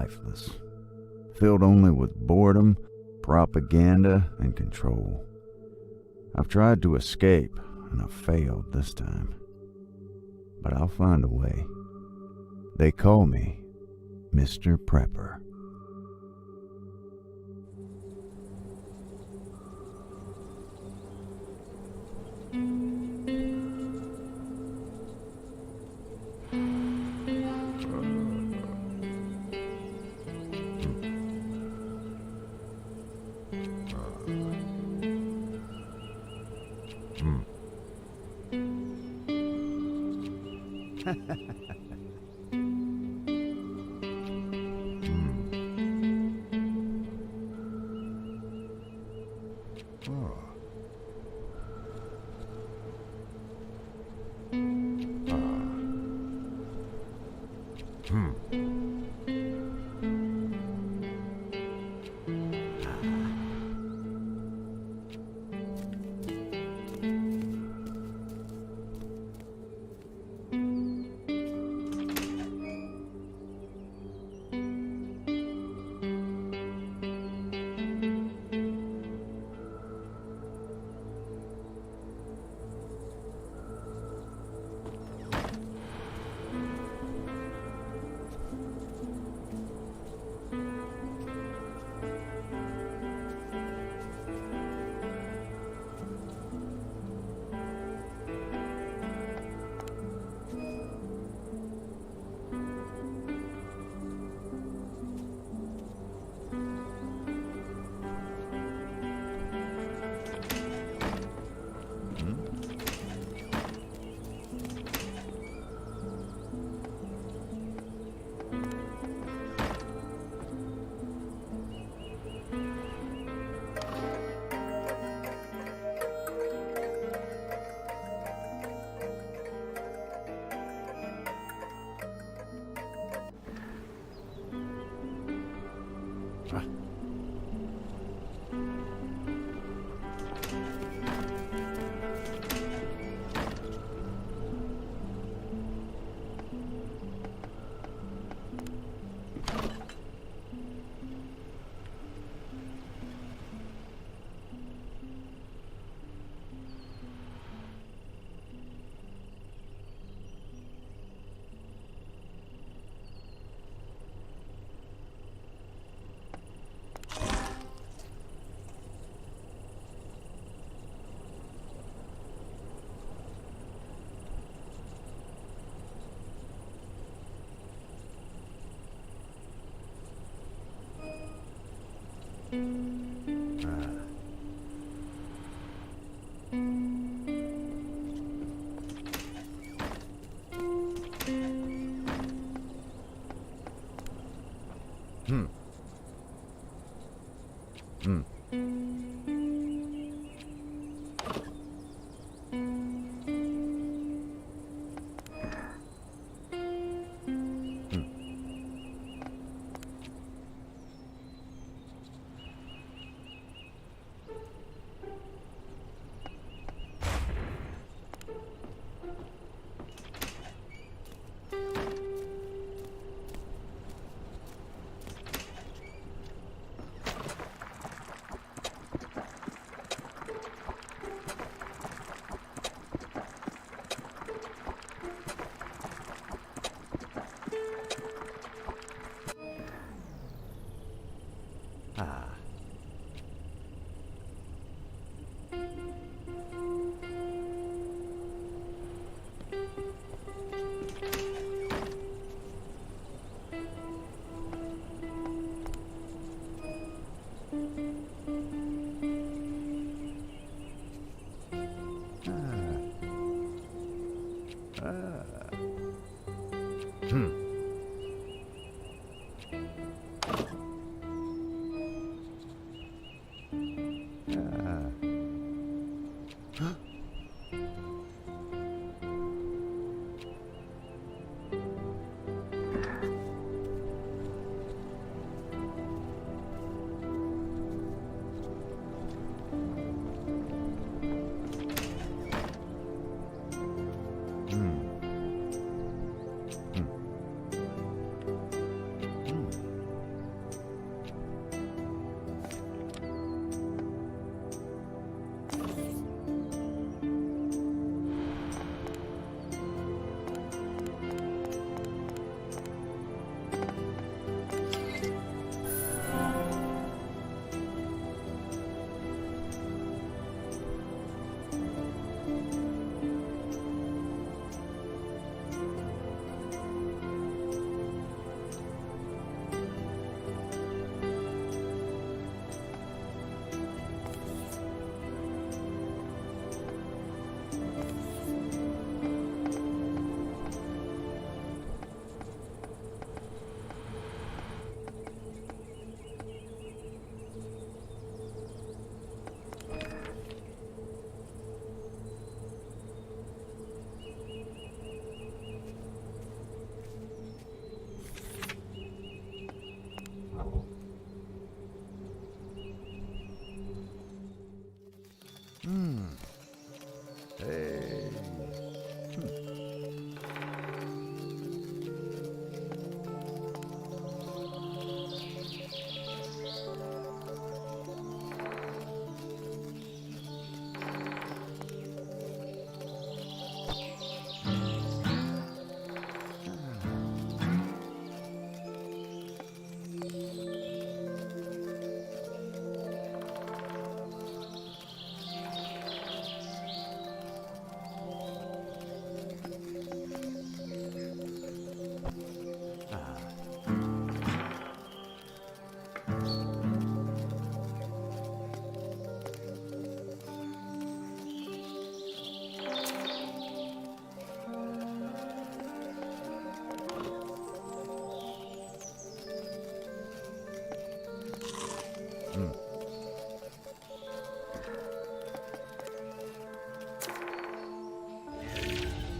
lifeless, filled only with boredom, propaganda, and control. I've tried to escape, and I've failed this time. But I'll find a way. They call me Mr. Prepper. Hey.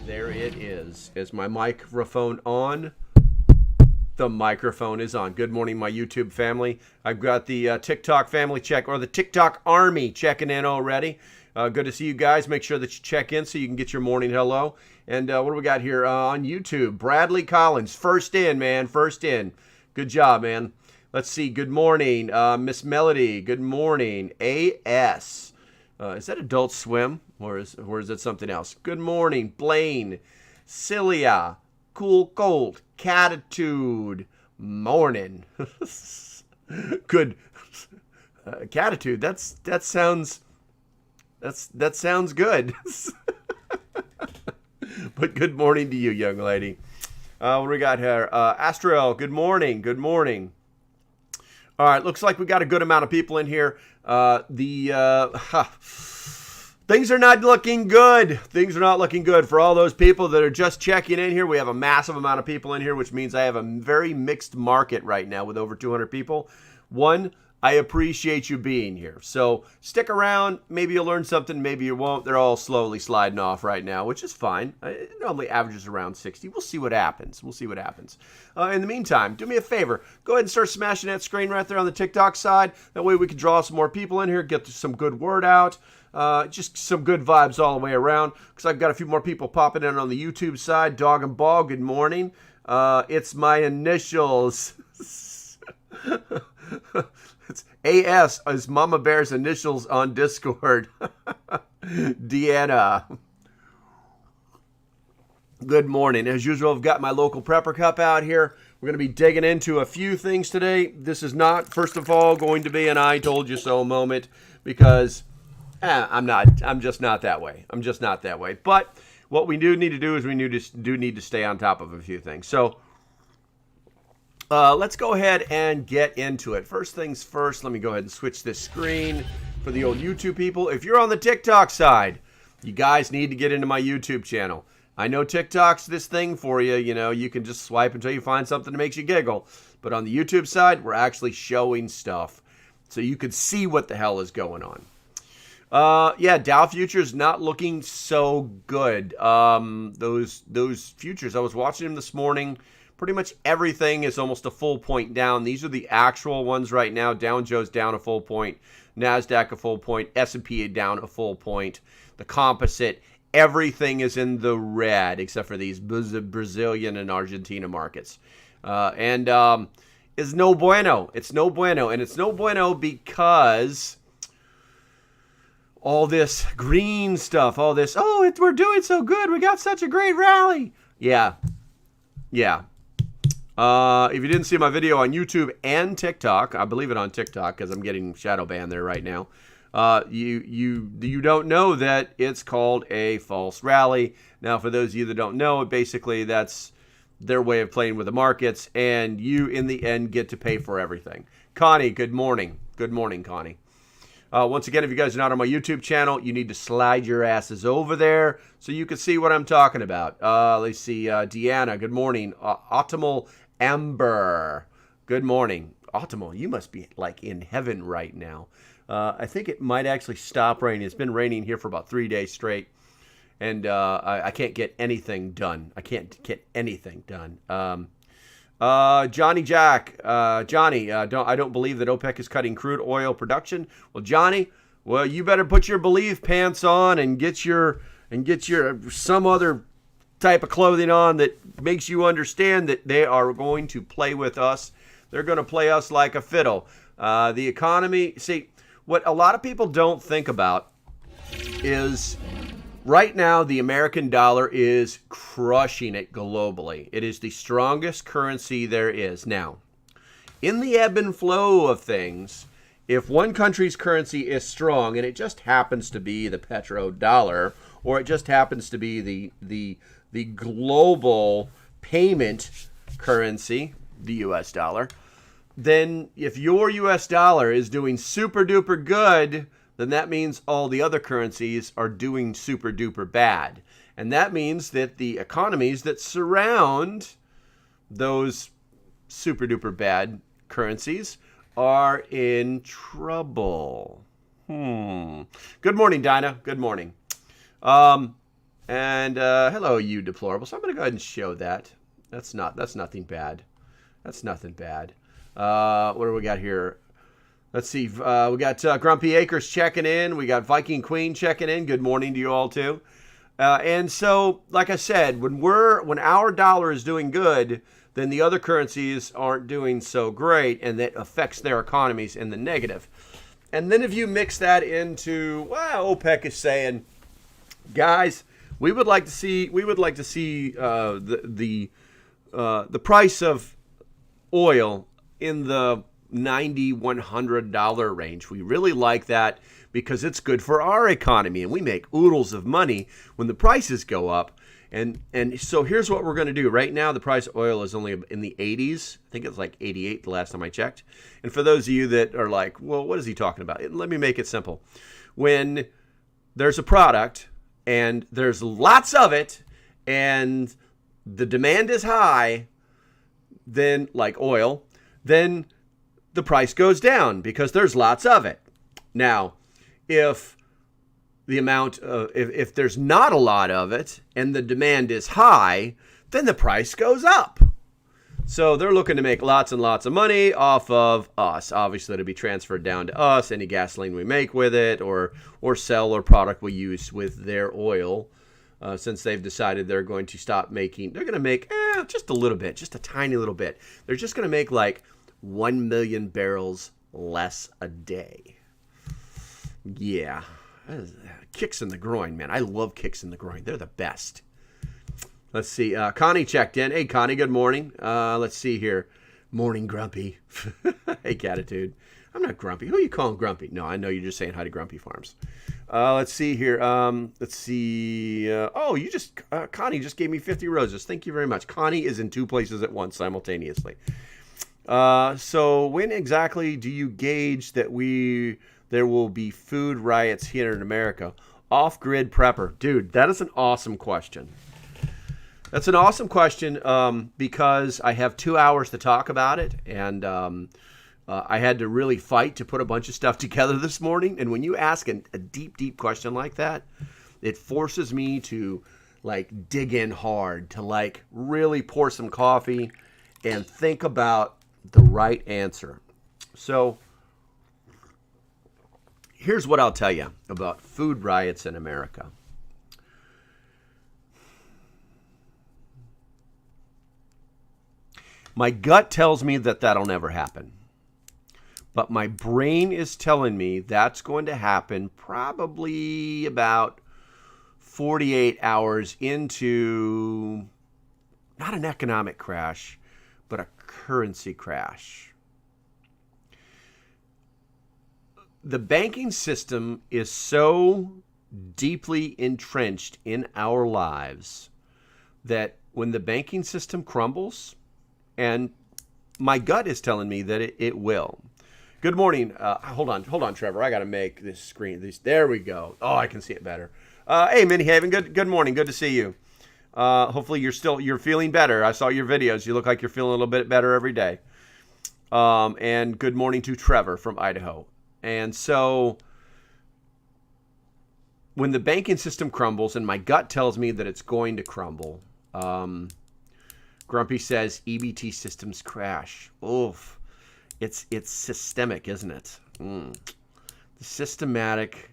There it is. Is my microphone on? The microphone is on. Good morning, my YouTube family. I've got the TikTok family check, or the TikTok army checking in already. Good to see you guys. Make sure that you check in so you can get your morning hello. And what do we got here on YouTube? Bradley Collins, first in, man, first in. Good job, man. Let's see. Good morning, Miss Melody. Good morning, AS. Is that Adult Swim, or is it something else? Good morning, Blaine, Cilia, Cool Cold, Catitude, morning. Good, Catitude. That sounds good. But good morning to you, young lady. What do we got here? Astrel, good morning. Good morning. All right, looks like we got a good amount of people in here. Things are not looking good. Things are not looking good for all those people that are just checking in here. We have a massive amount of people in here, which means I have a very mixed market right now with over 200 people. One, I appreciate you being here. So stick around. Maybe you'll learn something. Maybe you won't. They're all slowly sliding off right now, which is fine. It normally averages around 60. We'll see what happens. We'll see what happens. In the meantime, do me a favor. Go ahead and start smashing that screen right there on the TikTok side. That way we can draw some more people in here, get some good word out. Just some good vibes all the way around, because I've got a few more people popping in on the YouTube side. Dog and Ball, good morning. It's my initials. It's AS is Mama Bear's initials on Discord. Deanna. Good morning. As usual, I've got my local prepper cup out here. We're going to be digging into a few things today. This is not, first of all, going to be an I told you so moment, because I'm just not that way. I'm just not that way. But what we do need to do is we do need to stay on top of a few things. So let's go ahead and get into it. First things first, let me go ahead and switch this screen for the old YouTube people. If you're on the TikTok side, you guys need to get into my YouTube channel. I know TikTok's this thing for you. You know, you can just swipe until you find something that makes you giggle. But on the YouTube side, we're actually showing stuff so you can see what the hell is going on. Yeah, Dow futures not looking so good. Those futures, I was watching them this morning. Pretty much everything is almost a full point down. These are the actual ones right now. Dow Jones down a full point. NASDAQ a full point. S&P down a full point. The composite, everything is in the red except for these Brazilian and Argentina markets. It's no bueno. It's no bueno. And it's no bueno because all this green stuff, all this, we're doing so good. We got such a great rally. Yeah. If you didn't see my video on YouTube and TikTok, I believe it on TikTok because I'm getting shadow banned there right now. You don't know that it's called a false rally. Now, for those of you that don't know, basically that's their way of playing with the markets, and you, in the end, get to pay for everything. Connie, good morning. Good morning, Connie. Once again, if you guys are not on my YouTube channel, you need to slide your asses over there so you can see what I'm talking about. Let's see. Deanna, good morning. Optimal Amber, good morning. Optimal, you must be like in heaven right now. I think it might actually stop raining. It's been raining here for about 3 days straight, and I can't get anything done. I can't get anything done. Johnny Jack, I don't believe that OPEC is cutting crude oil production. Well, Johnny, you better put your belief pants on and get your and get your some other type of clothing on that makes you understand that they are going to play with us. They're going to play us like a fiddle. The economy, see, what a lot of people don't think about is right now the American dollar is crushing it globally. It is the strongest currency there is. Now, in the ebb and flow of things, if one country's currency is strong and it just happens to be the petrodollar, or it just happens to be the global payment currency, the US dollar, then if your US dollar is doing super duper good, then that means all the other currencies are doing super duper bad. And that means that the economies that surround those super duper bad currencies are in trouble. Good morning, Dinah. Good morning. Hello, you deplorable. So I'm going to go ahead and show that. That's nothing bad. That's nothing bad. What do we got here? Let's see. We got Grumpy Acres checking in. We got Viking Queen checking in. Good morning to you all too. And so, like I said, when our dollar is doing good, then the other currencies aren't doing so great, and that affects their economies in the negative. And then if you mix that into, well, OPEC is saying, guys, we would like to see the price of oil in the $90, $100 range. We really like that because it's good for our economy, and we make oodles of money when the prices go up. And so here's what we're going to do. Right now, the price of oil is only in the 80s. I think it's like 88 the last time I checked. And for those of you that are like, well, what is he talking about? Let me make it simple. When there's a product and there's lots of it and the demand is high, then like oil, then the price goes down because there's lots of it. Now, if there's not a lot of it and the demand is high, then the price goes up. So they're looking to make lots and lots of money off of us. Obviously, it'll be transferred down to us, any gasoline we make with it or sell or product we use with their oil. Since they've decided they're going to stop making, they're going to make just a little bit, just a tiny little bit. They're just going to make like 1 million barrels less a day. Yeah. Kicks in the groin, man. I love kicks in the groin. They're the best. Let's see. Connie checked in. Hey, Connie, good morning. Let's see here. Morning, Grumpy. Hey, Catitude. I'm not grumpy. Who are you calling grumpy? No, I know you're just saying hi to Grumpy Farms. Let's see here. Let's see. Connie just gave me 50 roses. Thank you very much. Connie is in 2 places at once simultaneously. So when exactly do you gauge that there will be food riots here in America? Off-grid prepper. Dude, that is an awesome question. That's an awesome question because I have 2 hours to talk about it, and I had to really fight to put a bunch of stuff together this morning. And when you ask a deep, deep question like that, it forces me to like dig in hard, to like really pour some coffee and think about the right answer. So here's what I'll tell you about food riots in America. My gut tells me that that'll never happen. But my brain is telling me that's going to happen probably about 48 hours into not an economic crash, but a currency crash. The banking system is so deeply entrenched in our lives that when the banking system crumbles, and my gut is telling me that it will. Good morning. Hold on, Trevor. I got to make this screen. There we go. Oh, I can see it better. Hey, Minnie Haven. Good morning. Good to see you. Hopefully you're feeling better. I saw your videos. You look like you're feeling a little bit better every day. And good morning to Trevor from Idaho. And so when the banking system crumbles, and my gut tells me that it's going to crumble, Grumpy says EBT systems crash. Oof. It's systemic, isn't it? The systematic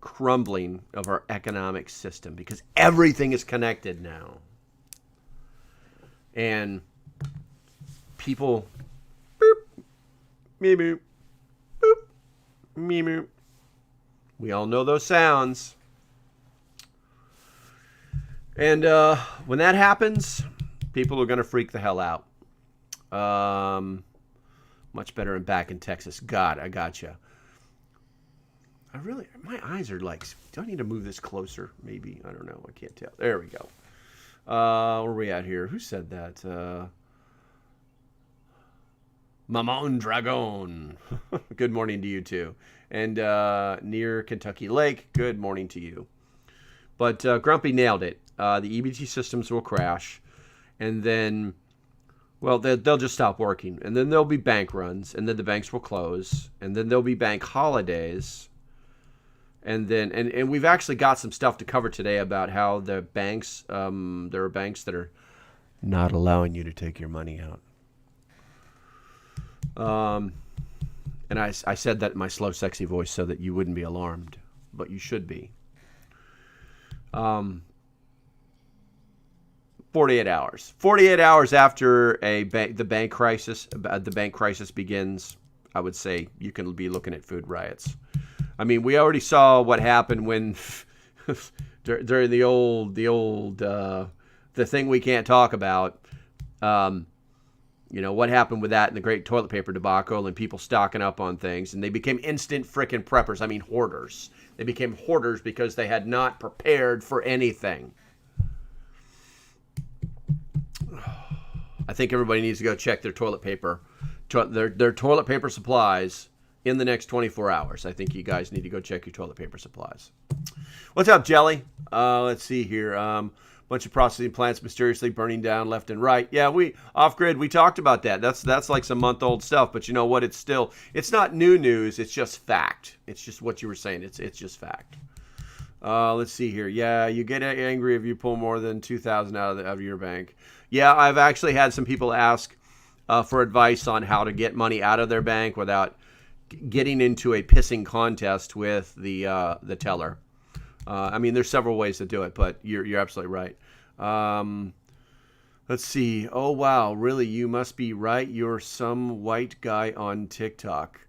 crumbling of our economic system because everything is connected now. And people, boop, me boop, boop, me boop. We all know those sounds. And when that happens, people are going to freak the hell out. Much better back in Texas. God, I gotcha. My eyes are like, do I need to move this closer? Maybe. I don't know. I can't tell. There we go. Where are we at here? Who said that? Mamon Dragon. Good morning to you too. And near Kentucky Lake, good morning to you. But Grumpy nailed it. The EBT systems will crash. And then, well, they'll just stop working. And then there'll be bank runs. And then the banks will close. And then there'll be bank holidays. And then, and we've actually got some stuff to cover today about how the banks, there are banks that are not allowing you to take your money out. And I said that in my slow, sexy voice so that you wouldn't be alarmed, but you should be. 48 hours. 48 hours after the bank crisis begins, I would say you can be looking at food riots. I mean, we already saw what happened when during the thing we can't talk about. You know, what happened with that in the great toilet paper debacle and people stocking up on things. And they became instant frickin' preppers. I mean, hoarders. They became hoarders because they had not prepared for anything. I think everybody needs to go check their toilet paper, their toilet paper supplies in the next 24 hours. I think you guys need to go check your toilet paper supplies. What's up, Jelly? Let's see here. Bunch of processing plants mysteriously burning down left and right. Yeah, off-grid, we talked about that. That's like some month-old stuff, but you know what? It's not new news. It's just fact. It's just what you were saying. It's just fact. Let's see here. Yeah, you get angry if you pull more than $2,000 out of your bank. Yeah, I've actually had some people ask for advice on how to get money out of their bank without getting into a pissing contest with the teller. I mean, there's several ways to do it, but you're absolutely right. Let's see. Oh wow, really? You must be right. You're some white guy on TikTok.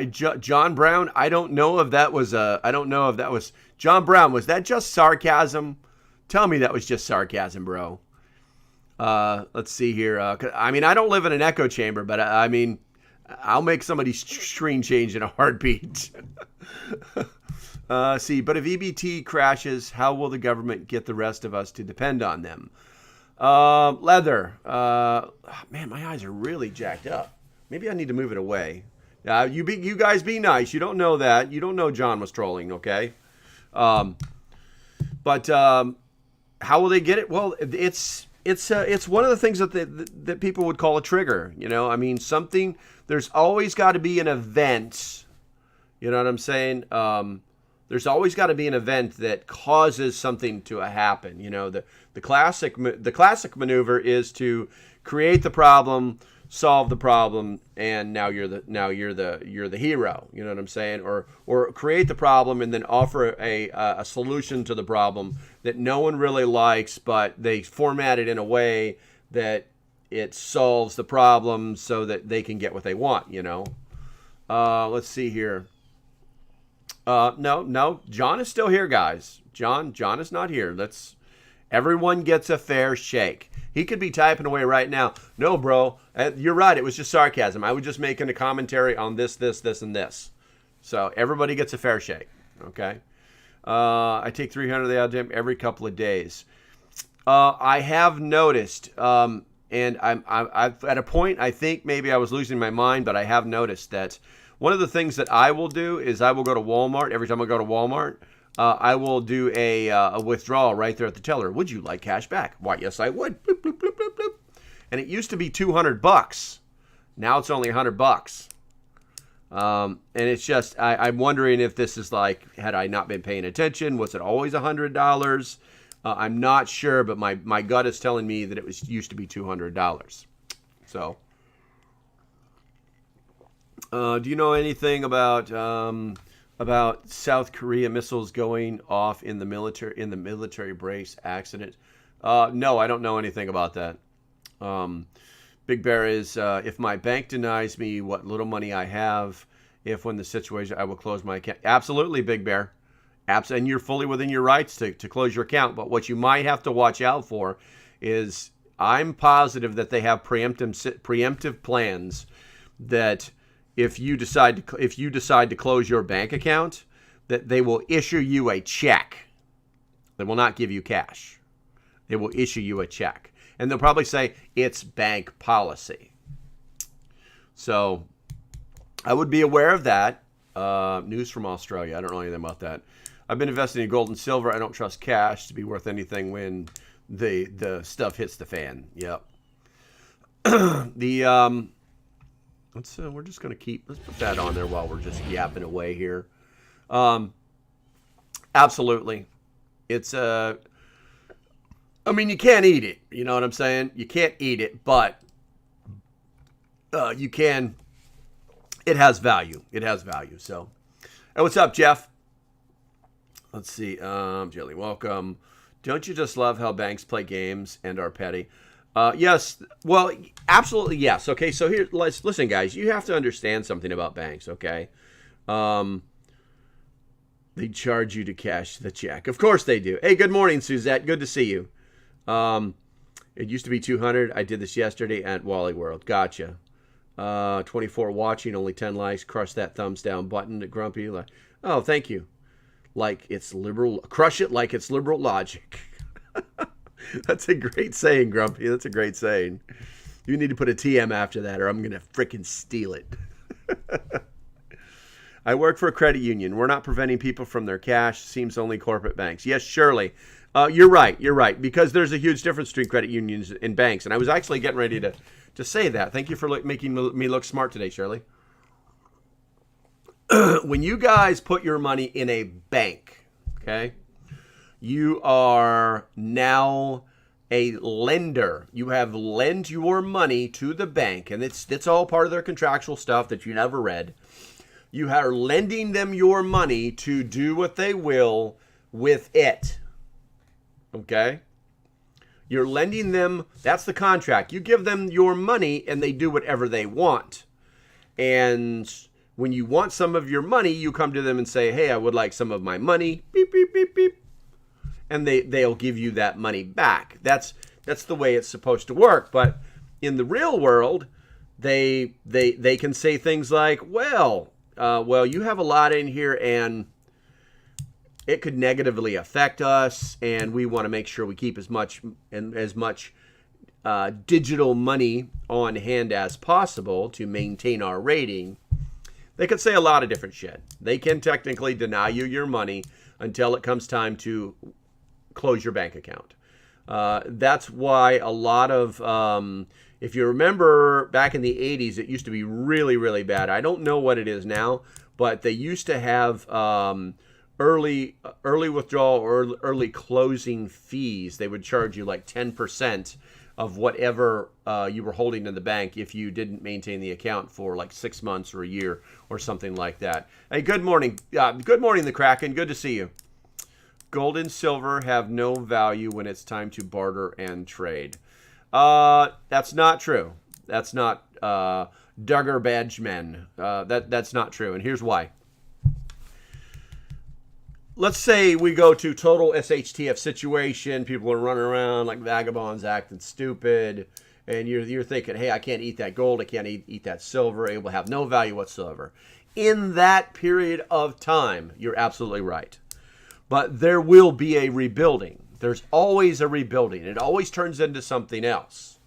John Brown. I don't know if that was John Brown. Was that just sarcasm? Tell me that was just sarcasm, bro. Let's see here. I mean, I don't live in an echo chamber, but I mean, I'll make somebody's screen change in a heartbeat. See, but if EBT crashes, how will the government get the rest of us to depend on them? Leather. Man, my eyes are really jacked up. Maybe I need to move it away. You guys be nice. You don't know that. You don't know John was trolling, okay? But how will they get it? Well, it's one of the things that people would call a trigger. You know, I mean, there's always got to be an event. You know what I'm saying? There's always got to be an event that causes something to happen. You know, the classic maneuver is to create the problem, solve the problem, and now you're the hero. You know what I'm saying? Or create the problem and then offer a solution to the problem that no one really likes, but they format it in a way that it solves the problem so that they can get what they want. You know. Let's see here. No, John is still here, guys. John is not here. Everyone gets a fair shake. He could be typing away right now. No, bro, you're right. It was just sarcasm. I was just making a commentary on this, and this. So everybody gets a fair shake. Okay. I take 300 of the Algem every couple of days. I have noticed, and I'm at a point. I think maybe I was losing my mind, but I have noticed that. One of the things that I will do is I will go to Walmart. Every time I go to Walmart, I will do a withdrawal right there at the teller. Would you like cash back? Why, yes, I would. Bloop, bloop, bloop, bloop, bloop. And it used to be $200. Now it's only $100. And it's just, I'm wondering if this is like, had I not been paying attention, was it always $100? I'm not sure, but my gut is telling me that it used to be $200. So. Do you know anything about about South Korea missiles going off in the military base accident. No, I don't know anything about that. Big Bear is, if my bank denies me what little money I have, if when the situation, I will close my account. Absolutely, Big Bear. And you're fully within your rights to close your account. But what you might have to watch out for is, I'm positive that they have preemptive plans that if you decide to close your bank account, that they will issue you a check. They will not give you cash. They will issue you a check. And they'll probably say it's bank policy. So I would be aware of that. News from Australia. I don't know anything about that. I've been investing in gold and silver. I don't trust cash to be worth anything when the stuff hits the fan. Yep. We're just going to let's put that on there while we're just yapping away here. Absolutely. It's I mean, you can't eat it. You know what I'm saying? You can't eat it, but you can. It has value. It has value. So, hey, what's up, Jeff? Let's see. Jelly, welcome. Don't you just love how banks play games and are petty? Yes. Well, absolutely yes. Okay, so here, listen, guys. You have to understand something about banks, okay? They charge you to cash the check. Of course they do. Hey, good morning, Suzette. Good to see you. It used to be 200. I did this yesterday at Wally World. Gotcha. 24 watching, only 10 likes. Crush that thumbs down button. Grumpy. Oh, thank you. Like it's liberal. Crush it like it's liberal logic. That's a great saying, Grumpy. That's a great saying. You need to put a TM after that or I'm going to frickin' steal it. I work for a credit union. We're not preventing people from their cash. Seems only corporate banks. Yes, Shirley. You're right. You're right. Because there's a huge difference between credit unions and banks. And I was actually getting ready to say that. Thank you for making me look smart today, Shirley. When you guys put your money in a bank, okay, you are now a lender. You have lent your money to the bank, and it's all part of their contractual stuff that you never read. You are lending them your money to do what they will with it. Okay? You're lending them, that's the contract. You give them your money and they do whatever they want. And when you want some of your money, you come to them and say, hey, I would like some of my money. Beep, beep, beep, beep. And they'll give you that money back. That's the way it's supposed to work. But in the real world, they can say things like, well, you have a lot in here and it could negatively affect us, and we want to make sure we keep as much digital money on hand as possible to maintain our rating. They could say a lot of different shit. They can technically deny you your money until it comes time to close your bank account. That's why a lot of, if you remember back in the 80s, it used to be really, really bad. I don't know what it is now, but they used to have early withdrawal or early closing fees. They would charge you like 10% of whatever you were holding in the bank if you didn't maintain the account for like 6 months or a year or something like that. Hey, good morning. Good morning, the Kraken. Good to see you. Gold and silver have no value when it's time to barter and trade. That's not true. That's not Duggar Badgemen. That's not true, and here's why. Let's say we go to total SHTF situation. People are running around like vagabonds, acting stupid, and you're thinking, hey, I can't eat that gold, I can't eat that silver, it will have no value whatsoever. In that period of time, you're absolutely right. But there will be a rebuilding. There's always a rebuilding. It always turns into something else.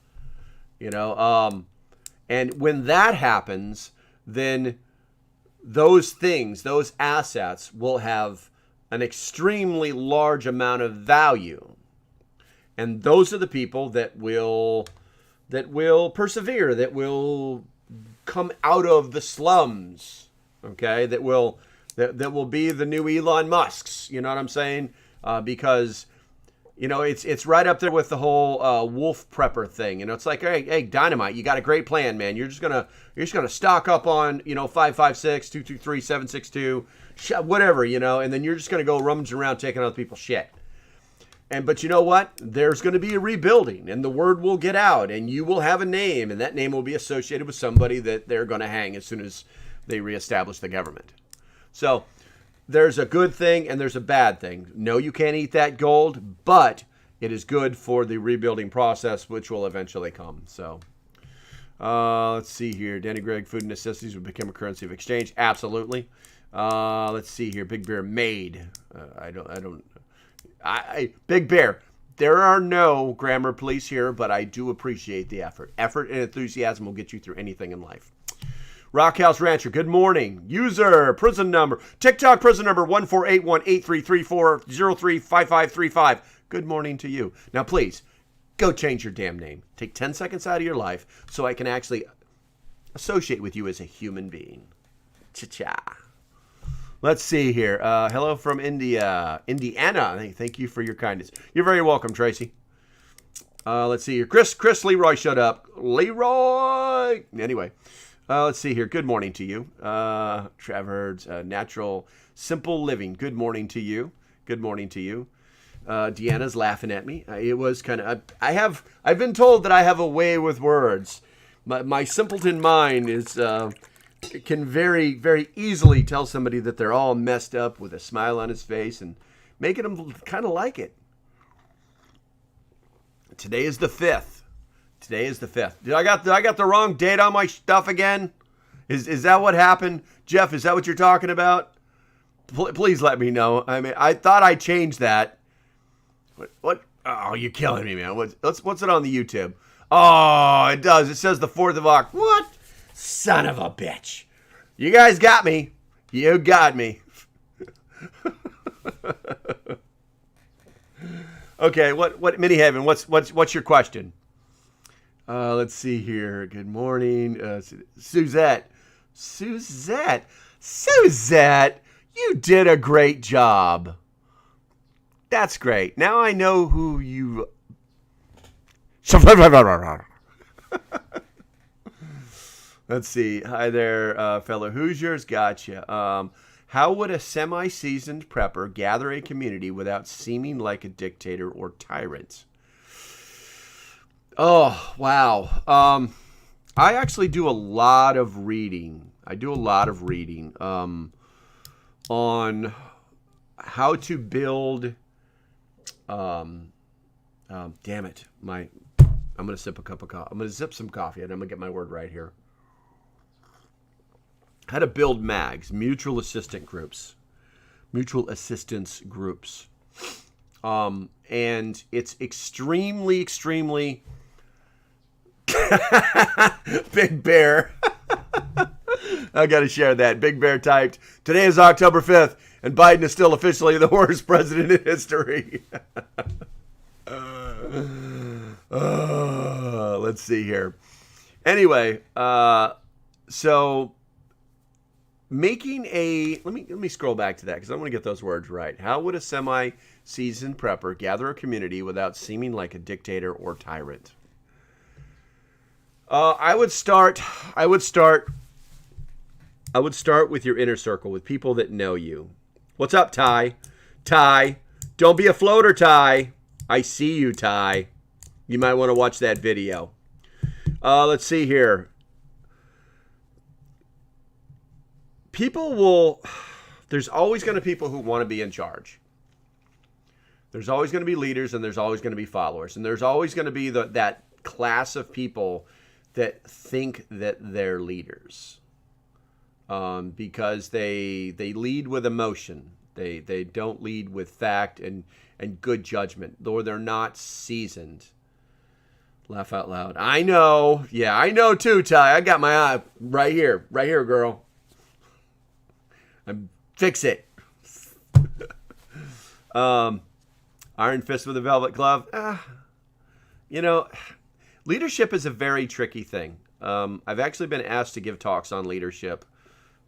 You know, and when that happens, then those things, those assets will have an extremely large amount of value. And those are the people that will persevere, that will come out of the slums, okay? That will be the new Elon Musks, you know what I'm saying? Because You know, it's right up there with the whole wolf prepper thing. You know, it's like, hey, Dynamite, you got a great plan, man. You're just gonna stock up on, 556, 223, 762, whatever, and then you're just gonna go rummaging around taking other people's shit. But you know what? There's going to be a rebuilding, and the word will get out, and you will have a name, and that name will be associated with somebody that they're going to hang as soon as they reestablish the government. So there's a good thing and there's a bad thing. No, you can't eat that gold, but it is good for the rebuilding process, which will eventually come. So let's see here. Danny Gregg, food and necessities would become a currency of exchange. Absolutely. Let's see here. Big Bear made. Big Bear, there are no grammar police here, but I do appreciate the effort. Effort and enthusiasm will get you through anything in life. Rockhouse Rancher, good morning. User, prison number, TikTok prison number 1481-8334-035535. Good morning to you. Now, please, go change your damn name. Take 10 seconds out of your life so I can actually associate with you as a human being. Cha-cha. Let's see here. Hello from Indiana. Thank you for your kindness. You're very welcome, Tracy. Let's see here. Chris Leroy shut up. Leroy! Anyway, let's see here. Good morning to you. Trevor's Natural Simple Living. Good morning to you. Good morning to you. Deanna's laughing at me. It was kind of... I've been told that I have a way with words. My simpleton mind is... can very, very easily tell somebody that they're all messed up with a smile on his face and making them kind of like it. Today is the 5th. Did I got the wrong date on my stuff again? Is that what happened? Jeff, is that what you're talking about? Please let me know. I mean, I thought I changed that. What? Oh, you're killing me, man. What's it on the YouTube? Oh, it does. It says the 4th of October. What? Son of a bitch. You guys got me. You got me. Okay, what Mini Heaven, what's your question? Let's see here. Good morning. Suzette, you did a great job. That's great. Now I know who you... Let's see. Hi there, fellow Hoosiers. Gotcha. How would a semi-seasoned prepper gather a community without seeming like a dictator or tyrant? Oh, wow. I actually do a lot of reading. On how to build... damn it. I'm going to sip a cup of coffee. I'm going to sip some coffee, and I'm going to get my word right here. How to build MAGs, mutual assistance groups. And it's extremely Big Bear. I got to share that. Big Bear typed, today is October 5th, and Biden is still officially the worst president in history. Let's see here. Anyway, so... making a... Let me scroll back to that because I want to get those words right. How would a semi-seasoned prepper gather a community without seeming like a dictator or tyrant? I would start with your inner circle, with people that know you. What's up, Ty? Ty, don't be a floater, Ty. I see you, Ty. You might want to watch that video. Let's see here. There's always going to be people who want to be in charge. There's always going to be leaders, and there's always going to be followers. And there's always going to be that class of people that think that they're leaders. Because they lead with emotion. They don't lead with fact and good judgment, though they're not seasoned. Laugh out loud. I know. Yeah, I know too, Ty. I got my eye right here, girl. Fix it. Iron Fist with a velvet glove. Leadership is a very tricky thing. I've actually been asked to give talks on leadership.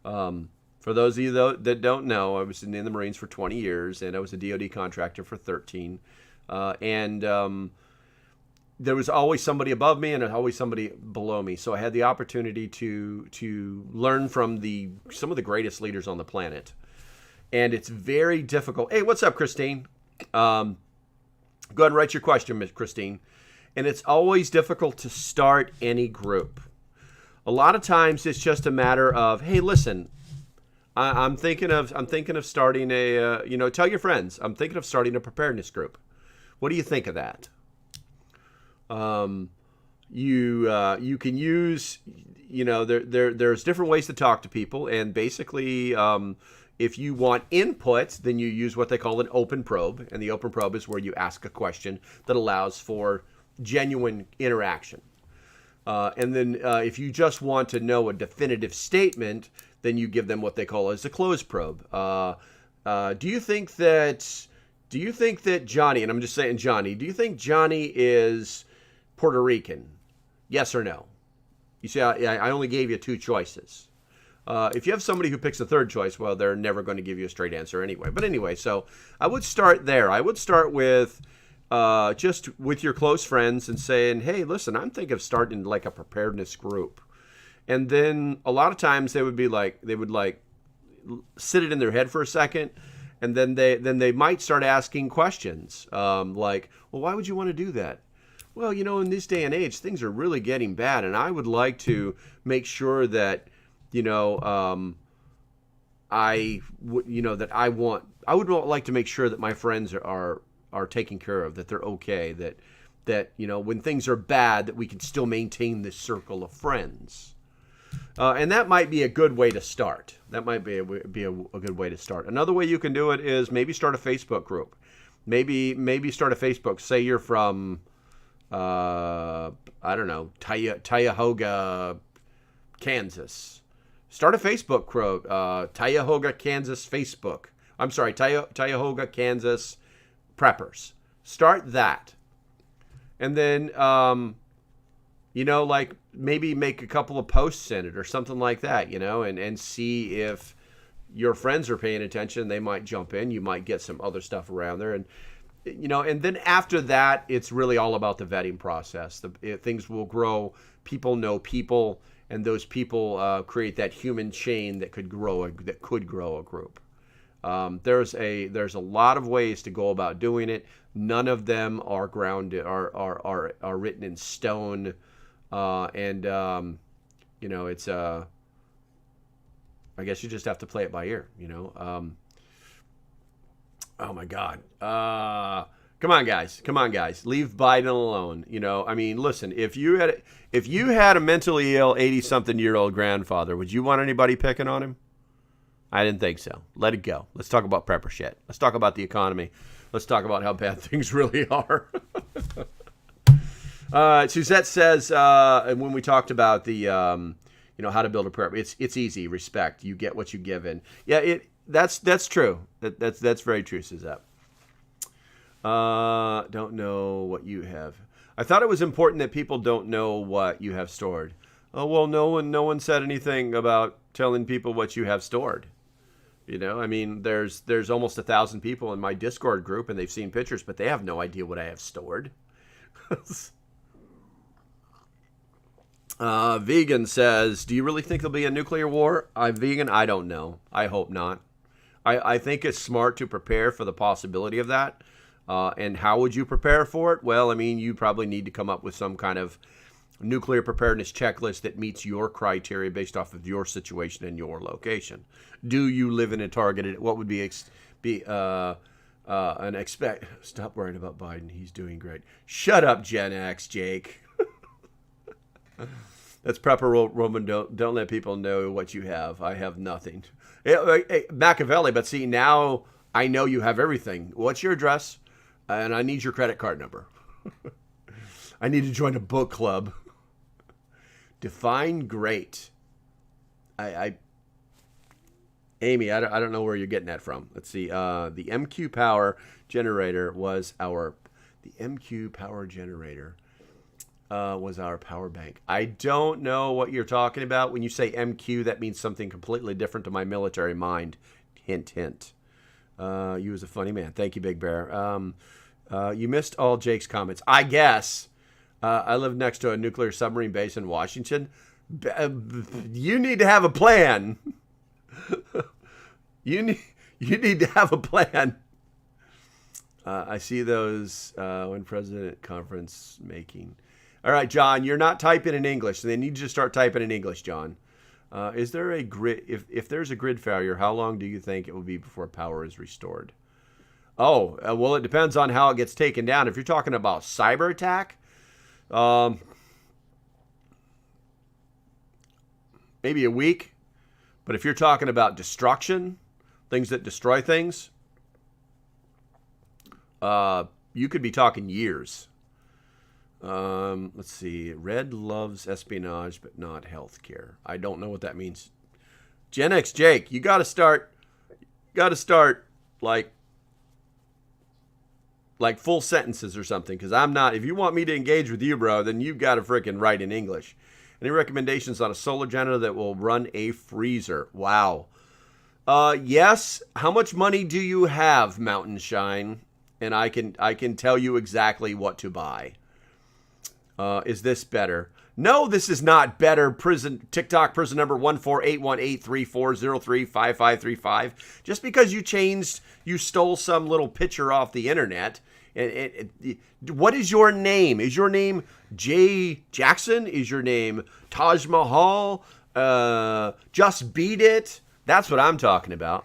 For those of you that don't know, I was in the Marines for 20 years, and I was a DoD contractor for 13. and there was always somebody above me and always somebody below me. So I had the opportunity to learn from some of the greatest leaders on the planet. And it's very difficult. Hey, what's up, Christine? Go ahead and write your question, Miss Christine. And it's always difficult to start any group. A lot of times it's just a matter of, hey, listen, I'm thinking of starting tell your friends, I'm thinking of starting a preparedness group. What do you think of that? You can use, there's different ways to talk to people, and basically, if you want input, then you use what they call an open probe, and the open probe is where you ask a question that allows for genuine interaction. And then if you just want to know a definitive statement, then you give them what they call as a closed probe. Do you think that Johnny, and I'm just saying Johnny, do you think Johnny is Puerto Rican? Yes or no? You see, I only gave you two choices. If you have somebody who picks a third choice, well, they're never going to give you a straight answer anyway. But anyway, so I would start there. I would start with just with your close friends and saying, hey, listen, I'm thinking of starting like a preparedness group. And then a lot of times they would sit it in their head for a second. And then they might start asking questions like, well, why would you want to do that? Well, in this day and age, things are really getting bad, and I would like to make sure that, I would like to make sure that my friends are taken care of, that they're okay, that when things are bad, that we can still maintain this circle of friends. And that might be a good way to start. That might be a good way to start. Another way you can do it is maybe start a Facebook group. Maybe start a Facebook. Say you're from, I don't know, Cuyahoga, Kansas. Start a Facebook group. Cuyahoga, Kansas Facebook. I'm sorry, Cuyahoga, Kansas preppers. Start that. And then, maybe make a couple of posts in it or something like that, and see if your friends are paying attention. They might jump in. You might get some other stuff around there. And, and then after that, it's really all about the vetting process. Things will grow. People know people, and those people create that human chain that could grow a group. There's a lot of ways to go about doing it. None of them are grounded, are written in stone. It's I guess you just have to play it by ear, oh my God. Come on guys, leave Biden alone. Listen, if you had a mentally ill 80-something-year-old grandfather, would you want anybody picking on him? I didn't think so. Let it go. Let's talk about prepper shit. Let's talk about the economy. Let's talk about how bad things really are. Suzette says, and when we talked about the, how to build a prep, it's easy. Respect. You get what you give in. Yeah, that's true. That's very true, Suzette. Don't know what you have. I thought it was important that people don't know what you have stored. Oh, well, no one said anything about telling people what you have stored. There's almost 1,000 people in my Discord group, and they've seen pictures, but they have no idea what I have stored. Vegan says, do you really think there'll be a nuclear war? Vegan, I don't know. I hope not. I think it's smart to prepare for the possibility of that. And how would you prepare for it? Well, you probably need to come up with some kind of nuclear preparedness checklist that meets your criteria based off of your situation and your location. Do you live in a targeted? What would an expect? Stop worrying about Biden. He's doing great. Shut up, Gen X, Jake. That's prepper Roman. Don't let people know what you have. I have nothing. Hey, Machiavelli, but see, now I know you have everything. What's your address? And I need your credit card number. I need to join a book club. Define great. Amy, I don't know where you're getting that from. Let's see. The MQ power generator was our power bank. I don't know what you're talking about. When you say MQ, that means something completely different to my military mind. Hint, hint. You was a funny man. Thank you, Big Bear. You missed all Jake's comments. I guess. I live next to a nuclear submarine base in Washington. You need to have a plan. You need to have a plan. I see those when President Conference making. All right, John, you're not typing in English. So they need you to start typing in English, John. Is there a grid? If there's a grid failure, how long do you think it will be before power is restored? Oh, well, it depends on how it gets taken down. If you're talking about cyber attack, maybe a week. But if you're talking about destruction, things that destroy things, you could be talking years. Let's see. Red loves espionage, but not healthcare. I don't know what that means. Gen X Jake, you got to start like full sentences or something, because I'm not. If you want me to engage with you, bro, then you've got to freaking write in English. Any recommendations on a solar generator that will run a freezer? Wow. Yes. How much money do you have, Mountain Shine? And I can tell you exactly what to buy. Is this better? No, this is not better. TikTok person number 1481834035535. Just because you stole some little picture off the internet. What is your name? Is your name Jay Jackson? Is your name Taj Mahal? Just beat it. That's what I'm talking about.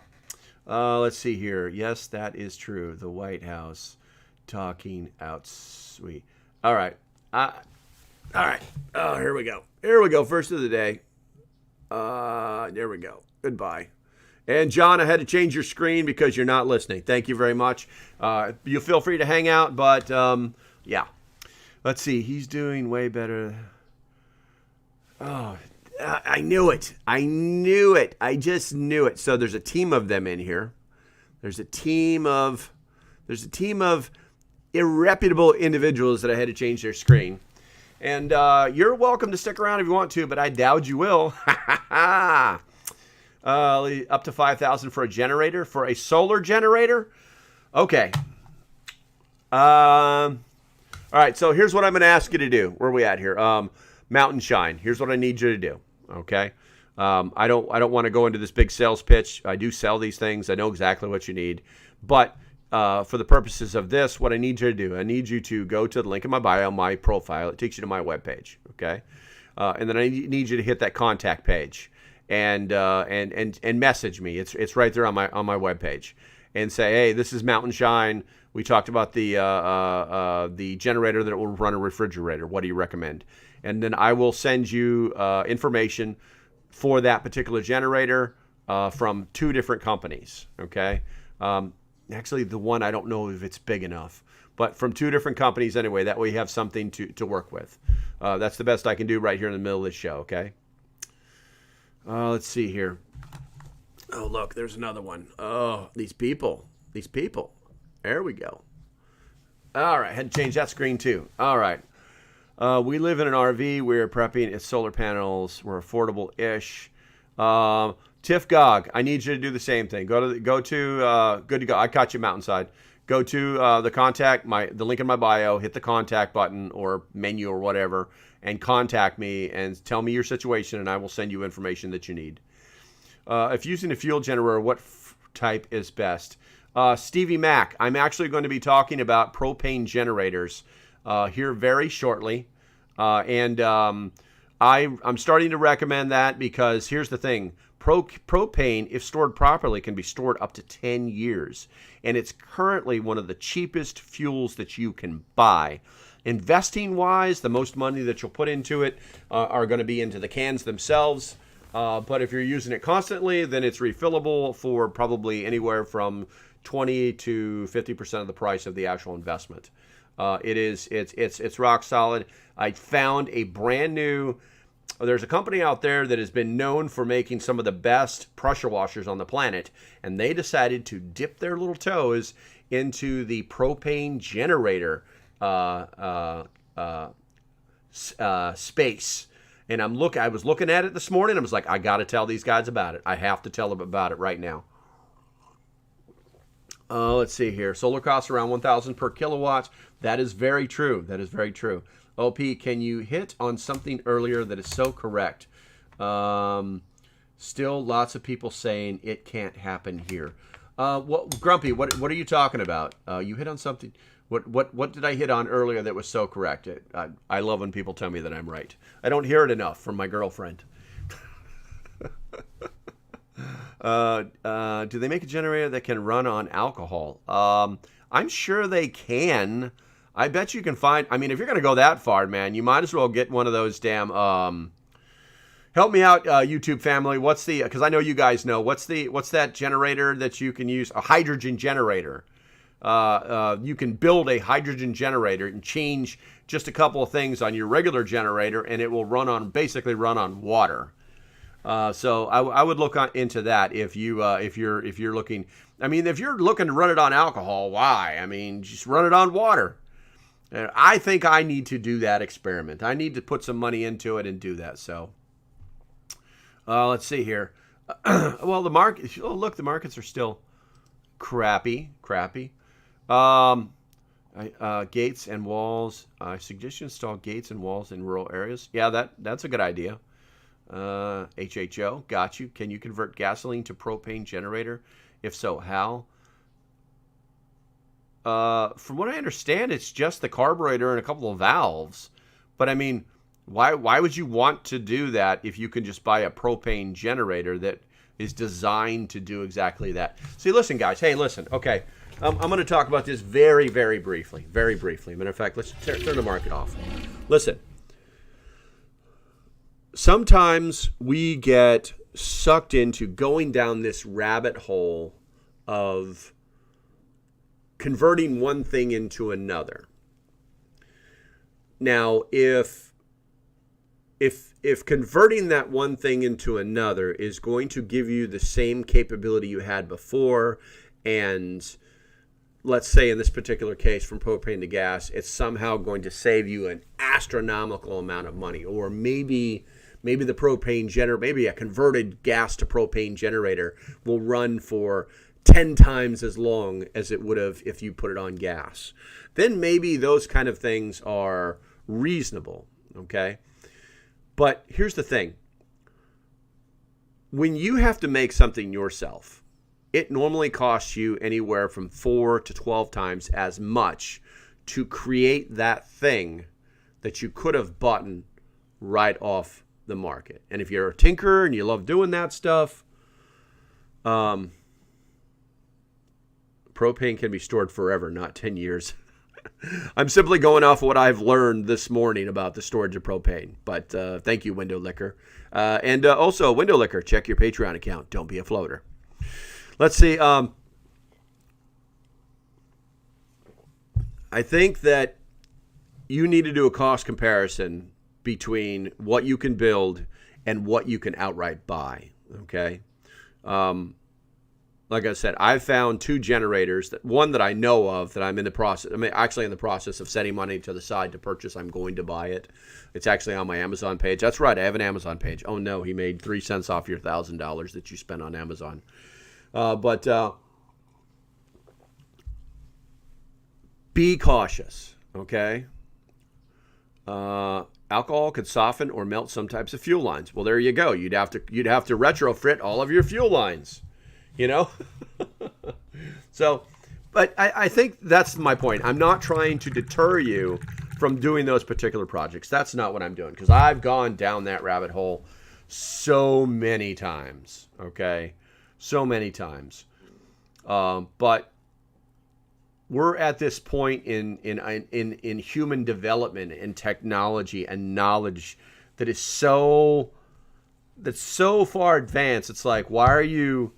Let's see here. Yes, that is true. The White House talking out sweet. All right. All right. Oh, here we go. Here we go. First of the day. There we go. Goodbye. And John, I had to change your screen because you're not listening. Thank you very much. You feel free to hang out, but yeah. Let's see. He's doing way better. Oh, I knew it. I knew it. I just knew it. So there's a team of them in here. There's a team of irreputable individuals that I had to change their screen. And you're welcome to stick around if you want to, but I doubt you will. Up to $5,000 for a generator, for a solar generator. Okay. All right. So here's what I'm going to ask you to do. Where are we at here? Mountain Shine. Here's what I need you to do. Okay. I don't want to go into this big sales pitch. I do sell these things. I know exactly what you need, but for the purposes of this, what I need you to do, I need you to go to the link in my bio, my profile. It takes you to my webpage. Okay. And then I need you to hit that contact page and message me. It's right there on my webpage, and say, hey, this is Mountain Shine. We talked about the generator that will run a refrigerator. What do you recommend? And then I will send you information for that particular generator from 2 different companies. Okay. Actually, the one, I don't know if it's big enough, but from 2 different companies anyway. That way you have something to work with. That's the best I can do right here in the middle of this show. Okay. Let's see here. Oh, look, there's another one. Oh, these people. There we go. All right. Had to change that screen too. All right. We live in an RV. We're prepping. It's solar panels. We're affordable-ish. Tiff Gog, I need you to do the same thing. Go to good to go. I caught you Mountainside. Go to the link in my bio. Hit the contact button or menu or whatever, and contact me and tell me your situation, and I will send you information that you need. If using a fuel generator, what type is best? Stevie Mac, I'm actually going to be talking about propane generators here very shortly. I'm starting to recommend that because here's the thing. Propane, if stored properly, can be stored up to 10 years. And it's currently one of the cheapest fuels that you can buy. Investing-wise, the most money that you'll put into it are going to be into the cans themselves. But if you're using it constantly, then it's refillable for probably anywhere from 20 to 50% of the price of the actual investment. It's rock solid. I found a brand new. There's a company out there that has been known for making some of the best pressure washers on the planet, and they decided to dip their little toes into the propane generator space. And I was looking at it this morning. I was like, I got to tell these guys about it. I have to tell them about it right now. Let's see here. Solar costs around 1,000 per kilowatt. That is very true. That is very true. OP, can you hit on something earlier that is so correct? Still lots of people saying it can't happen here. Grumpy, what are you talking about? You hit on something. What did I hit on earlier that was so correct? I love when people tell me that I'm right. I don't hear it enough from my girlfriend. Do they make a generator that can run on alcohol? I'm sure they can. I bet you can find. I mean, if you're going to go that far, man, you might as well get one of those damn. Help me out, YouTube family. What's the? Because I know you guys know. What's that generator that you can use? A hydrogen generator. You can build a hydrogen generator and change just a couple of things on your regular generator, and it will basically run on water. So I would look into that if you're looking. I mean, if you're looking to run it on alcohol, why? I mean, just run it on water. And I think I need to do that experiment. I need to put some money into it and do that. So let's see here. Well, the market. Oh, look, the markets are still crappy. Gates and walls. I suggest you install gates and walls in rural areas. Yeah, that's a good idea. HHO, got you. Can you convert gasoline to propane generator? If so, how? From what I understand, it's just the carburetor and a couple of valves. But I mean, why would you want to do that if you can just buy a propane generator that is designed to do exactly that? See, listen, guys. Hey, listen. Okay, I'm going to talk about this very, very briefly. Very briefly. Matter of fact, let's turn the market off. Listen. Sometimes we get sucked into going down this rabbit hole of converting one thing into another. Now, if converting that one thing into another is going to give you the same capability you had before, and let's say in this particular case from propane to gas, it's somehow going to save you an astronomical amount of money, or maybe the propane generator, maybe a converted gas to propane generator will run for 10 times as long as it would have if you put it on gas. Then maybe those kind of things are reasonable, okay? But here's the thing. When you have to make something yourself, it normally costs you anywhere from 4 to 12 times as much to create that thing that you could have bought right off the market. And if you're a tinkerer and you love doing that stuff, propane can be stored forever, not 10 years. I'm simply going off of what I've learned this morning about the storage of propane. But thank you, Window Liquor. And also, Window Liquor, check your Patreon account. Don't be a floater. Let's see. I think that you need to do a cost comparison between what you can build and what you can outright buy, okay? Like I said, I've found 2 generators, one that I know of that I'm actually in the process of setting money to the side to purchase. I'm going to buy it. It's actually on my Amazon page. That's right, I have an Amazon page. Oh no, he made 3 cents off your $1,000 that you spent on Amazon. But be cautious, okay? Alcohol could soften or melt some types of fuel lines. Well, there you go. You'd have to retrofit all of your fuel lines, you know? So, but I think that's my point. I'm not trying to deter you from doing those particular projects. That's not what I'm doing, because I've gone down that rabbit hole so many times, okay? So many times. But we're at this point in human development and technology and knowledge that's so far advanced. It's like, why are you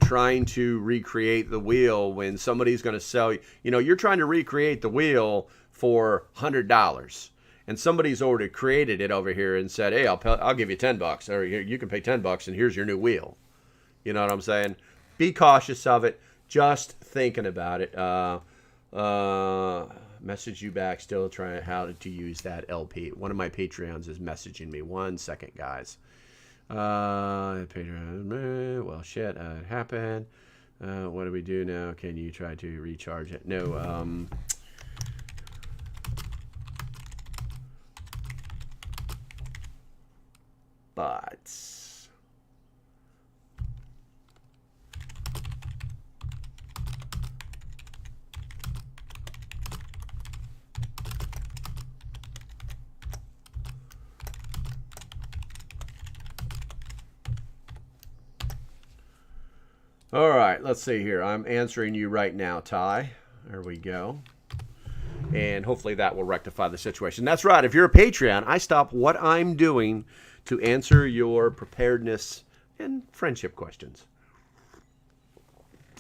trying to recreate the wheel when somebody's going to sell you? You know, you're trying to recreate the wheel for $100, and somebody's already created it over here and said, hey, I'll give you $10, or you can pay $10, and here's your new wheel. You know what I'm saying? Be cautious of it. Just thinking about it. Message you back. Still trying how to use that LP. One of my Patreons is messaging me. 1 second, guys. Patreon. Well, shit. It happened. What do we do now? Can you try to recharge it? No. But all right, let's see here. I'm answering you right now, Ty. There we go. And hopefully that will rectify the situation. That's right. If you're a Patreon, I stop what I'm doing to answer your preparedness and friendship questions.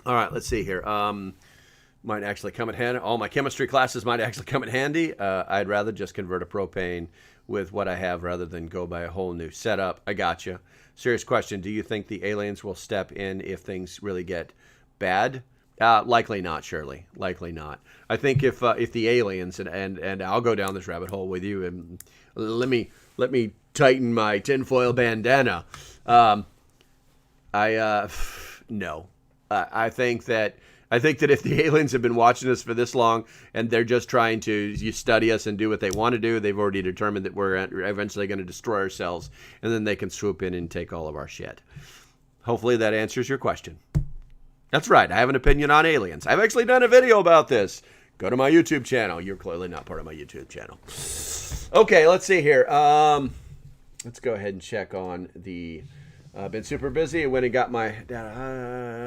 All right, let's see here. Might actually come in handy. All my chemistry classes might actually come in handy. I'd rather just convert a propane with what I have rather than go by a whole new setup. I got you. Serious question. Do you think the aliens will step in if things really get bad? Likely not, Shirley. Likely not. I think if the aliens and I'll go down this rabbit hole with you, and let me tighten my tinfoil bandana. No. I think that if the aliens have been watching us for this long and they're just trying to study us and do what they want to do, they've already determined that we're eventually going to destroy ourselves, and then they can swoop in and take all of our shit. Hopefully that answers your question. That's right. I have an opinion on aliens. I've actually done a video about this. Go to my YouTube channel. You're clearly not part of my YouTube channel. Okay, let's see here. Let's go ahead and check on the... been super busy. Went and got my dad.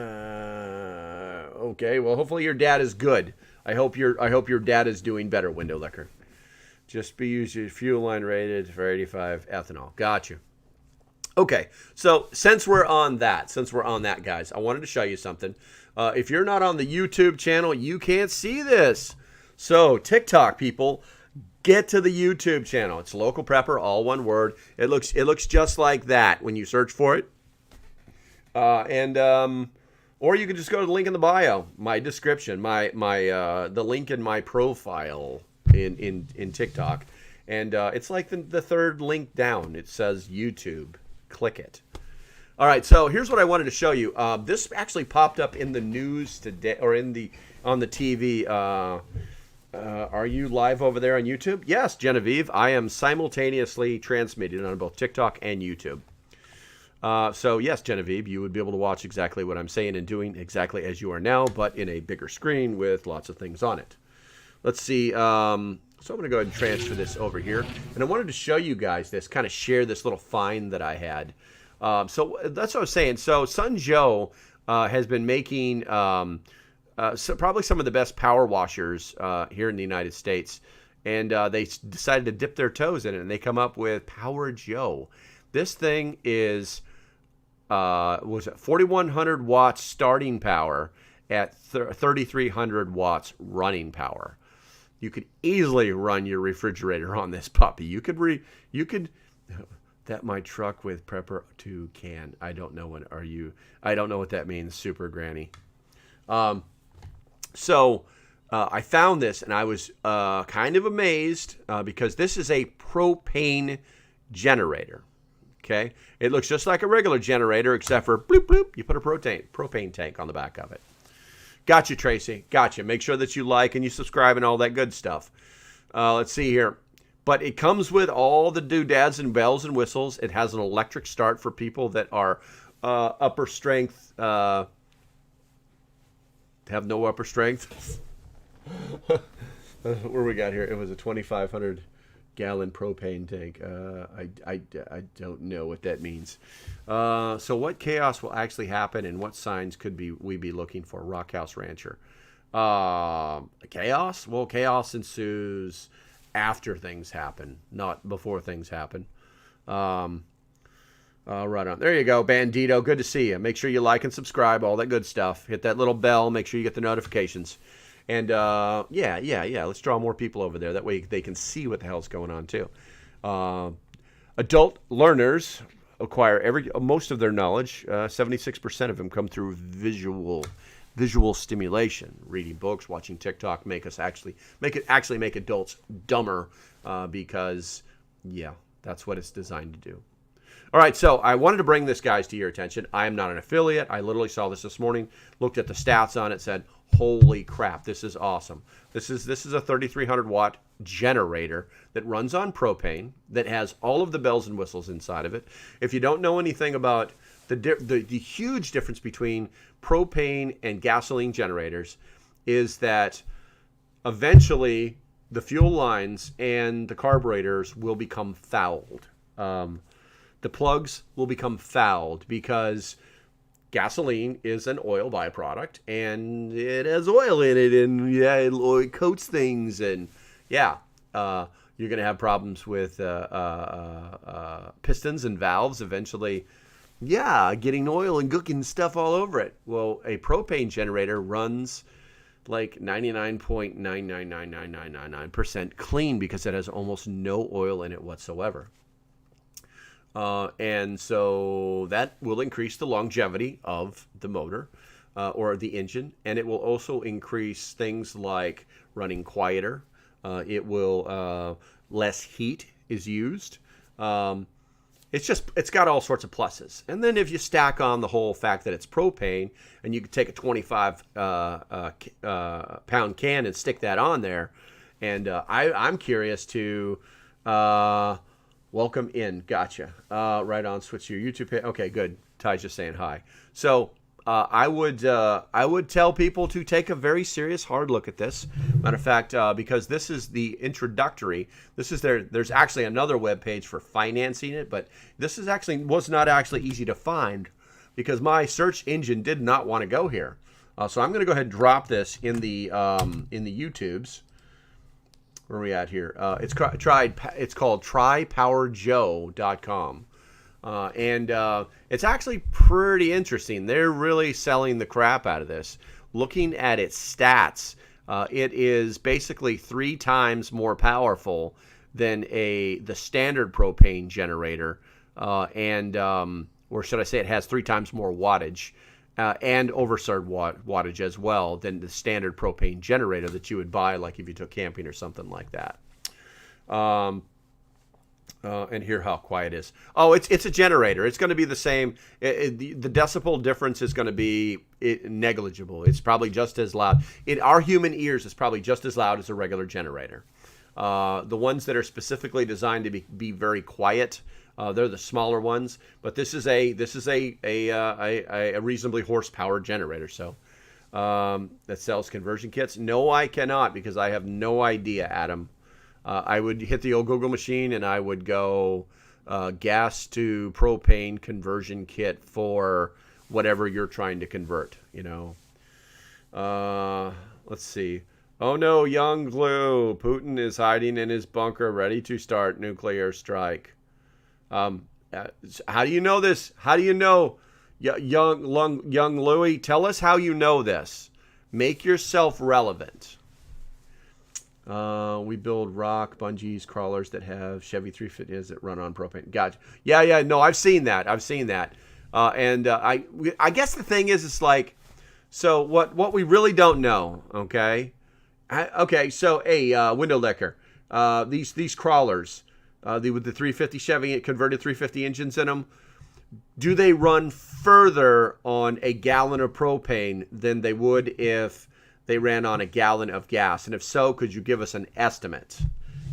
Okay, well, hopefully your dad is good. I hope your dad is doing better, Window Liquor. Just be using fuel line rated for 85 ethanol. Got you. Okay, so since we're on that, guys, I wanted to show you something. If you're not on the YouTube channel, you can't see this. So TikTok people, get to the YouTube channel. It's Local Prepper, all one word. It looks just like that when you search for it. Or you can just go to the link in the bio, my description, the link in my profile in TikTok, and it's like the third link down. It says YouTube. Click it. All right, so here's what I wanted to show you. This actually popped up in the news today, or on the TV. Are you live over there on YouTube? Yes, Genevieve. I am simultaneously transmitting on both TikTok and YouTube. So yes, Genevieve, you would be able to watch exactly what I'm saying and doing exactly as you are now, but in a bigger screen with lots of things on it. Let's see. So I'm going to go ahead and transfer this over here. And I wanted to show you guys this, kind of share this little find that I had. So that's what I was saying. So Sun Joe has been making probably some of the best power washers here in the United States. And they decided to dip their toes in it, and they come up with Power Joe. This thing is, was it 4,100 watts starting power at 3,300 watts running power. You could easily run your refrigerator on this puppy. You could that my truck with Prepper 2 can. I don't know what that means, Super Granny. So I found this and I was kind of amazed because this is a propane generator. Okay, it looks just like a regular generator except for bloop bloop. You put a propane tank on the back of it. Gotcha, Tracy. Gotcha. Make sure that you like and you subscribe and all that good stuff. Let's see here. But it comes with all the doodads and bells and whistles. It has an electric start for people that are upper strength. Have no upper strength. What we got here? It was a 2,500 gallon propane tank. I don't know what that means. So what chaos will actually happen and what signs could we be looking for? Rockhouse Rancher. Chaos? Well, chaos ensues after things happen, not before things happen. Right on. There you go, Bandito. Good to see you. Make sure you like and subscribe, all that good stuff. Hit that little bell. Make sure you get the notifications. And yeah. Let's draw more people over there. That way they can see what the hell's going on too. Adult learners acquire most of their knowledge. 76% of them come through visual stimulation. Reading books, watching TikTok make adults dumber because yeah, that's what it's designed to do. All right, so I wanted to bring this, guys, to your attention. I am not an affiliate. I literally saw this morning, looked at the stats on it, said, holy crap, this is awesome. This is a 3,300 watt generator that runs on propane, that has all of the bells and whistles inside of it. If you don't know anything about the huge difference between propane and gasoline generators, is that eventually the fuel lines and the carburetors will become fouled. The plugs will become fouled because gasoline is an oil byproduct, and it has oil in it, and it coats things, and you're going to have problems with pistons and valves eventually. Getting oil and cooking stuff all over it. Well, a propane generator runs like 99.9999999% clean because it has almost no oil in it whatsoever. And so that will increase the longevity of the motor or the engine, and it will also increase things like running quieter. It will less heat is used. It's got all sorts of pluses. And then if you stack on the whole fact that it's propane, and you could take a 25 pound can and stick that on there, and I'm curious to welcome in. Gotcha. Right on. Switch to your YouTube page. Okay, good. Ty's just saying hi. So I would tell people to take a very serious, hard look at this. Matter of fact, because this is the introductory. There's actually another web page for financing it, but this was not actually easy to find because my search engine did not want to go here. So I'm going to go ahead and drop this in the YouTubes. Where are we at here? It's called trypowerjoe.com. And it's actually pretty interesting. They're really selling the crap out of this. Looking at its stats, it is basically 3 times more powerful than the standard propane generator, or should I say it has 3 times more wattage and overserved wattage as well than the standard propane generator that you would buy, like if you took camping or something like that. And hear how quiet it is. Oh, it's a generator. It's going to be the same. The decibel difference is going to be negligible. It's probably just as loud. In our human ears, it's probably just as loud as a regular generator. The ones that are specifically designed to be very quiet, they're the smaller ones. But this is a reasonably horsepower generator. So that sells conversion kits. No, I cannot, because I have no idea, Adam. I would hit the old Google machine and I would go gas to propane conversion kit for whatever you're trying to convert, Let's see. Oh no, young glue. Putin is hiding in his bunker ready to start nuclear strike. How do you know this? How do you know, young Louie? Tell us how you know this. Make yourself relevant. We build rock bungees, crawlers that have Chevy 350s that run on propane. Gotcha. Yeah. No, I've seen that. And I guess the thing is, it's like, so what we really don't know. Okay. So window licker. These crawlers, with the 350 Chevy converted 350 engines in them, do they run further on a gallon of propane than they would if they ran on a gallon of gas? And if so, could you give us an estimate?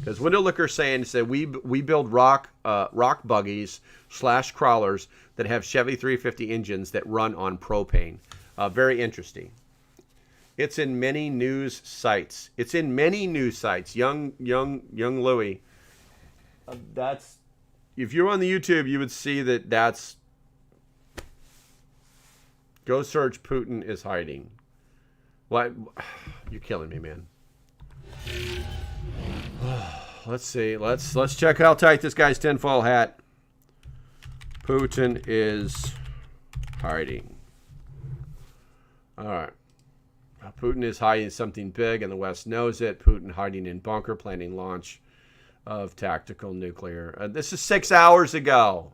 Because window licker said we build rock buggies / crawlers that have Chevy 350 engines that run on propane. Very interesting. It's in many news sites. Young Louie. That's, if you're on the YouTube, you would see that's. Go search Putin is hiding. What? You're killing me, man. Let's see. Let's check how tight this guy's tinfoil hat. Putin is hiding. All right. Putin is hiding something big, and the West knows it. Putin hiding in bunker, planning launch of tactical nuclear. This is 6 hours ago.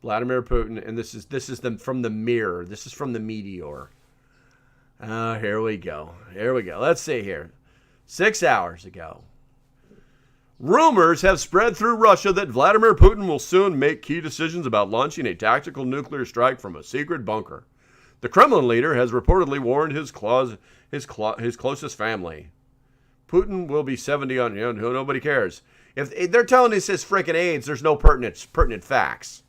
Vladimir Putin, and this is from the Mirror. This is from the Meteor. Here we go. Let's see here. 6 hours ago. Rumors have spread through Russia that Vladimir Putin will soon make key decisions about launching a tactical nuclear strike from a secret bunker. The Kremlin leader has reportedly warned his closest family. Putin will be 70 on, nobody cares. If they're telling us his freaking AIDS, there's no pertinent facts.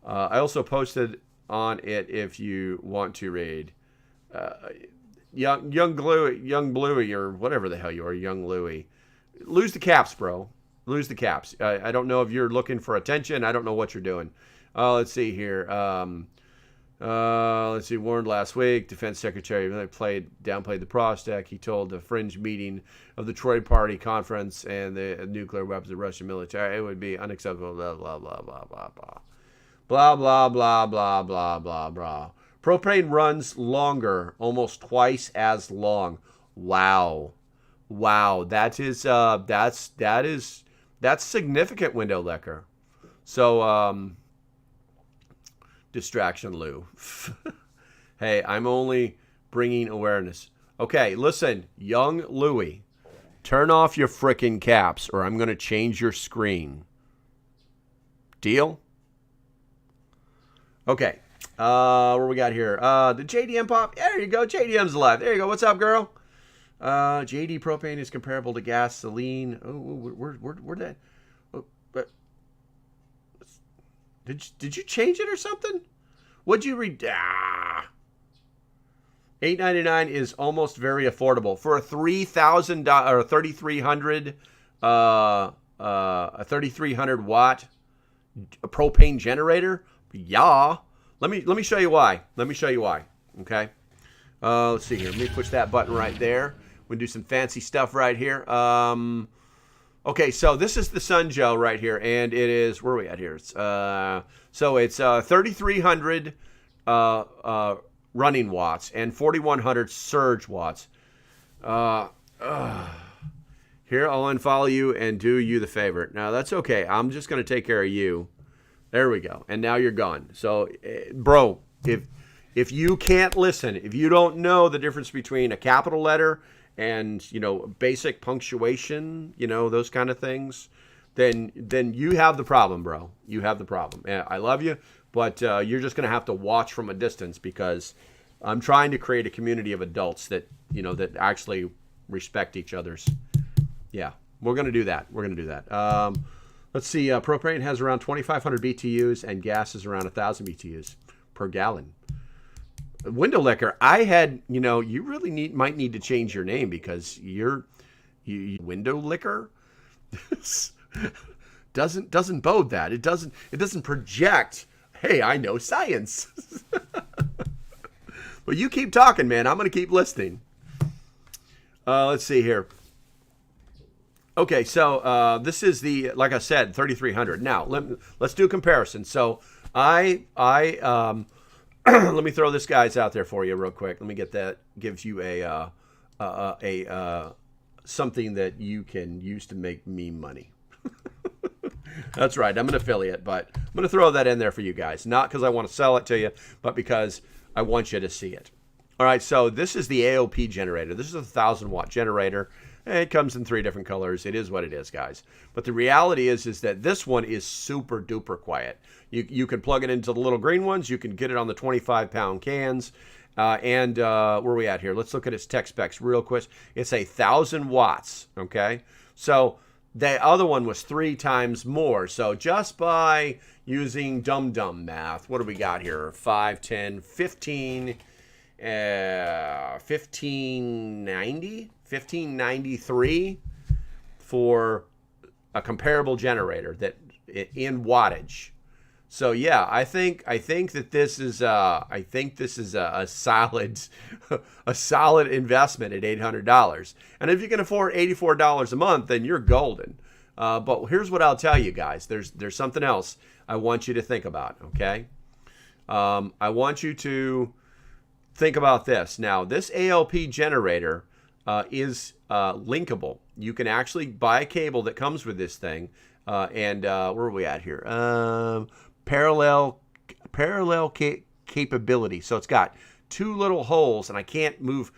I also posted on it if you want to read. Young Bluey, or whatever the hell you are, Young Louie. Lose the caps, bro. Lose the caps. I don't know if you're looking for attention. I don't know what you're doing. Let's see here. Let's see. Warned last week, Defense Secretary downplayed the prospect. He told the fringe meeting of the Troy Party Conference and the nuclear weapons of Russian military, it would be unacceptable. Blah blah blah blah blah blah blah blah blah blah blah blah blah. Propane runs longer, almost twice as long. Wow. That is that's significant, window liquor. So distraction, Lou. Hey, I'm only bringing awareness. Okay, listen, young Louie, turn off your frickin' caps, or I'm gonna change your screen. Deal? Okay. What we got here? The JDM pop. There you go. JDM's alive. There you go. What's up, girl? JD propane is comparable to gasoline. Oh, where'd that? Oh, but did you change it or something? What'd you read? $8.99 is almost very affordable for a $3,000 or a 3,300 watt propane generator. Yeah. Let me show you why. Okay. Let's see here. Let me push that button right there. We'll do some fancy stuff right here. Okay, so this is the Sun Gel right here, and it is, where are we at here? It's 3,300 running watts and 4,100 surge watts. Here, I'll unfollow you and do you the favor. Now, that's okay. I'm just going to take care of you. There we go. And now you're gone. So, bro, if you can't listen, if you don't know the difference between a capital letter and, basic punctuation, those kind of things, then you have the problem, bro. You have the problem. I love you, but you're just going to have to watch from a distance, because I'm trying to create a community of adults that, that actually respect each other's. Yeah, we're going to do that. Let's see. Propane has around 2,500 BTUs and gas is around 1,000 BTUs per gallon. Window liquor, I had, you really might need to change your name, because you window liquor doesn't bode that. It doesn't project, hey, I know science. Well, you keep talking, man. I'm going to keep listening. Let's see here. Okay, so this is the, like I said, 3,300. Now, let's do a comparison. So I let me throw this guys out there for you real quick. Let me get that. Gives you a something that you can use to make me money. That's right. I'm an affiliate, but I'm going to throw that in there for you guys. Not because I want to sell it to you, but because I want you to see it. All right, so this is the AOP generator. This is a 1,000-watt generator. It comes in 3 different colors. It is what it is, guys. But the reality is that this one is super duper quiet. You can plug it into the little green ones. You can get it on the 25-pound cans. Where are we at here? Let's look at its tech specs real quick. It's 1,000 watts, okay? So the other one was 3 times more. So just by using dumb math, what do we got here? 5, 10, 15, 1590? 1593 for a comparable generator that in wattage. So yeah, I think that this is a solid investment at $800. And if you can afford $84 a month, then you're golden. But here's what I'll tell you guys. There's something else I want you to think about. Okay, I want you to think about this. Now, this ALP generator is linkable. You can actually buy a cable that comes with this thing. Where are we at here? Parallel capability. So it's got 2 little holes, and I can't move.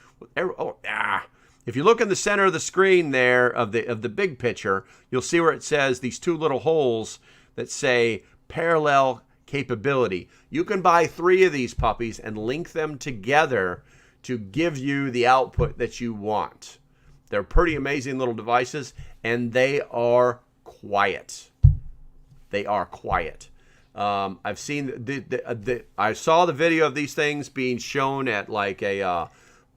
If you look in the center of the screen there of the big picture, you'll see where it says these two little holes that say parallel capability. You can buy 3 of these puppies and link them together to give you the output that you want. They're pretty amazing little devices, and they are quiet. They are quiet. I've seen I saw the video of these things being shown at like like an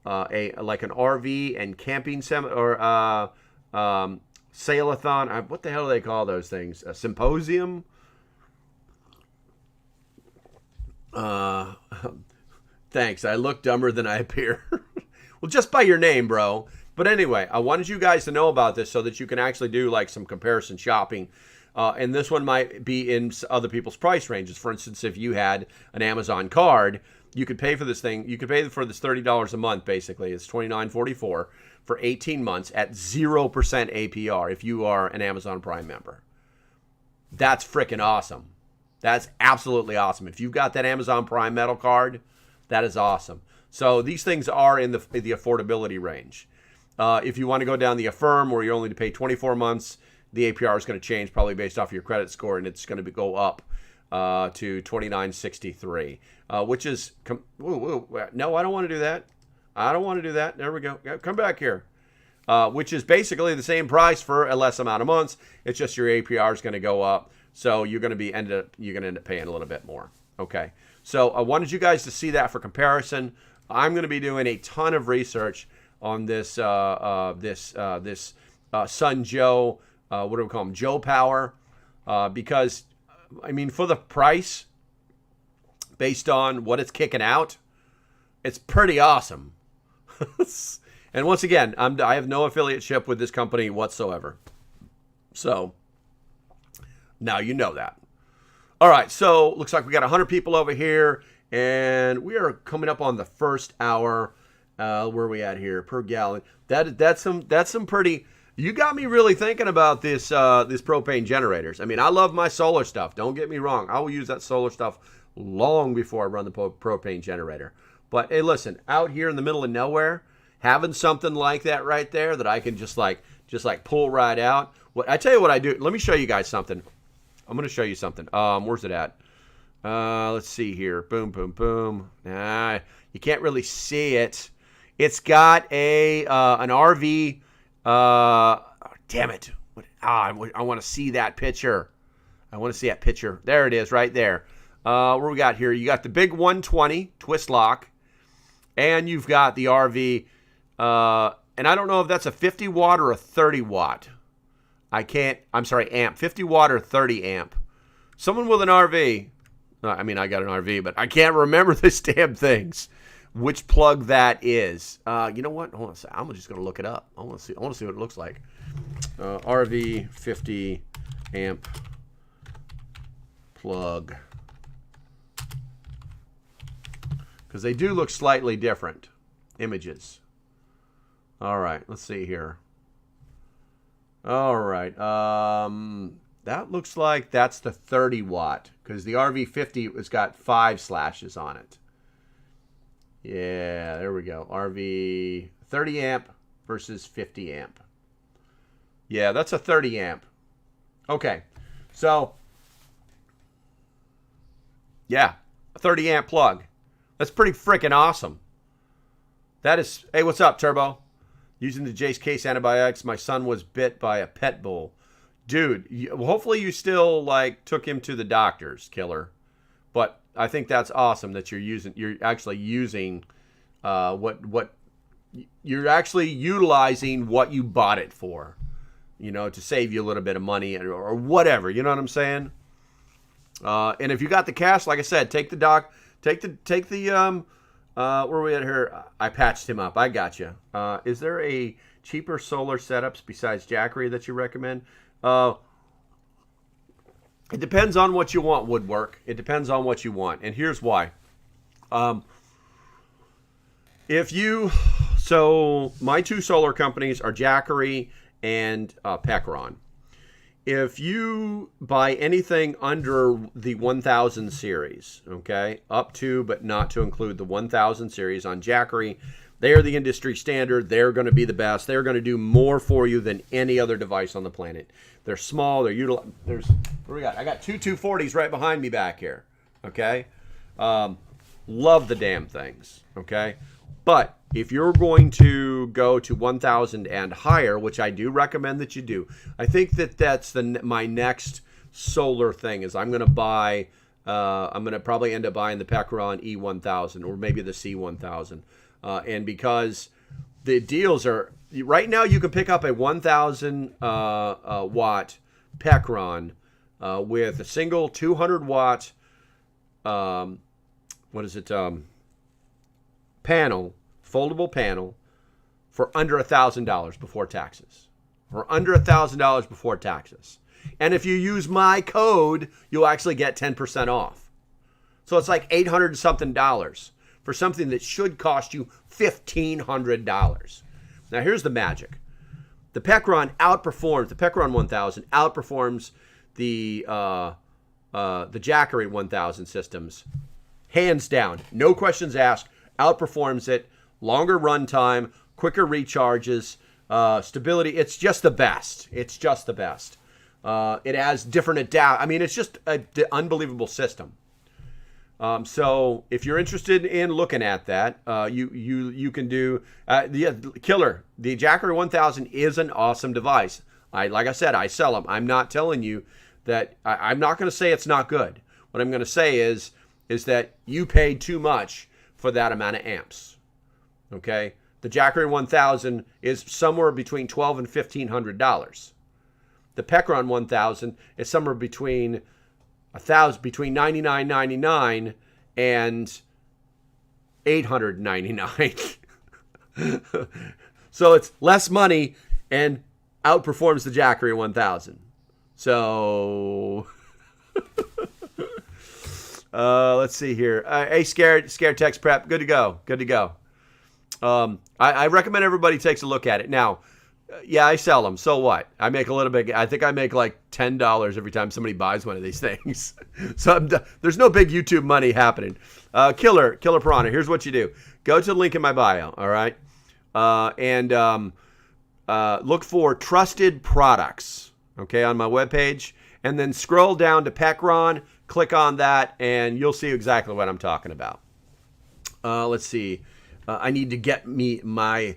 RV and camping sale-a-thon. What the hell do they call those things? A symposium? Thanks. I look dumber than I appear. Well, just by your name, bro. But anyway, I wanted you guys to know about this so that you can actually do like some comparison shopping. And this one might be in other people's price ranges. For instance, if you had an Amazon card, you could pay for this thing. You could pay for this $30 a month, basically. It's $29.44 for 18 months at 0% APR if you are an Amazon Prime member. That's freaking awesome. That's absolutely awesome. If you've got that Amazon Prime metal card, that is awesome. So these things are in the affordability range. If you want to go down the Affirm, where you're only to pay 24 months, the APR is going to change probably based off your credit score, and it's going to go up to $29.63, which is no, I don't want to do that. I don't want to do that. There we go. Come back here. Which is basically the same price for a less amount of months. It's just your APR is going to go up, so you're going to end up paying a little bit more. Okay. So I wanted you guys to see that for comparison. I'm going to be doing a ton of research on this Sun Joe. What do we call them? Joe Power. Because, I mean, for the price, based on what it's kicking out, it's pretty awesome. And once again, I have no affiliateship with this company whatsoever. So, now you know that. All right, so looks like we got 100 people over here, and we are coming up on the first hour. Where are we at here? Per gallon. That's some pretty... You got me really thinking about this propane generators. I mean, I love my solar stuff. Don't get me wrong. I will use that solar stuff long before I run the propane generator. But hey, listen, out here in the middle of nowhere, having something like that right there that I can just like pull right out. I tell you what I do. Let me show you guys something. I'm going to show you something. Where's it at? Let's see here. Boom, boom, boom. You can't really see it. It's got an RV. Damn it. I want to see that picture. I want to see that picture. There it is, right there. What we got here? You got the big 120 twist lock, and you've got the RV. And I don't know if that's a 50 watt or a 30 watt. Amp. 50 watt or 30 amp. Someone with an RV. I mean, I got an RV, but I can't remember this damn things. Which plug that is. You know what? Hold on a second. I'm just going to look it up. I want to see what it looks like. RV 50 amp plug. Because they do look slightly different images. All right. Let's see here. All right. That looks like that's the 30 watt. Because the RV50 has got 5 slashes on it. Yeah, there we go. RV 30 amp versus 50 amp. Yeah, that's a 30 amp. Okay, so yeah, a 30 amp plug. That's pretty freaking awesome. That is, hey, what's up, Turbo? Using the Jace case antibiotics, my son was bit by a pet bull. Dude, hopefully you still took him to the doctors, killer. But I think that's awesome that you're actually using you're actually utilizing what you bought it for, to save you a little bit of money or whatever, you know what I'm saying? And if you got the cash, like I said, take the where are we at here? I patched him up. I got you. Is there a cheaper solar setups besides Jackery that you recommend? It depends on what you want, Woodwork. It depends on what you want. And here's why. So my 2 solar companies are Jackery and Pecron. If you buy anything under the 1000 series, okay, up to but not to include the 1000 series on Jackery, They are the industry standard. They're going to be the best. They're going to do more for you than any other device on the planet. They're small. They're there's what do we got? I got two 240s right behind me back here. Okay, love the damn things. Okay, but if you're going to go to 1,000 and higher, which I do recommend that you do, I think that's my next solar thing is I'm going to buy. I'm going to probably end up buying the Pecron E1000 or maybe the C1000. And because the deals are right now, you can pick up a 1,000 watt Pecron with a single 200 watt panel, foldable panel, for under $1,000 before taxes. For under $1,000 before taxes. And if you use my code, you'll actually get 10% off. So it's like $800 and something for something that should cost you $1,500. Now here's the magic. The Pecron 1000 outperforms the Jackery 1000 systems. Hands down. No questions asked. Outperforms it. Longer runtime, quicker recharges, stability. It's just the best. It's just the best. It has different I mean, it's just an unbelievable system. So if you're interested in looking at that, you can do Killer. The Jackery 1000 is an awesome device. Like I said, I sell them. I'm not telling you that I'm not going to say it's not good. What I'm going to say is that you paid too much for that amount of amps. Okay, the Jackery 1000 is somewhere between $1,200 and $1,500. The Pecron 1000 is somewhere between $99.99 and $899. So it's less money and outperforms the Jackery 1000. So let's see here. Hey, Scared Text Prep, good to go. Good to go. I recommend everybody takes a look at it. Now, yeah, I sell them. So what? I make a little bit. I think I make like $10 every time somebody buys one of these things. So there's no big YouTube money happening. Killer Piranha. Here's what you do. Go to the link in my bio. All right, and look for trusted products. Okay, on my webpage, and then scroll down to Pecron. Click on that, and you'll see exactly what I'm talking about. Let's see. Get me a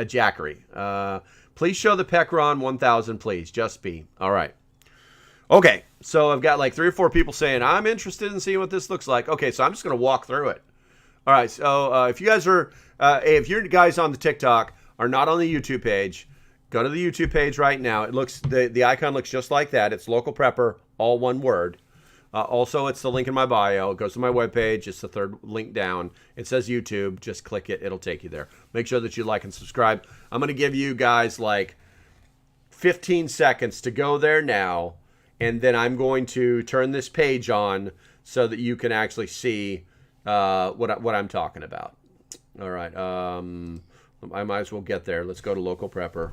Jackery. Please show the Pecron 1000, please. Just be. All right. Okay, so I've got like 3 or 4 people saying, I'm interested in seeing what this looks like. Okay, so I'm just going to walk through it. All right, so if you're guys on the TikTok are not on the YouTube page, go to the YouTube page right now. It looks the icon looks just like that. It's Local Prepper, all one word. Also, it's the link in my bio. It goes to my webpage. It's the third link down. It says YouTube. Just click it. It'll take you there. Make sure that you like and subscribe. I'm going to give you guys like 15 seconds to go there now, and then I'm going to turn this page on so that you can actually see what I'm talking about. All right. I might as well get there. Let's go to Local Prepper.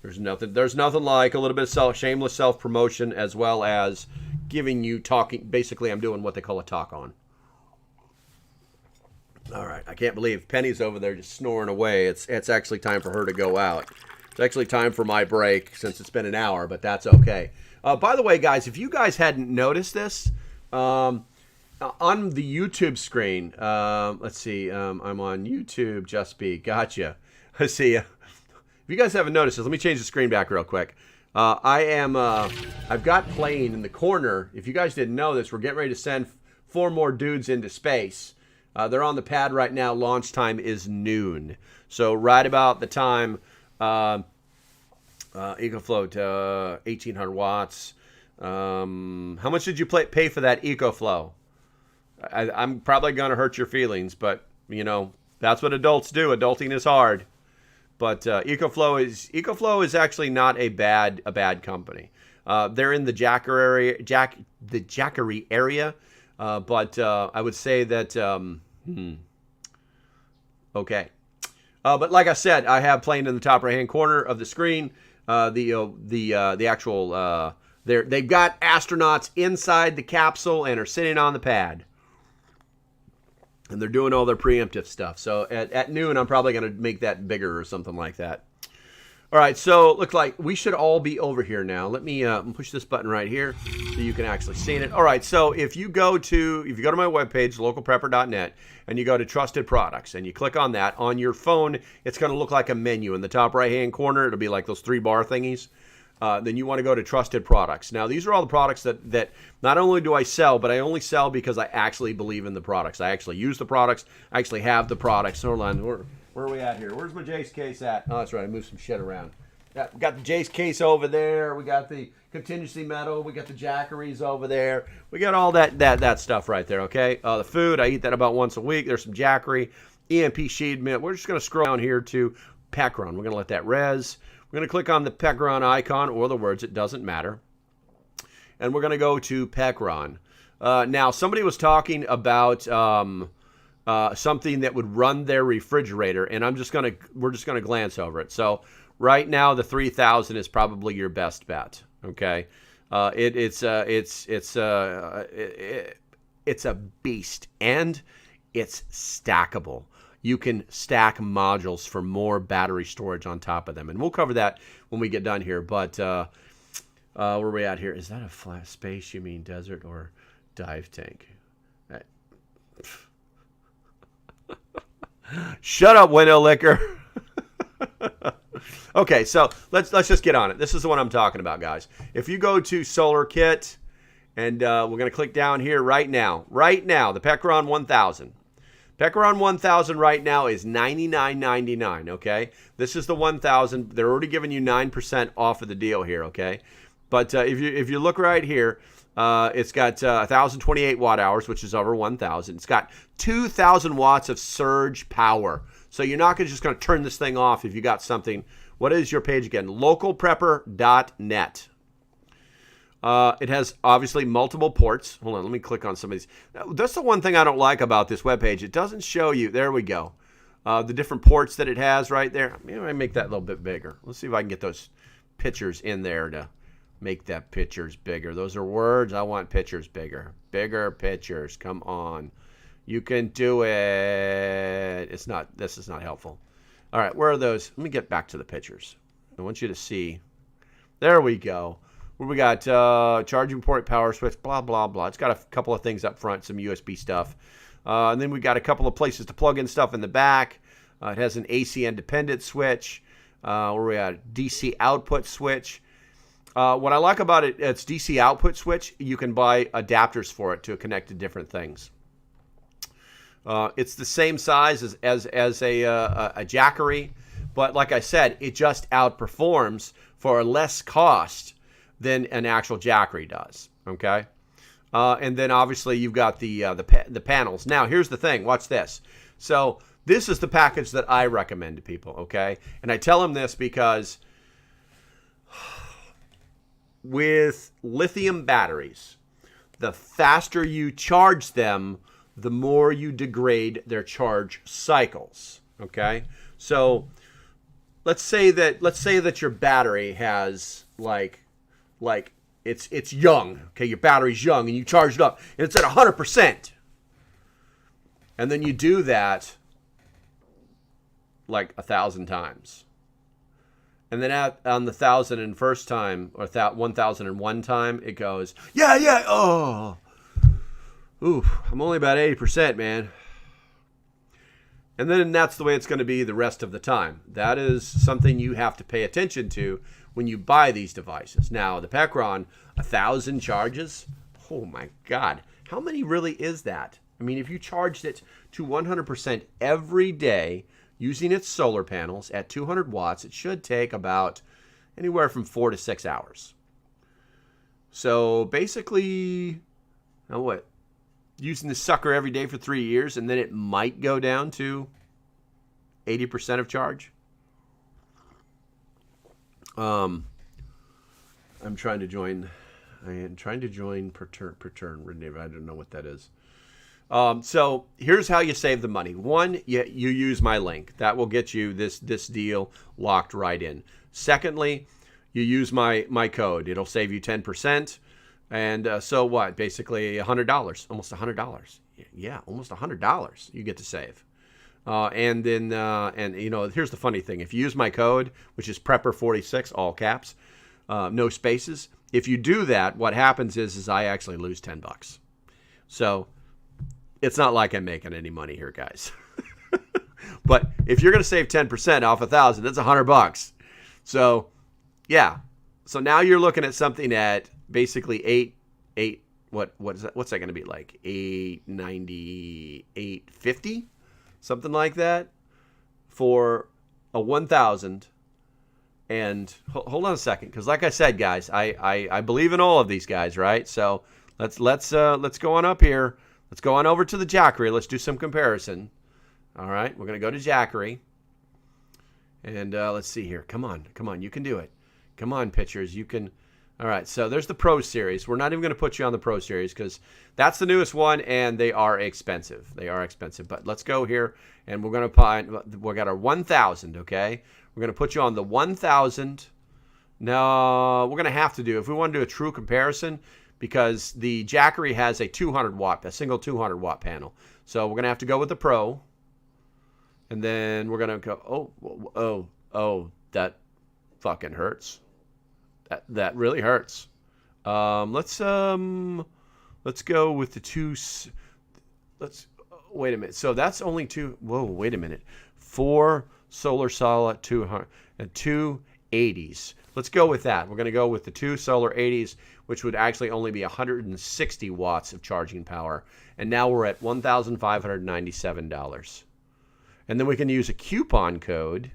There's nothing like a little bit of shameless self-promotion, as well as giving you talking. Basically, I'm doing what they call a talk on. All right. I can't believe Penny's over there just snoring away. It's actually time for her to go out. It's actually time for my break since it's been an hour, but that's okay. By the way, guys, if you guys hadn't noticed this, on the YouTube screen, let's see. I'm on YouTube. Just Be. Gotcha. Let's see. If you guys haven't noticed this, let me change the screen back real quick. I've got playing in the corner. If you guys didn't know this, we're getting ready to send 4 more dudes into space. They're on the pad right now. Launch time is noon. So right about the time, EcoFlow, 1,800 watts. How much did you pay for that EcoFlow? I'm probably going to hurt your feelings, but, you know, that's what adults do. Adulting is hard. But EcoFlow is actually not a bad company. They're in the Jackery area, but I would say that okay. But like I said, I have playing in the top right hand corner of the screen. The actual they've got astronauts inside the capsule and are sitting on the pad. And they're doing all their preemptive stuff. So at noon, I'm probably going to make that bigger or something like that. All right, so it looks like we should all be over here now. Let me push this button right here so you can actually see it. All right, so if you go to my webpage, localprepper.net, and you go to Trusted Products, and you click on that, on your phone, it's going to look like a menu. In the top right-hand corner, it'll be like those 3-bar thingies. Then you want to go to Trusted Products. Now, these are all the products that not only do I sell, but I only sell because I actually believe in the products. I actually use the products. I actually have the products. Hold on. Where are we at here? Where's my Jace case at? Oh, that's right. I moved some shit around. Yeah, we got the Jace case over there. We got the contingency metal. We got the Jackeries over there. We got all that stuff right there, okay? The food, I eat that about once a week. There's some Jackery, EMP sheet mint. We're just going to scroll down here to Pecron. We're going to let that res. We're going to click on the Pecron icon, or the words, it doesn't matter. And we're going to go to Pecron. Now, somebody was talking about something that would run their refrigerator, and we're just gonna glance over it. So right now, the 3000 is probably your best bet. Okay, it's a beast, and it's stackable. You can stack modules for more battery storage on top of them, and we'll cover that when we get done here. But where are we at here? Is that a flat space? You mean desert or dive tank? Shut up, window licker. Okay, so let's just get on it. This is the one I'm talking about, guys. If you go to Solar Kit, and we're going to click down here right now, the Pecron 1000. Pecron 1000 right now is $99.99, okay? This is the 1000. They're already giving you 9% off of the deal here, okay? But if you look right here, it's got 1,028 watt hours, which is over 1,000. It's got 2,000 watts of surge power. So you're not just going to turn this thing off if you got something. What is your page again? Localprepper.net. It has obviously multiple ports. Hold on, let me click on some of these. That's the one thing I don't like about this webpage. It doesn't show you. There we go. The different ports that it has right there. Maybe I make that a little bit bigger. Let's see if I can get those pictures in there to make that pictures bigger. Those are words. I want pictures bigger. Bigger pictures. Come on. You can do it. This is not helpful. All right, where are those? Let me get back to the pictures. I want you to see. There we go. Where we got charging port, power switch, blah, blah, blah. It's got a couple of things up front, some USB stuff. And then we got a couple of places to plug in stuff in the back. It has an AC independent switch. Where we at? DC output switch. What I like about it, it's DC output switch. You can buy adapters for it to connect to different things. It's the same size as a Jackery, but like I said, it just outperforms for less cost than an actual Jackery does. Okay, and then obviously you've got the panels. Now here's the thing. Watch this. So this is the package that I recommend to people. Okay, and I tell them this because with lithium batteries, the faster you charge them, the more you degrade their charge cycles. Okay, so let's say that your battery has like it's young. Okay, your battery's young, and you charge it up, and it's at 100%, and then you do that like 1,000 times. And then on the 1,001st time, or 1,001 time, it goes, yeah, oh, ooh, I'm only about 80%, man. And then that's the way it's going to be the rest of the time. That is something you have to pay attention to when you buy these devices. Now, the Pecron, 1,000 charges, oh my God, how many really is that? I mean, if you charged it to 100% every day, using its solar panels at 200 watts, it should take about anywhere from 4 to 6 hours. So basically, now what? Using this sucker every day for 3 years, and then it might go down to 80% of charge. I'm trying to join. I am trying to join per turn. I don't know what that is. So here's how you save the money. One, you use my link. That will get you this deal locked right in. Secondly, you use my code. It'll save you 10%. And so what? Basically $100, almost $100. yeah, almost $100 you get to save. And then, here's the funny thing. If you use my code, which is Prepper46, all caps, no spaces. If you do that, what happens is I actually lose $10. So it's not like I'm making any money here, guys. But if you're going to save 10% off 1,000, that's $100. So yeah. So now you're looking at something at basically what is that? What's that going to be like? 890, 850? Something like that for a 1,000. And hold on a second, because like I said, guys, I believe in all of these guys, right? So let's go on up here. Let's go on over to the Jackery. Let's do some comparison. All right, we're gonna go to Jackery, and let's see here. Come on, you can do it. Come on, pitchers, you can. All right, so there's the Pro Series. We're not even going to put you on the Pro Series because that's the newest one, and they are expensive. But let's go here, and we're going to find, we got our 1,000, okay? We're going to put you on the 1,000. No, we're going to have to do, if we want to do a true comparison, because the Jackery has a 200-watt, a single 200-watt panel. So we're going to have to go with the Pro, and then we're going to go, oh, that fucking hurts. That really hurts. Let's go with the two. Wait a minute. So that's only two. Whoa, wait a minute. 4 solar solid 200 and 2 80s. Let's go with that. We're going to go with the 2 solar 80s, which would actually only be 160 watts of charging power. And now we're at $1,597. And then we can use a coupon code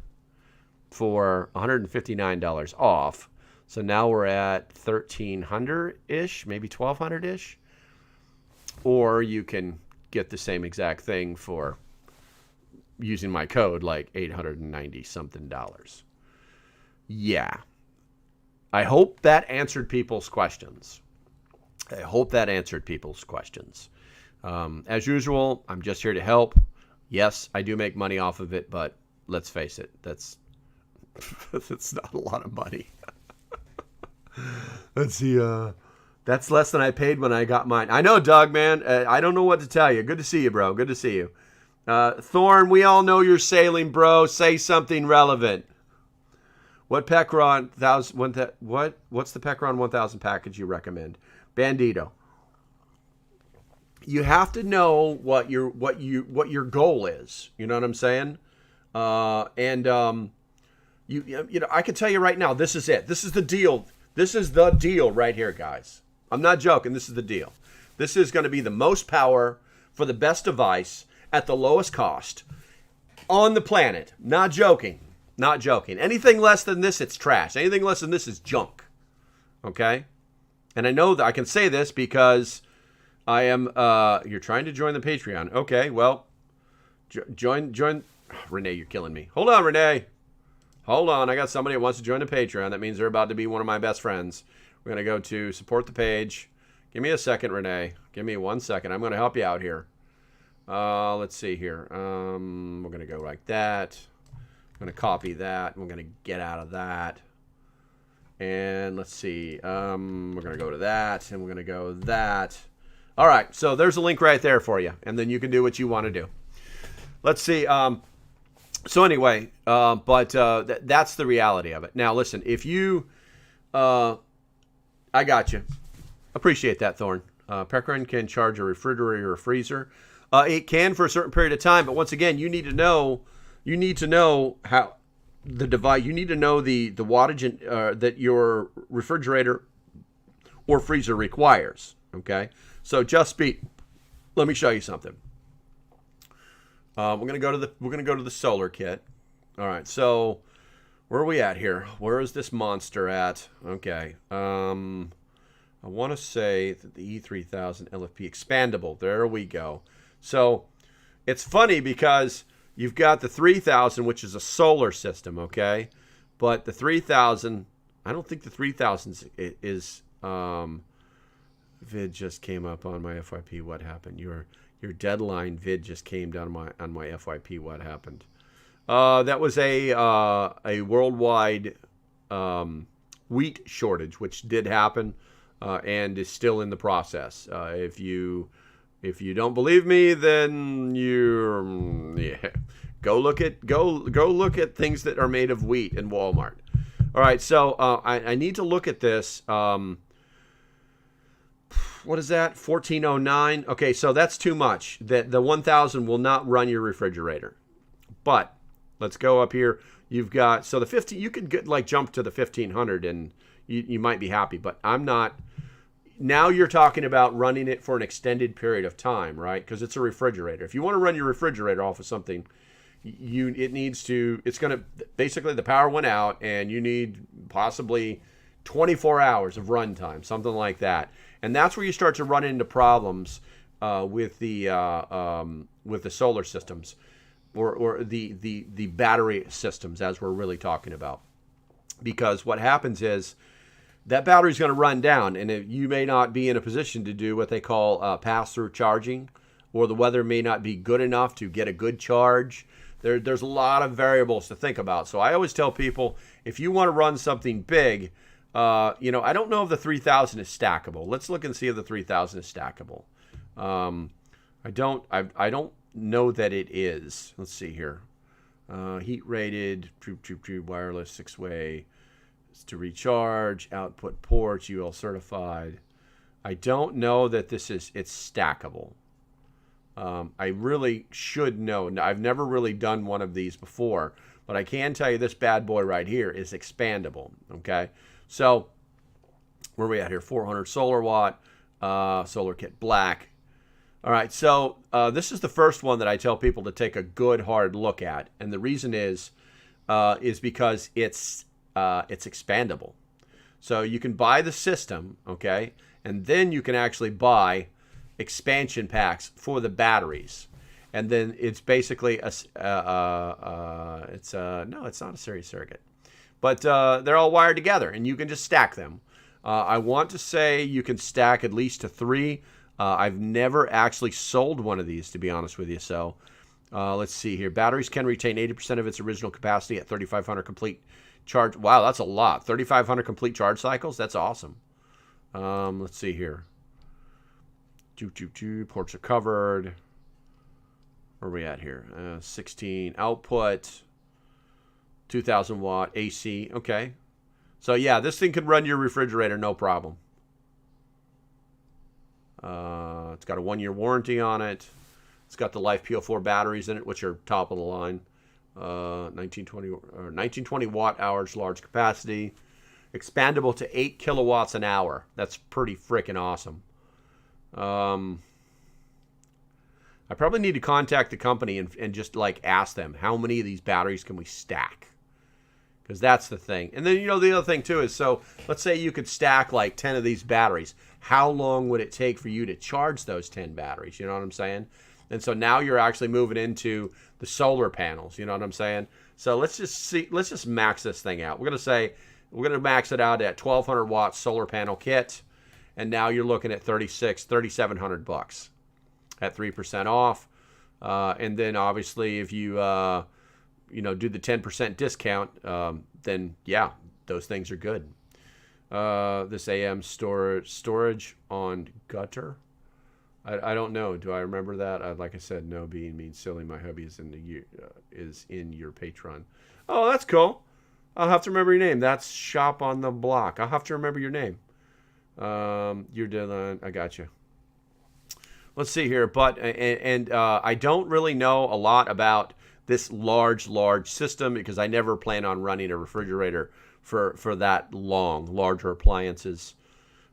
for $159 off. So now we're at 1,300-ish, maybe 1,200-ish. Or you can get the same exact thing for using my code, like $890-something. Yeah. I hope that answered people's questions. As usual, I'm just here to help. Yes, I do make money off of it, but let's face it, that's not a lot of money. Let's see. That's less than I paid when I got mine. I know, Doug, man. I don't know what to tell you. Good to see you, bro. Good to see you. Thorn, we all know you're sailing, bro. Say something relevant. What Pecron 1000? What's the Pecron 1000 package you recommend? Bandito. You have to know what your goal is. You know what I'm saying? You know, I can tell you right now, this is it. This is the deal. This is the deal right here, guys. I'm not joking. This is the deal. This is going to be the most power for the best device at the lowest cost on the planet. Not joking. Anything less than this, it's trash. Anything less than this is junk. Okay? And I know that I can say this because I am, you're trying to join the Patreon. Okay, well, join. Renee, you're killing me. Hold on, Renee. Hold on, I got somebody that wants to join the Patreon. That means they're about to be one of my best friends. We're going to go to support the page. Give me a second, Renee. Give me 1 second. I'm going to help you out here. Let's see here. We're going to go like that. I'm going to copy that. We're going to get out of that. And let's see. We're going to go to that, and we're going to go that. All right, so there's a link right there for you, and then you can do what you want to do. Let's see. So anyway, that's the reality of it. Now, listen, if you, I got you. Appreciate that, Thorn. Pecron can charge a refrigerator or a freezer. It can for a certain period of time, but once again, you need to know how the device. You need to know the wattage that your refrigerator or freezer requires. Okay, so just speed. Let me show you something. We're gonna go to the solar kit. All right, so where are we at here? Where is this monster at? Okay, I want to say that the E3000 LFP expandable. There we go. So it's funny because you've got the 3000, which is a solar system, okay, but the 3000, I don't think the 3000 is. Vid just came up on my FYP. What happened? Your deadline vid just came down on my FYP. What happened? That was a worldwide wheat shortage, which did happen and is still in the process. If you If you don't believe me, then go look at things that are made of wheat in Walmart. All right, so I need to look at this. What is that? 1409. Okay, so that's too much. The 1000 will not run your refrigerator. But let's go up here. You've got, so the 50, you could get, like, jump to the 1500 and you might be happy, but I'm not. Now you're talking about running it for an extended period of time, right? Because it's a refrigerator. If you want to run your refrigerator off of something, it's going to, basically the power went out and you need possibly 24 hours of runtime, something like that. And that's where you start to run into problems with the solar systems or the battery systems, as we're really talking about. Because what happens is that battery is going to run down, and you may not be in a position to do what they call pass-through charging, or the weather may not be good enough to get a good charge. There's a lot of variables to think about. So I always tell people, if you want to run something big, I don't know if the 3000 is stackable. Let's look and see if the 3000 is stackable. I don't know that it is. Let's see here. Heat rated, true wireless 6-way to recharge, output ports, UL certified. I don't know that it's stackable. I really should know. I've never really done one of these before, but I can tell you this bad boy right here is expandable. Okay, so where are we at here? 400 solar watt, solar kit black. All right, so this is the first one that I tell people to take a good hard look at, and the reason is because it's expandable. So you can buy the system, okay, and then you can actually buy expansion packs for the batteries, and then it's basically it's not a series circuit, but they're all wired together, and you can just stack them. I want to say you can stack at least to 3. I've never actually sold one of these, to be honest with you. So let's see here. Batteries can retain 80% of its original capacity at 3,500 complete charge. Wow, that's a lot. 3,500 complete charge cycles. That's awesome. Let's see here. Ports are covered. Where are we at here? 16 output. 2,000 watt AC. Okay. So yeah, this thing could run your refrigerator no problem. It's got a 1-year warranty on it. It's got the Life PO4 batteries in it, which are top of the line. 1920 watt hours large capacity. Expandable to 8 kilowatts an hour. That's pretty freaking awesome. I probably need to contact the company and just like ask them, how many of these batteries can we stack? Because that's the thing. And then, the other thing too is, so let's say you could stack like 10 of these batteries. How long would it take for you to charge those 10 batteries? You know what I'm saying? And so now you're actually moving into the solar panels. You know what I'm saying? So let's just max this thing out. We're going to max it out at 1,200 watt solar panel kit. And now you're looking at $3,700 at 3% off. And then obviously if you, do the 10% discount, then yeah, those things are good. This AM storage on gutter. I don't know. Do I remember that? Like I said, no being means silly. My hubby is in your Patreon. Oh, that's cool. I'll have to remember your name. That's Shop on the Block. I'll have to remember your name. You're Dylan. I got you. Let's see here. But I don't really know a lot about this large system because I never plan on running a refrigerator for that long, larger appliances.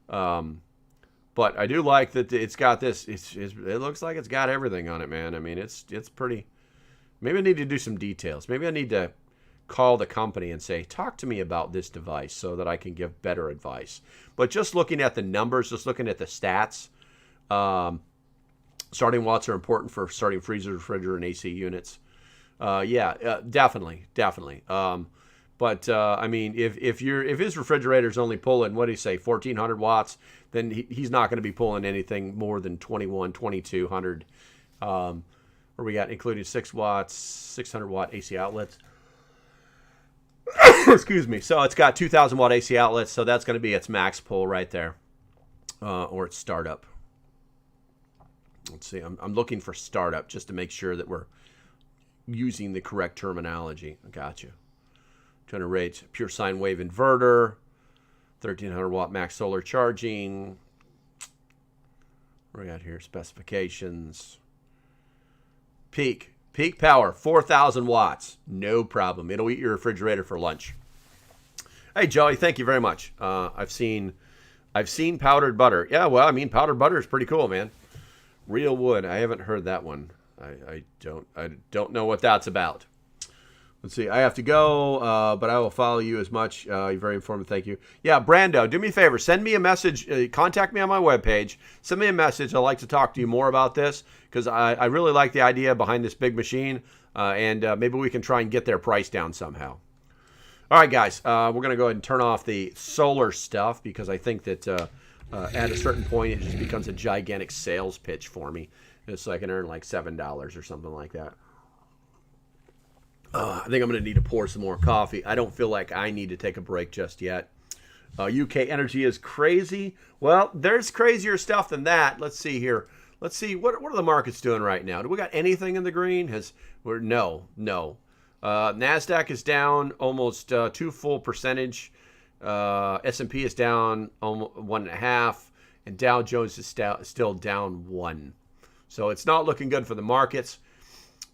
But I do like that it's got this. It looks like it's got everything on it, man. I mean, it's pretty. Maybe I need to do some details. Maybe I need to call the company and say, talk to me about this device so that I can give better advice. But just looking at the numbers, just looking at the stats, starting watts are important for starting freezer, refrigerator, and AC units. Definitely. But I mean, if his refrigerator's only pulling, what do you say, 1,400 watts, then he's not going to be pulling anything more than 2,200. Where we got including 6 watts, 600 watt AC outlets. Excuse me. So it's got 2,000 watt AC outlets, so that's going to be its max pull right there, or its startup. Let's see. I'm looking for startup just to make sure that we're using the correct terminology. I got you. 200 rates, pure sine wave inverter, 1300 watt max solar charging. What do we got here? Specifications. Peak power, 4,000 watts. No problem. It'll eat your refrigerator for lunch. Hey, Joey, thank you very much. I've seen powdered butter. Yeah, well, I mean, powdered butter is pretty cool, man. Real wood. I haven't heard that one. I don't know what that's about. Let's see. I have to go, but I will follow you as much. You're very informative. Thank you. Yeah, Brando, do me a favor. Send me a message. Contact me on my webpage. Send me a message. I'd like to talk to you more about this because I really like the idea behind this big machine, and maybe we can try and get their price down somehow. All right, guys. We're going to go ahead and turn off the solar stuff because I think that at a certain point it just becomes a gigantic sales pitch for me. So I can earn like $7 or something like that. I think I'm going to need to pour some more coffee. I don't feel like I need to take a break just yet. UK energy is crazy. Well, there's crazier stuff than that. Let's see here. Let's see. What are the markets doing right now? Do we got anything in the green? No. NASDAQ is down almost 2 full percentage. S&P is down 1.5. And Dow Jones is still down 1. So it's not looking good for the markets.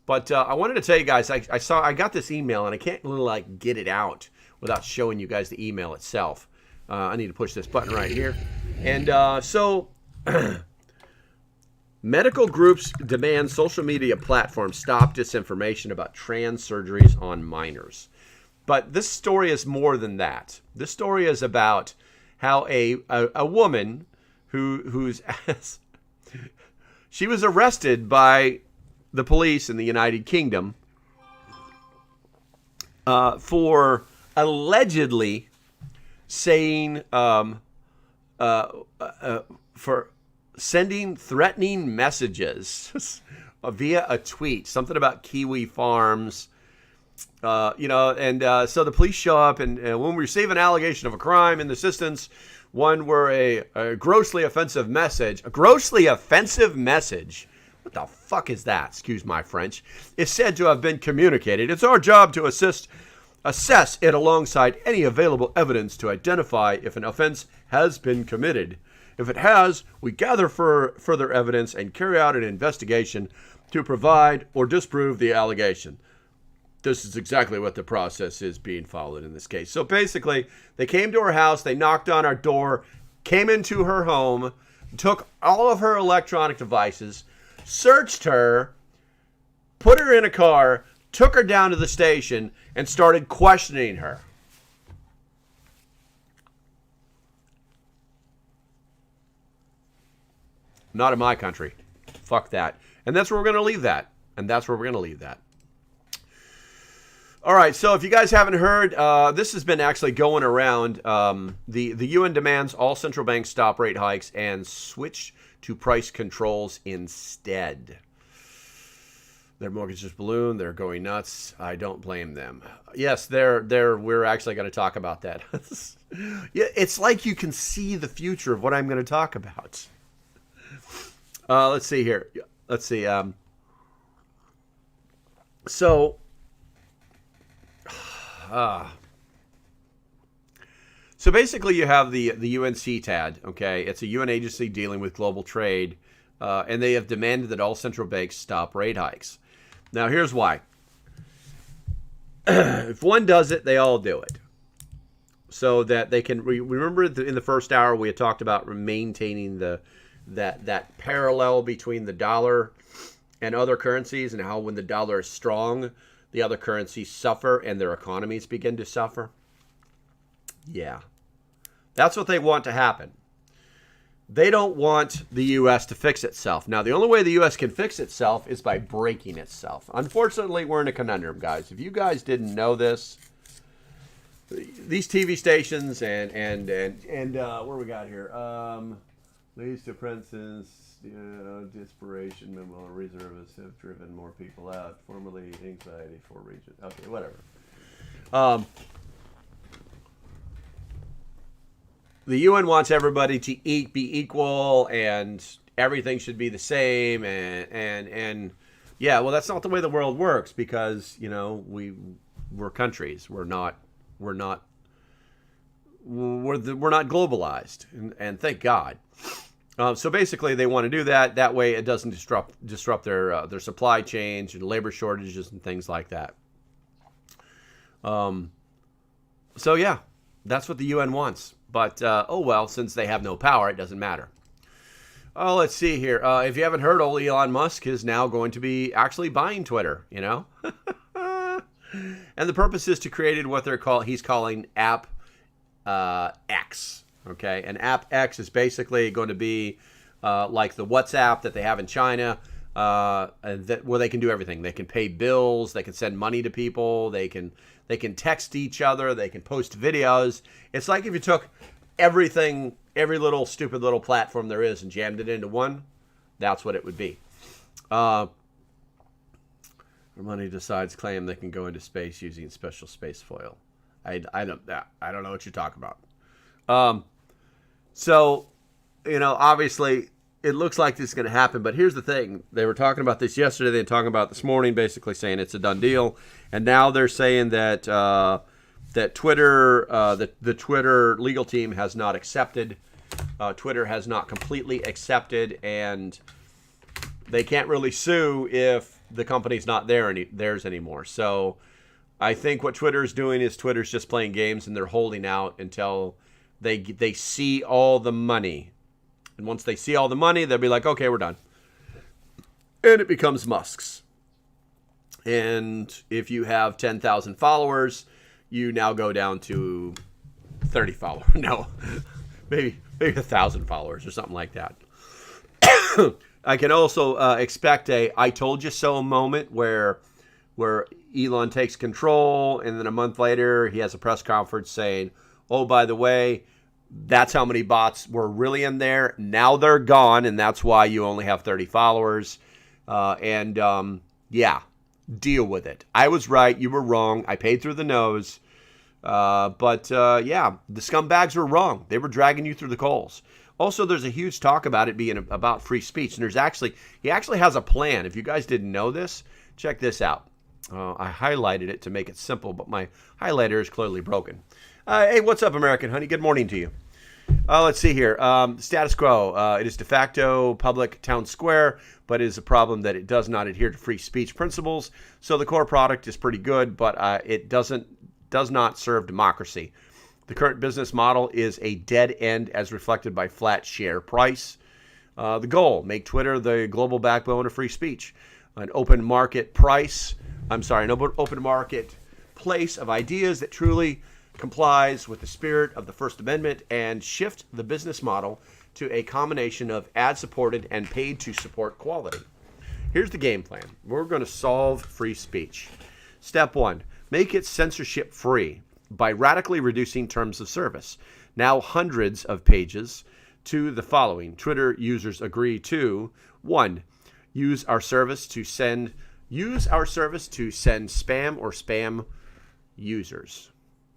But I wanted to tell you guys, I got this email, and I can't really like get it out without showing you guys the email itself. I need to push this button right here. And so medical groups demand social media platforms stop disinformation about trans surgeries on minors. But this story is more than that. This story is about how a woman who's she was arrested by the police in the United Kingdom for allegedly saying for sending threatening messages via a tweet, something about kiwi farms, so the police show up and when we receive an allegation of a crime in the assistance, one where a grossly offensive message, what the fuck is that? Excuse my French. Is said to have been communicated. It's our job to assess it alongside any available evidence to identify if an offense has been committed. If it has, we gather further evidence and carry out an investigation to provide or disprove the allegation. This is exactly what the process is being followed in this case. So basically, they came to her house, they knocked on our door, came into her home, took all of her electronic devices, searched her, put her in a car, took her down to the station, and started questioning her. Not in my country. Fuck that. And that's where we're going to leave that. All right, so if you guys haven't heard, this has been actually going around. The UN demands all central banks stop rate hikes and switch to price controls instead. Their mortgages balloon. They're going nuts. I don't blame them. Yes, we're actually going to talk about that. Yeah, it's like you can see the future of what I'm going to talk about. Let's see here. Let's see. So basically you have the UNCTAD, okay? It's a UN agency dealing with global trade, and they have demanded that all central banks stop rate hikes. Now, here's why. If one does it, they all do it. So that they can... Remember in the first hour we had talked about maintaining that parallel between the dollar and other currencies and how when the dollar is strong, the other currencies suffer and their economies begin to suffer? Yeah. That's what they want to happen. They don't want the U.S. to fix itself. Now, the only way the U.S. can fix itself is by breaking itself. Unfortunately, we're in a conundrum, guys. If you guys didn't know this, these TV stations and what do we got here? Leads to Prince's desperation. Memo reservists have driven more people out. Formerly anxiety for region. Okay, whatever. The UN wants everybody to be equal, and everything should be the same, and yeah, well, that's not the way the world works, because we're countries. We're not globalized, and thank God. So basically, they want to do that. That way, it doesn't disrupt their supply chains and labor shortages and things like that. So yeah, that's what the UN wants. But oh well, since they have no power, it doesn't matter. Oh, let's see here. If you haven't heard, old Elon Musk is now going to be actually buying Twitter. And the purpose is to create what he's calling App X. Okay, and App X is basically going to be like the WhatsApp that they have in China, where they can do everything. They can pay bills, they can send money to people, they can text each other, they can post videos. It's like if you took everything, every little stupid little platform there is, and jammed it into one. That's what it would be. Money decides claim they can go into space using special space foil. I don't know what you're talking about. So, obviously, it looks like this is going to happen. But here's the thing. They were talking about this yesterday. They were talking about it this morning, basically saying it's a done deal. And now they're saying that Twitter, the Twitter legal team has not accepted. Twitter has not completely accepted. And they can't really sue if the company's not theirs anymore. So I think what Twitter is doing is Twitter's just playing games, and they're holding out until they see all the money. And once they see all the money, they'll be like, okay, we're done. And it becomes Musk's. And if you have 10,000 followers, you now go down to 30 followers. No, maybe 1,000 followers or something like that. I can also expect a I told you so moment where Elon takes control, and then a month later he has a press conference saying, oh, by the way, that's how many bots were really in there. Now they're gone, and that's why you only have 30 followers. Yeah, deal with it. I was right. You were wrong. I paid through the nose. But yeah, the scumbags were wrong. They were dragging you through the coals. Also, there's a huge talk about it being about free speech. And he actually has a plan. If you guys didn't know this, check this out. I highlighted it to make it simple, but my highlighter is clearly broken. Hey, what's up, American honey? Good morning to you. Let's see here. Status quo. It is de facto public town square, but it is a problem that it does not adhere to free speech principles. So the core product is pretty good, but it does not serve democracy. The current business model is a dead end as reflected by flat share price. The goal, make Twitter the global backbone of free speech. An open market place of ideas that truly complies with the spirit of the First Amendment, and shift the business model to a combination of ad-supported and paid-to-support quality. Here's the game plan. We're going to solve free speech. Step 1, make it censorship-free by radically reducing terms of service. Now hundreds of pages to the following. Twitter users agree to 1. Use our service to send spam or spam users.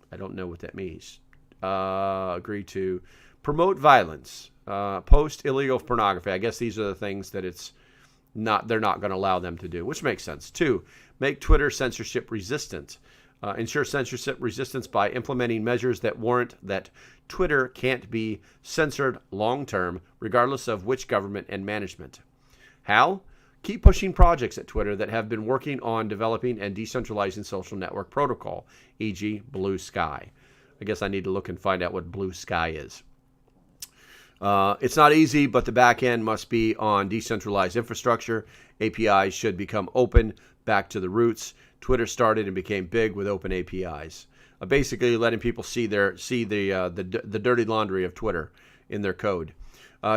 I don't know what that means. Agree to promote violence, post illegal pornography. I guess these are the things that they're not going to allow them to do, which makes sense. 2, make Twitter censorship resistant. Ensure censorship resistance by implementing measures that warrant that Twitter can't be censored long-term, regardless of which government and management. How? Keep pushing projects at Twitter that have been working on developing and decentralizing social network protocol, e.g. Blue Sky. I guess I need to look and find out what Blue Sky is. It's not easy, but the back end must be on decentralized infrastructure. APIs should become open, back to the roots. Twitter started and became big with open APIs. Basically letting people see the dirty laundry of Twitter in their code.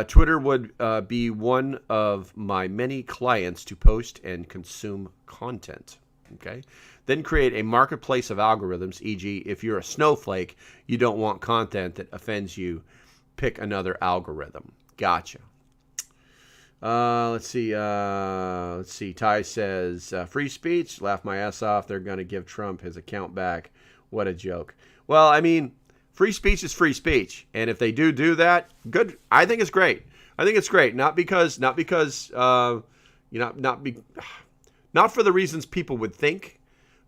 Twitter would be one of my many clients to post and consume content. Okay. Then create a marketplace of algorithms, e.g. if you're a snowflake, you don't want content that offends you, pick another algorithm. Gotcha. Let's see. Ty says, free speech, laugh my ass off. They're going to give Trump his account back. What a joke. Well, I mean, free speech is free speech. And if they do that, good. I think it's great. I think it's great. Not because not for the reasons people would think,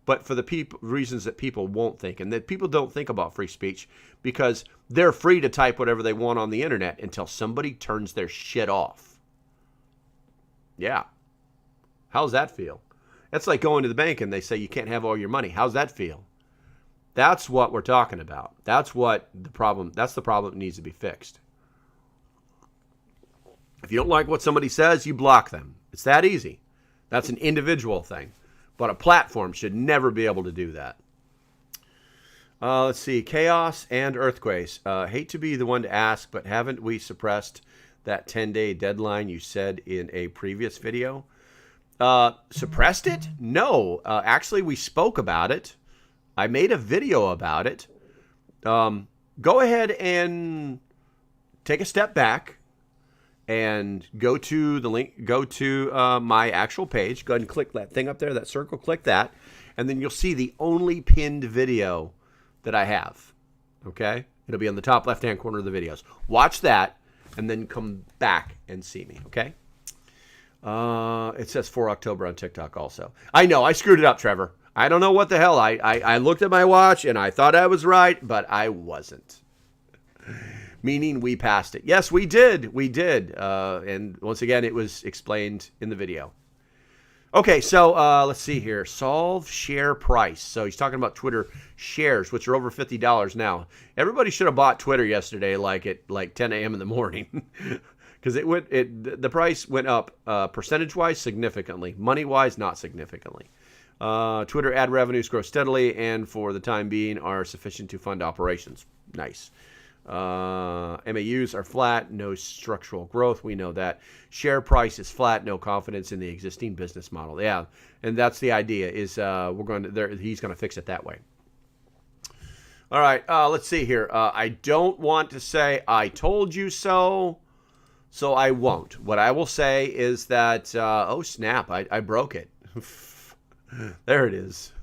but for the reasons that people won't think, and that people don't think about free speech because they're free to type whatever they want on the internet until somebody turns their shit off. Yeah. How's that feel? That's like going to the bank and they say you can't have all your money. How's that feel? That's what we're talking about. That's the problem that needs to be fixed. If you don't like what somebody says, you block them. It's that easy. That's an individual thing. But a platform should never be able to do that. Let's see. Chaos and earthquakes. Hate to be the one to ask, but haven't we suppressed that 10-day deadline you said in a previous video? Suppressed it? No. Actually, we spoke about it. I made a video about it. Go ahead and take a step back and go to the link, go to my actual page. Go ahead and click that thing up there, that circle, click that, and then you'll see the only pinned video that I have. Okay? It'll be on the top left-hand corner of the videos. Watch that, and then come back and see me, okay? It says 4 October on TikTok also. I know, I screwed it up, Trevor. I don't know what the hell. I looked at my watch, and I thought I was right, but I wasn't. Meaning we passed it. Yes, we did. We did. And once again, it was explained in the video. Okay, so let's see here. Solve share price. So he's talking about Twitter shares, which are over $50 now. Everybody should have bought Twitter yesterday, like 10 a.m. in the morning, because the price went up percentage-wise significantly, money-wise not significantly. Twitter ad revenues grow steadily, and for the time being are sufficient to fund operations. Nice. MAUs are flat, no structural growth. We know that. Share price is flat, no confidence in the existing business model. Yeah, and that's the idea. Is he's going to fix it that way. All right, let's see here. I don't want to say I told you so, so I won't. What I will say is that oh snap, I broke it. There it is.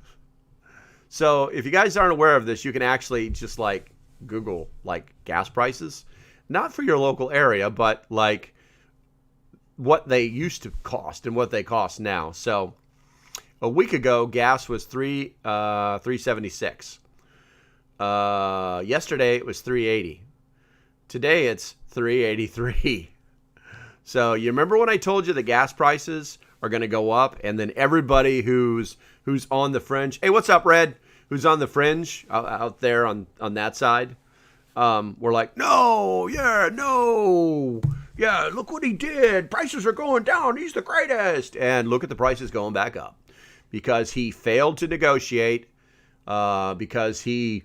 So if you guys aren't aware of this, you can actually just like Google like gas prices, not for your local area, but like what they used to cost and what they cost now. So a week ago, gas was $3.76. Yesterday it was $3.80. Today it's $3.83. So you remember when I told you the gas prices are going to go up, and then everybody who's on the fringe, hey, what's up, Red? Who's on the fringe out there on that side, we're like, no, look what he did. Prices are going down. He's the greatest. And look at the prices going back up because he failed to negotiate, because he,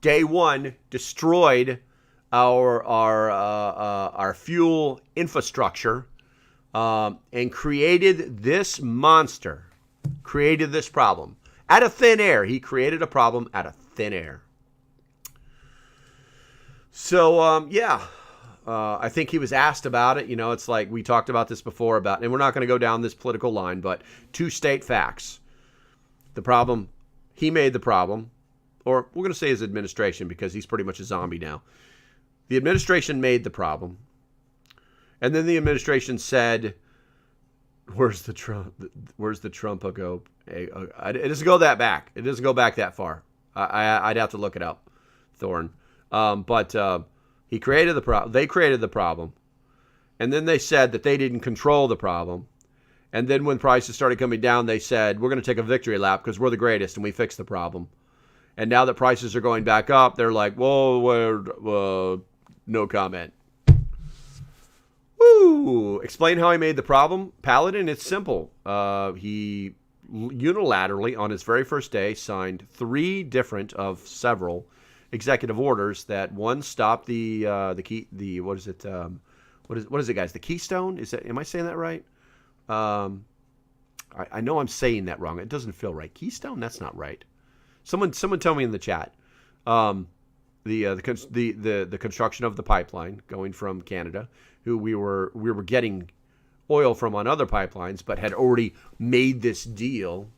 day one, destroyed our fuel infrastructure, and created this monster, created this problem. Out of thin air. He created a problem out of thin air. So, I think he was asked about it. You know, it's like we talked about this before and we're not going to go down this political line, but two state facts. The problem, he made the problem, or we're going to say his administration because he's pretty much a zombie now. The administration made the problem. And then the administration said, where's the Trump go? It doesn't go that back. It doesn't go back that far. I'd have to look it up, Thorne. But he created the problem. They created the problem. And then they said that they didn't control the problem. And then when prices started coming down, they said, we're going to take a victory lap because we're the greatest and we fixed the problem. And now that prices are going back up, they're like, whoa, no comment. Woo! Explain how he made the problem. Paladin, it's simple. He unilaterally, on his very first day, signed 3 different of several executive orders that one stopped what is it, guys? The Keystone? Am I saying that right? I know I'm saying that wrong. It doesn't feel right. Keystone? That's not right. Someone tell me in the chat. The construction of the pipeline going from Canada, who we were getting oil from on other pipelines, but had already made this deal.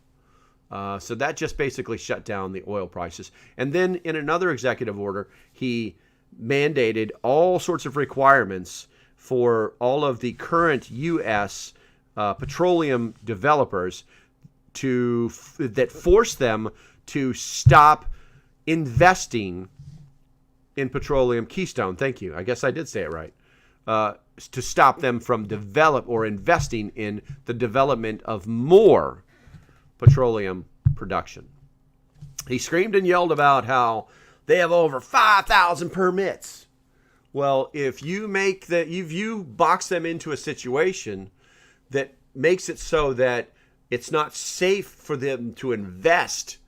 So that just basically shut down the oil prices. And then in another executive order, he mandated all sorts of requirements for all of the current U.S. Petroleum developers that force them to stop investing in petroleum. Keystone, thank you. I guess I did say it right. To stop them from investing in the development of more petroleum production. He screamed and yelled about how they have over 5,000 permits. Well, if you box them into a situation that makes it so that it's not safe for them to invest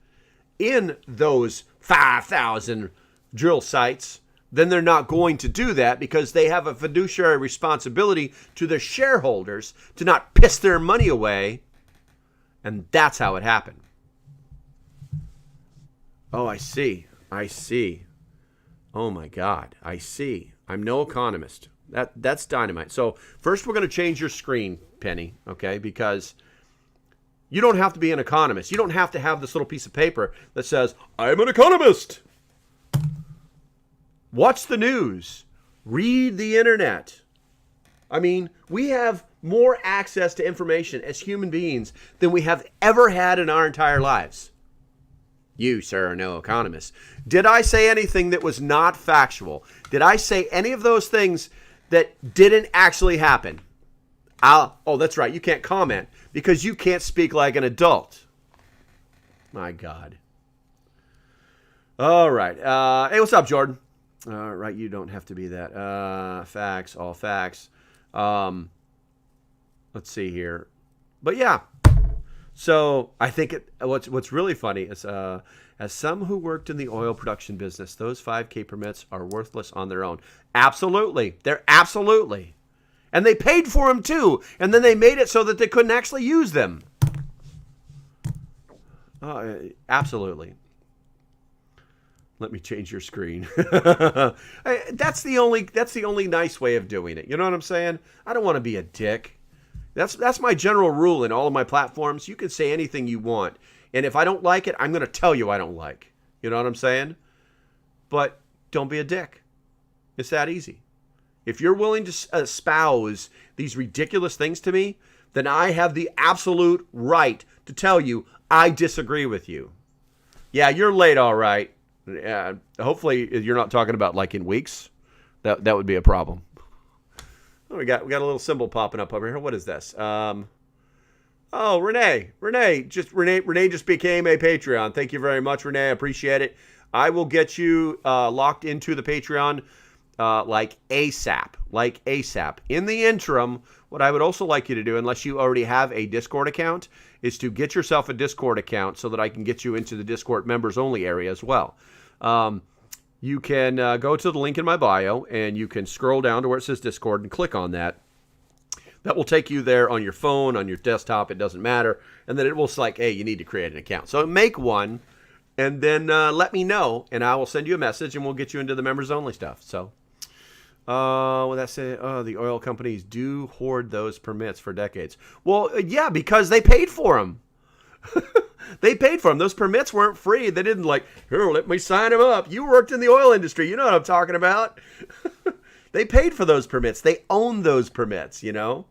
in those 5,000 drill sites, then they're not going to do that, because they have a fiduciary responsibility to their shareholders to not piss their money away. And that's how it happened. Oh, I see. Oh my God, I see. I'm no economist. That's dynamite. So first we're going to change your screen, Penny, okay? Because you don't have to be an economist. You don't have to have this little piece of paper that says, I'm an economist. Watch the news. Read the internet. I mean, we have more access to information as human beings than we have ever had in our entire lives. You, sir, are no economist. Did I say anything that was not factual? Did I say any of those things that didn't actually happen? Oh, that's right. You can't comment because you can't speak like an adult. My God. All right. Hey, what's up, Jordan? All right. You don't have to be that. Facts, all facts. Let's see here. But yeah. So I think what's really funny is, as some who worked in the oil production business, those 5K permits are worthless on their own. Absolutely. They're absolutely. And they paid for them too. And then they made it so that they couldn't actually use them. Absolutely. Let me change your screen. That's the only nice way of doing it. You know what I'm saying? I don't want to be a dick. That's my general rule in all of my platforms. You can say anything you want. And if I don't like it, I'm going to tell you I don't like. You know what I'm saying? But don't be a dick. It's that easy. If you're willing to espouse these ridiculous things to me, then I have the absolute right to tell you I disagree with you. Yeah, you're late, all right. Hopefully you're not talking about like in weeks. That would be a problem. Oh, we got a little symbol popping up over here. What is this? Oh, Renee just became a Patreon. Thank you very much, Renee. I appreciate it. I will get you locked into the Patreon like ASAP. In the interim, what I would also like you to do, unless you already have a Discord account, is to get yourself a Discord account so that I can get you into the Discord members only area as well. You can go to the link in my bio, and you can scroll down to where it says Discord and click on that. That will take you there on your phone, on your desktop. It doesn't matter. And then it will say, like, hey, you need to create an account. So make one, and then let me know, and I will send you a message, and we'll get you into the members only stuff. So, what that say? Oh, the oil companies do hoard those permits for decades. Well, yeah, because they paid for them. They paid for them. Those permits weren't free. They didn't like, here, let me sign them up. You worked in the oil industry. You know what I'm talking about. They paid for those permits. They own those permits, you know.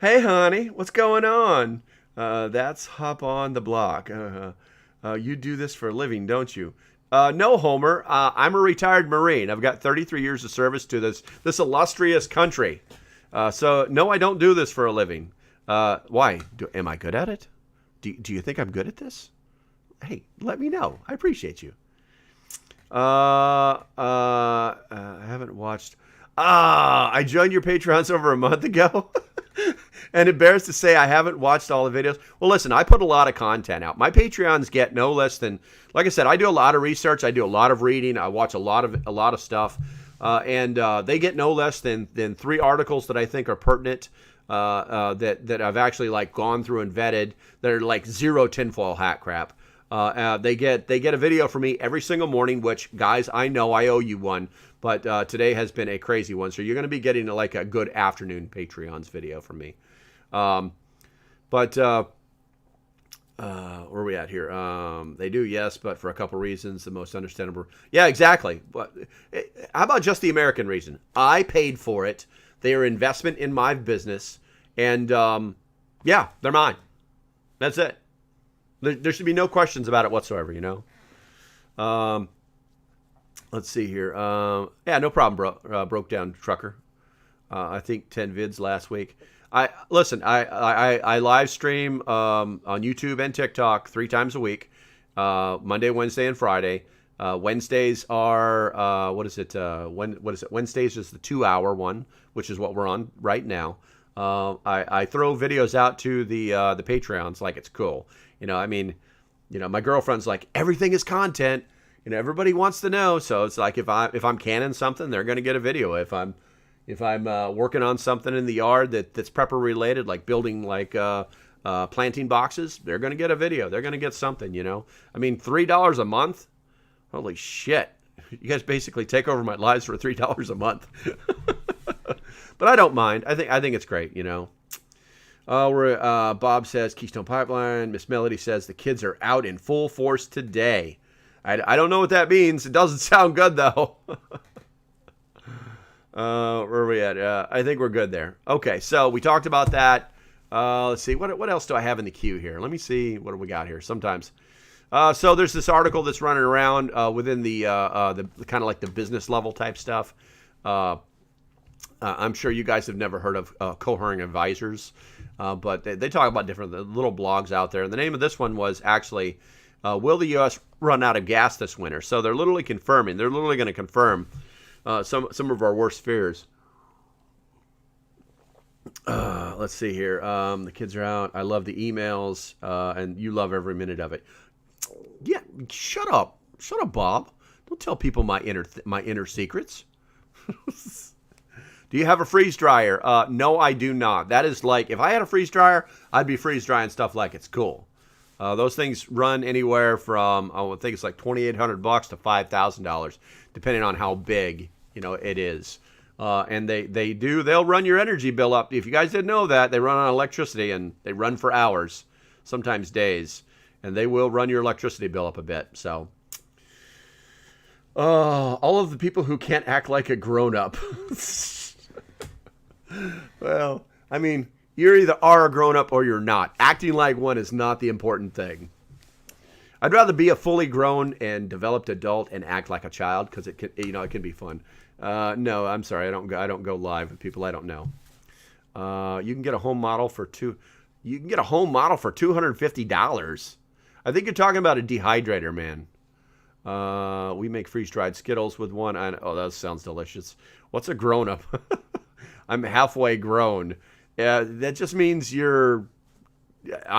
Hey, honey, what's going on? That's Hop on the Block. You do this for a living, don't you? No, Homer. I'm a retired Marine. I've got 33 years of service to this illustrious country. So, no, I don't do this for a living. Why? Am I good at it? Do you think I'm good at this? Hey, let me know. I appreciate you. I haven't watched. I joined your Patreons over a month ago. And embarrassed to say I haven't watched all the videos. Well, listen, I put a lot of content out. My Patreons get no less than, like I said, I do a lot of research. I do a lot of reading. I watch a lot of stuff. And they get no less than 3 articles that I think are pertinent. That I've actually like gone through and vetted, that are like zero tinfoil hat crap. They get a video from me every single morning, which, guys, I know I owe you one, but today has been a crazy one. So you're going to be getting like a good afternoon Patreons video from me. But Where are we at here? They do, yes, but for a couple reasons. The most understandable. Yeah, exactly. But how about just the American reason? I paid for it. They are investment in my business, and yeah, they're mine. That's it. There should be no questions about it whatsoever. Let's see here. Yeah, no problem, bro. Broke down trucker. I think 10 vids last week. I live stream on YouTube and TikTok 3 times a week, Monday, Wednesday, and Friday. Wednesdays are what is it? Wednesdays is the 2-hour one, which is what we're on right now. I throw videos out to the Patreons like it's cool. My girlfriend's like, everything is content. Everybody wants to know. So it's like if I'm canning something, they're gonna get a video. If I'm working on something in the yard that's prepper related, like building planting boxes, they're gonna get a video. They're gonna get something. $3 a month. Holy shit! You guys basically take over my lives for $3 a month. But I don't mind. I think it's great. Bob says Keystone Pipeline. Miss Melody says the kids are out in full force today. I don't know what that means. It doesn't sound good though. Where are we at? I think we're good there. Okay, so we talked about that. Let's see. What else do I have in the queue here? Let me see. What do we got here? Sometimes. So there's this article that's running around within the kind of like the business level type stuff. I'm sure you guys have never heard of Cohering Advisors, but they talk about different little blogs out there. And the name of this one was actually, will the U.S. run out of gas this winter? So they're literally confirming. They're literally going to confirm some of our worst fears. Let's see here. The kids are out. I love the emails, and you love every minute of it. Yeah, shut up, Bob. Don't tell people my inner secrets. Do you have a freeze dryer? No, I do not. That is like, if I had a freeze dryer, I'd be freeze drying stuff like it's cool. Those things run anywhere from, I think it's like $2,800 to $5,000, depending on how big it is. And they'll run your energy bill up. If you guys didn't know that, they run on electricity and they run for hours, sometimes days, and they will run your electricity bill up a bit. So, all of the people who can't act like a grown-up. Well, you either are a grown-up or you're not. Acting like one is not the important thing. I'd rather be a fully grown and developed adult and act like a child, because it can be fun. No, I'm sorry, I don't go live with people I don't know. You can get a home model for $250. I think you're talking about a dehydrator, man. We make freeze-dried Skittles with one. Oh, that sounds delicious. What's a grown-up? I'm halfway grown. Yeah, that just means I'm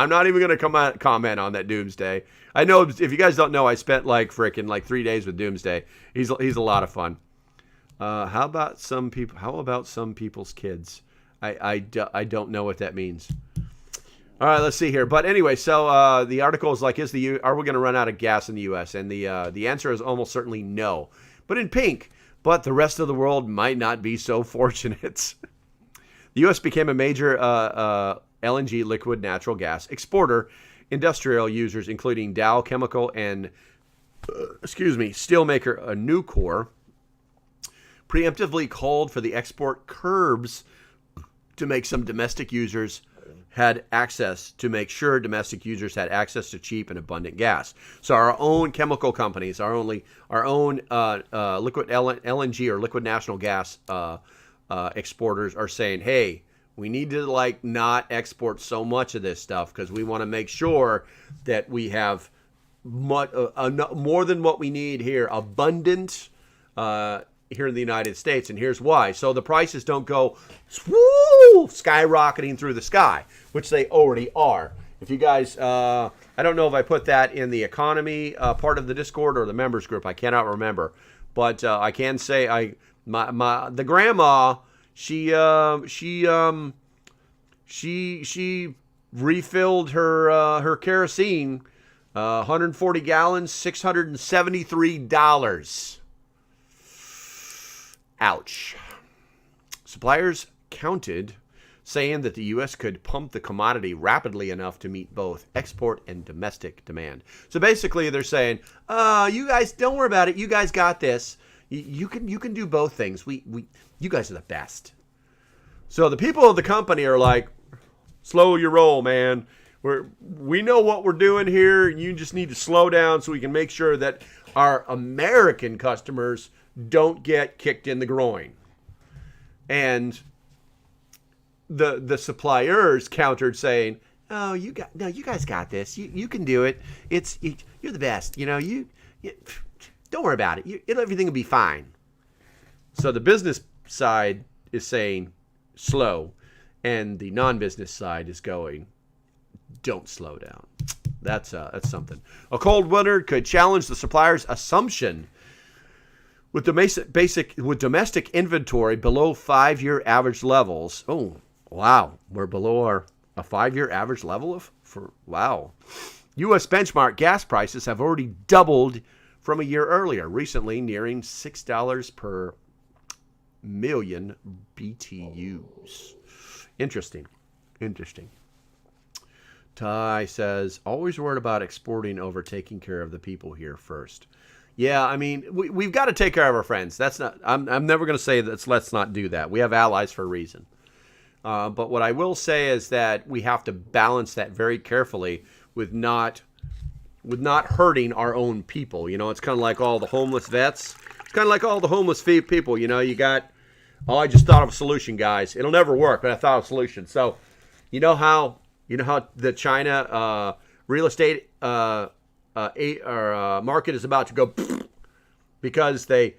not even going to comment on that Doomsday. I know, if you guys don't know, I spent like 3 days with Doomsday. He's a lot of fun. How about some people's kids? I don't know what that means. All right, let's see here. But anyway, so the article is like, are we going to run out of gas in the U.S.? And the answer is almost certainly no. But in pink, but the rest of the world might not be so fortunate. The U.S. became a major LNG, liquid natural gas, exporter. Industrial users, including Dow Chemical and, steelmaker Nucor, preemptively called for the export curbs to make sure domestic users had access to cheap and abundant gas. So our own chemical companies, our own liquid LNG or liquid natural gas exporters are saying, hey, we need to not export so much of this stuff, because we want to make sure that we have more than what we need here, abundant here in the United States. And here's why. So the prices don't go skyrocketing through the sky, which they already are. If you guys, I don't know if I put that in the economy part of the Discord or the members group. I cannot remember, but I can say the grandma, she refilled her kerosene, 140 gallons, $673. Ouch. Suppliers counted saying that the U.S. could pump the commodity rapidly enough to meet both export and domestic demand. So basically, they're saying, you guys, don't worry about it. You guys got this. You can do both things. You guys are the best. So the people of the company are like, slow your roll, man. We know what we're doing here. You just need to slow down so we can make sure that our American customers don't get kicked in the groin. And the suppliers countered saying, "Oh, you guys got this. You can do it. You're the best. You don't worry about it. Everything will be fine." So the business side is saying slow, and the non-business side is going, don't slow down. That's something. A cold winter could challenge the supplier's assumption with domestic inventory below 5-year average levels. Oh, wow, we're below a 5-year average level wow. U.S. benchmark gas prices have already doubled from a year earlier, recently nearing $6 per million BTUs. Interesting. Ty says, always worried about exporting over taking care of the people here first. Yeah, I mean, we've got to take care of our friends. That's not. I'm never going to say let's not do that. We have allies for a reason. But what I will say is that we have to balance that very carefully with not hurting our own people. It's kind of like all the homeless vets. It's kind of like all the homeless people. You got. Oh, I just thought of a solution, guys. It'll never work, but I thought of a solution. So, you know how the China real estate market is about to go because they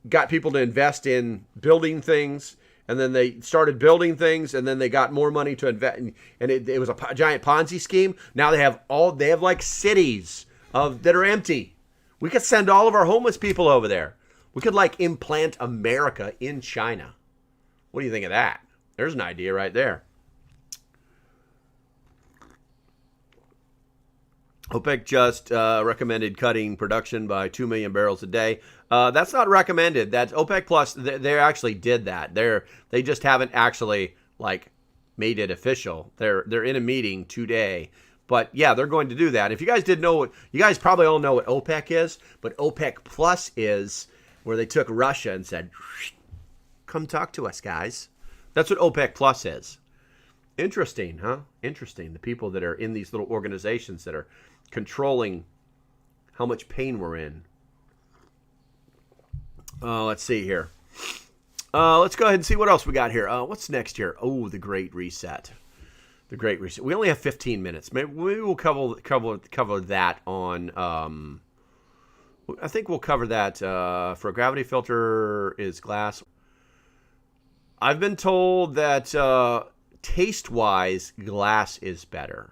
got people to invest in building things, and then they started building things, and then they got more money to invest, and it was a giant Ponzi scheme. Now they have like cities that are empty. We could send all of our homeless people over there. We could implant America in China. What do you think of that? There's an idea right there. OPEC just recommended cutting production by 2 million barrels a day. That's not recommended. That's OPEC Plus. They actually did that. They just haven't actually made it official. They're in a meeting today. But yeah, they're going to do that. If you guys didn't know you guys probably all know what OPEC is, but OPEC Plus is where they took Russia and said, come talk to us, guys. That's what OPEC Plus is. Interesting, huh? Interesting. The people that are in these little organizations that are controlling how much pain we're in. Let's see here. Let's go ahead and see what else we got here. What's next here? Oh, the Great Reset. The Great Reset. We only have 15 minutes. Maybe we'll cover that on. I think we'll cover that for a gravity filter is glass. I've been told that taste-wise, glass is better.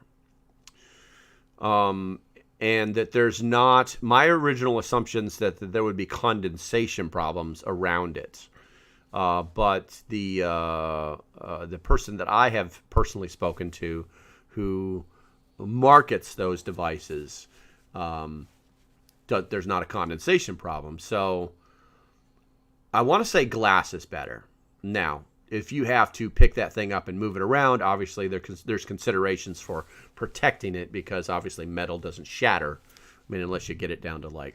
And that there's not, my original assumptions that there would be condensation problems around it. But the person that I have personally spoken to who markets those devices, there's not a condensation problem. So I want to say glass is better. Now, if you have to pick that thing up and move it around, obviously there's considerations for protecting it because obviously metal doesn't shatter. I mean, unless you get it down to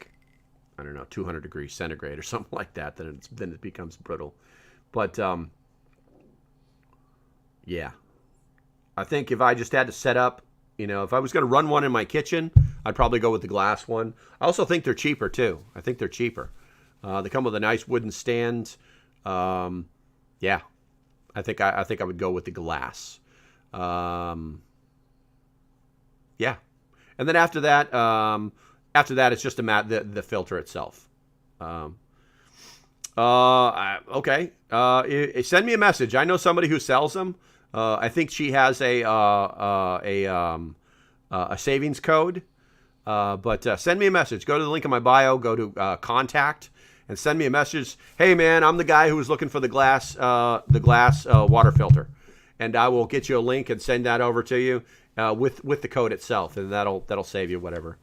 200 degrees centigrade or something like that, then it becomes brittle. But yeah, I think if I just had to set up, if I was going to run one in my kitchen, I'd probably go with the glass one. I also think they're cheaper too. I think they're cheaper. They come with a nice wooden stand. Yeah, I think I would go with the glass. Yeah, and then after that, it's just the filter itself. Okay. Send me a message. I know somebody who sells them. I think she has a savings code. But send me a message. Go to the link in my bio. Go to contact and send me a message. Hey man, I'm the guy who was looking for the glass water filter, and I will get you a link and send that over to you with the code itself, and that'll save you whatever.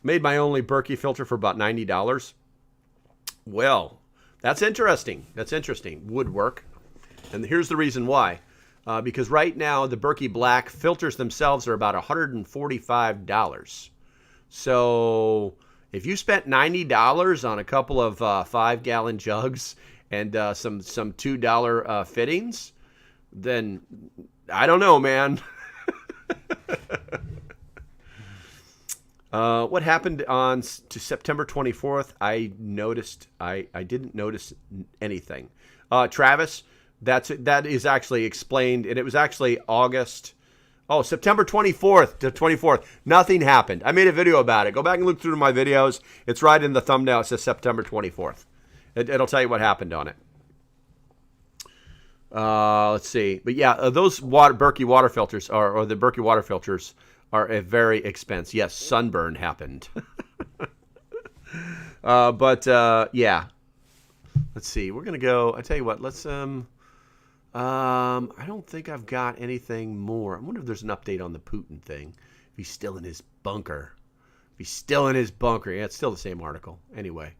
Made my only Berkey filter for about $90. Well, that's interesting. Woodwork. And here's the reason why. Because right now, the Berkey Black filters themselves are about $145. So if you spent $90 on a couple of 5-gallon jugs and some $2 fittings, then I don't know, man. What happened to September 24th? I didn't notice anything. Travis, that is actually explained, and it was actually September 24th to 24th. Nothing happened. I made a video about it. Go back and look through my videos. It's right in the thumbnail. It says September 24th. It'll tell you what happened on it. Let's see. But yeah, those Berkey water filters or the Berkey water filters are a very expensive. Yes, sunburn happened. Yeah. Let's see. We're going to go. I tell you what, let's I don't think I've got anything more. I wonder if there's an update on the Putin thing. If he's still in his bunker. Yeah, it's still the same article. Anyway.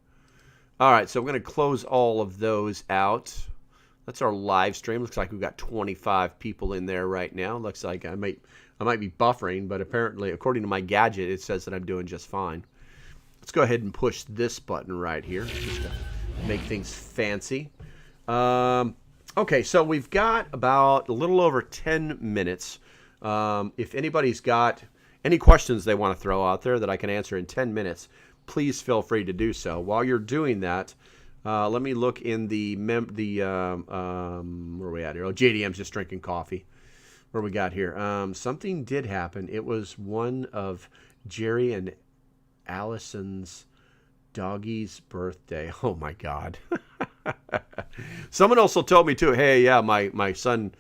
All right, so we're going to close all of those out. That's our live stream. Looks like we've got 25 people in there right now. Looks like I might be buffering, but apparently, according to my gadget, it says that I'm doing just fine. Let's go ahead and push this button right here just to make things fancy. Okay, so we've got about a little over 10 minutes. If anybody's got any questions they want to throw out there that I can answer in 10 minutes, please feel free to do so. While you're doing that, let me look in where are we at here? Oh, JDM's just drinking coffee. Where we got here? Something did happen. It was one of Jerry and Allison's doggy's birthday. Oh my God. Someone also told me too, hey, yeah, my son,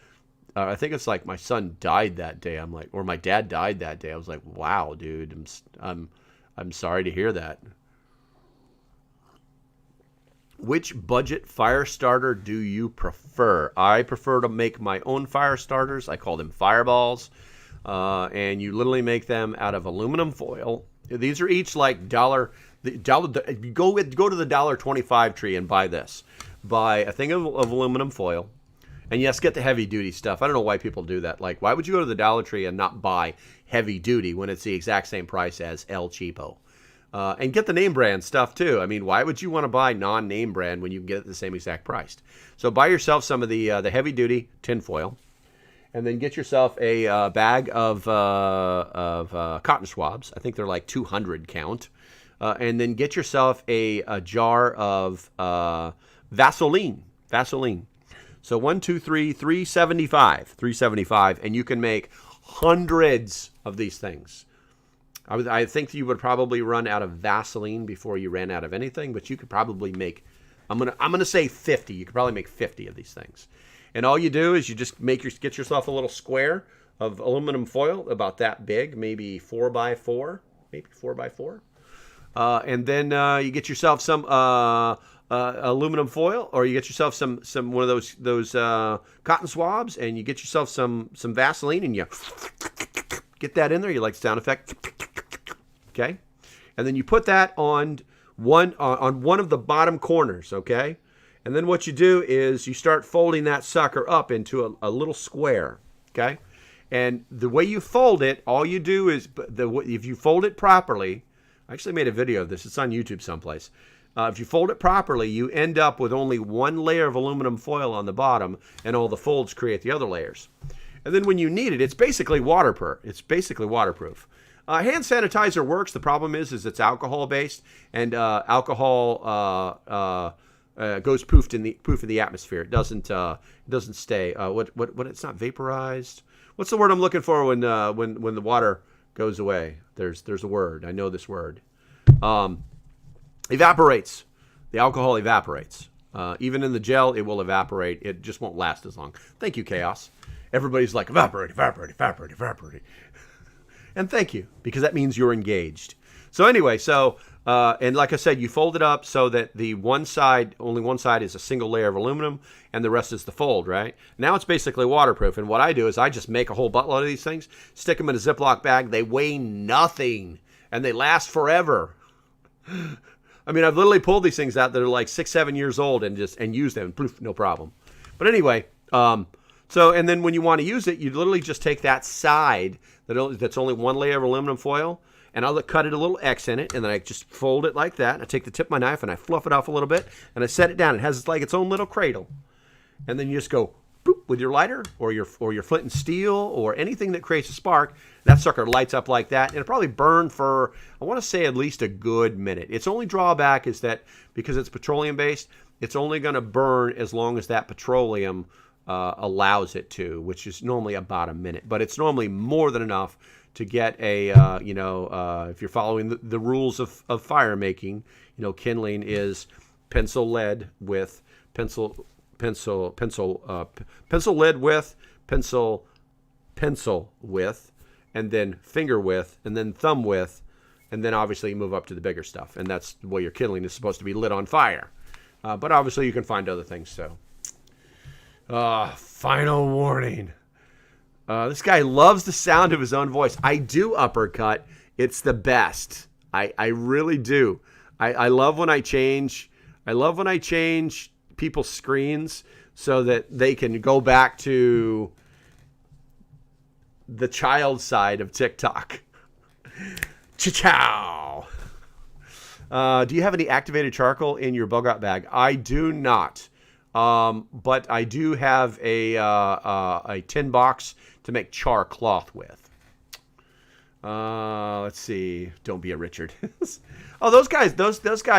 I think it's like my son died that day. I'm like, or my dad died that day. I was like, wow, dude, I'm sorry to hear that. Which budget fire starter do you prefer? I prefer to make my own fire starters. I call them fireballs. And you literally make them out of aluminum foil. These are each like $1. Go to the $1.25 tree and buy this. Buy a thing of aluminum foil. And yes, get the heavy duty stuff. I don't know why people do that. Like, why would you go to the Dollar Tree and not buy heavy duty when it's the exact same price as El Cheapo? And get the name brand stuff too. I mean, why would you want to buy non-name brand when you can get it at the same exact price? So buy yourself some of the heavy duty tin foil, and then get yourself a bag of cotton swabs. I think they're like 200 count. And then get yourself a jar of Vaseline. So 1, 2, 3, 375, and you can make hundreds of these things. I think you would probably run out of Vaseline before you ran out of anything, but you could probably make, I'm gonna say 50. You could probably make 50 of these things. And all you do is you just get yourself a little square of aluminum foil about that big, maybe 4 by 4. And then you get yourself some aluminum foil, or you get yourself some one of those cotton swabs, and you get yourself some Vaseline, and you get that in there. You like the sound effect, okay? And then you put that on one of the bottom corners, okay? And then what you do is you start folding that sucker up into a little square, okay? And the way you fold it, all you do is if you fold it properly. I actually made a video of this. It's on YouTube someplace. If you fold it properly, you end up with only one layer of aluminum foil on the bottom, and all the folds create the other layers. And then when you need it, it's basically waterproof. Hand sanitizer works. The problem is it's alcohol-based, and alcohol goes poof in the atmosphere. It doesn't stay. What? It's not vaporized. What's the word I'm looking for when the water goes away? There's a word. I know this word. Evaporates. The alcohol evaporates. Even in the gel, it will evaporate. It just won't last as long. Thank you, Chaos. Everybody's like, evaporate. And thank you, because that means you're engaged. So anyway, and like I said, you fold it up so that only one side is a single layer of aluminum, and the rest is the fold, right? Now it's basically waterproof, and what I do is I just make a whole buttload of these things, stick them in a Ziploc bag. They weigh nothing, and they last forever. I mean, I've literally pulled these things out that are like 6, 7 years old and used them, poof, no problem. But anyway, And then when you want to use it, you literally just take that side that's only one layer of aluminum foil, and I'll cut it a little X in it, and then I just fold it like that. I take the tip of my knife and I fluff it off a little bit, and I set it down. It has like its own little cradle, and then you just go boop with your lighter or your flint and steel or anything that creates a spark. That sucker lights up like that, and it'll probably burn for, I want to say, at least a good minute. Its only drawback is that because it's petroleum based, it's only going to burn as long as that petroleum allows it to, which is normally about a minute. But it's normally more than enough to get a, if you're following the rules of fire making, kindling is pencil lead with pencil lead with pencil width, and then finger width, and then thumb width, and then obviously you move up to the bigger stuff, and that's the way your kindling is supposed to be lit on fire. But obviously you can find other things. So, final warning. This guy loves the sound of his own voice. I do uppercut. It's the best. I really do. I love when I change. People's screens so that they can go back to the child side of TikTok. Cha-chow. Do you have any activated charcoal in your bug out bag? I do not. But I do have a tin box to make char cloth with. Let's see. Don't be a Richard. Oh, those guys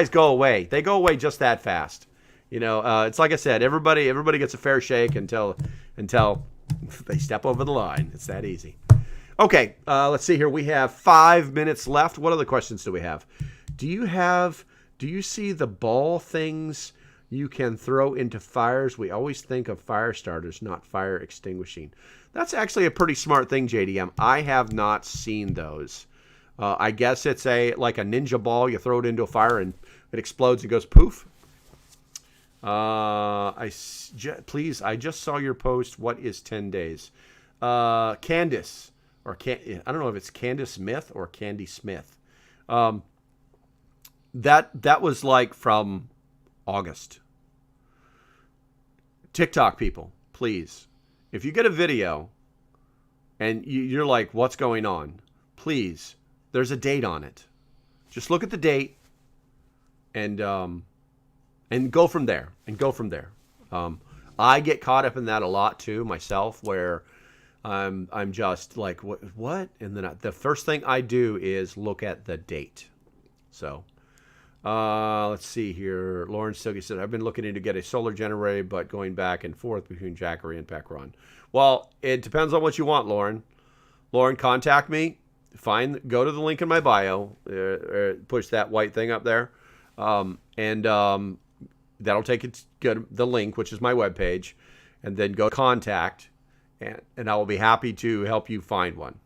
go away. They go away just that fast. It's like I said, everybody gets a fair shake until they step over the line. It's that easy. Okay, let's see here. We have 5 minutes left. What other questions do we have? Do you see the ball things you can throw into fires? We always think of fire starters, not fire extinguishing. That's actually a pretty smart thing, JDM. I have not seen those. I guess it's like a ninja ball. You throw it into a fire and it explodes and goes poof. Please, I just saw your post. What is 10 days? Candace, I don't know if it's Candace Smith or Candy Smith. That was like from August. TikTok people, please, if you get a video and you're like, what's going on? Please, there's a date on it. Just look at the date and go from there. I get caught up in that a lot too myself, where I'm just like, what? And then the first thing I do is look at the date. So, let's see here. Lauren Silky said, I've been looking to get a solar generator, but going back and forth between Jackery and Pecron. Well, it depends on what you want, Lauren. Lauren, contact me. Go to the link in my bio. Push that white thing up there. That'll take it to the link, which is my webpage, and then go contact, and I will be happy to help you find one.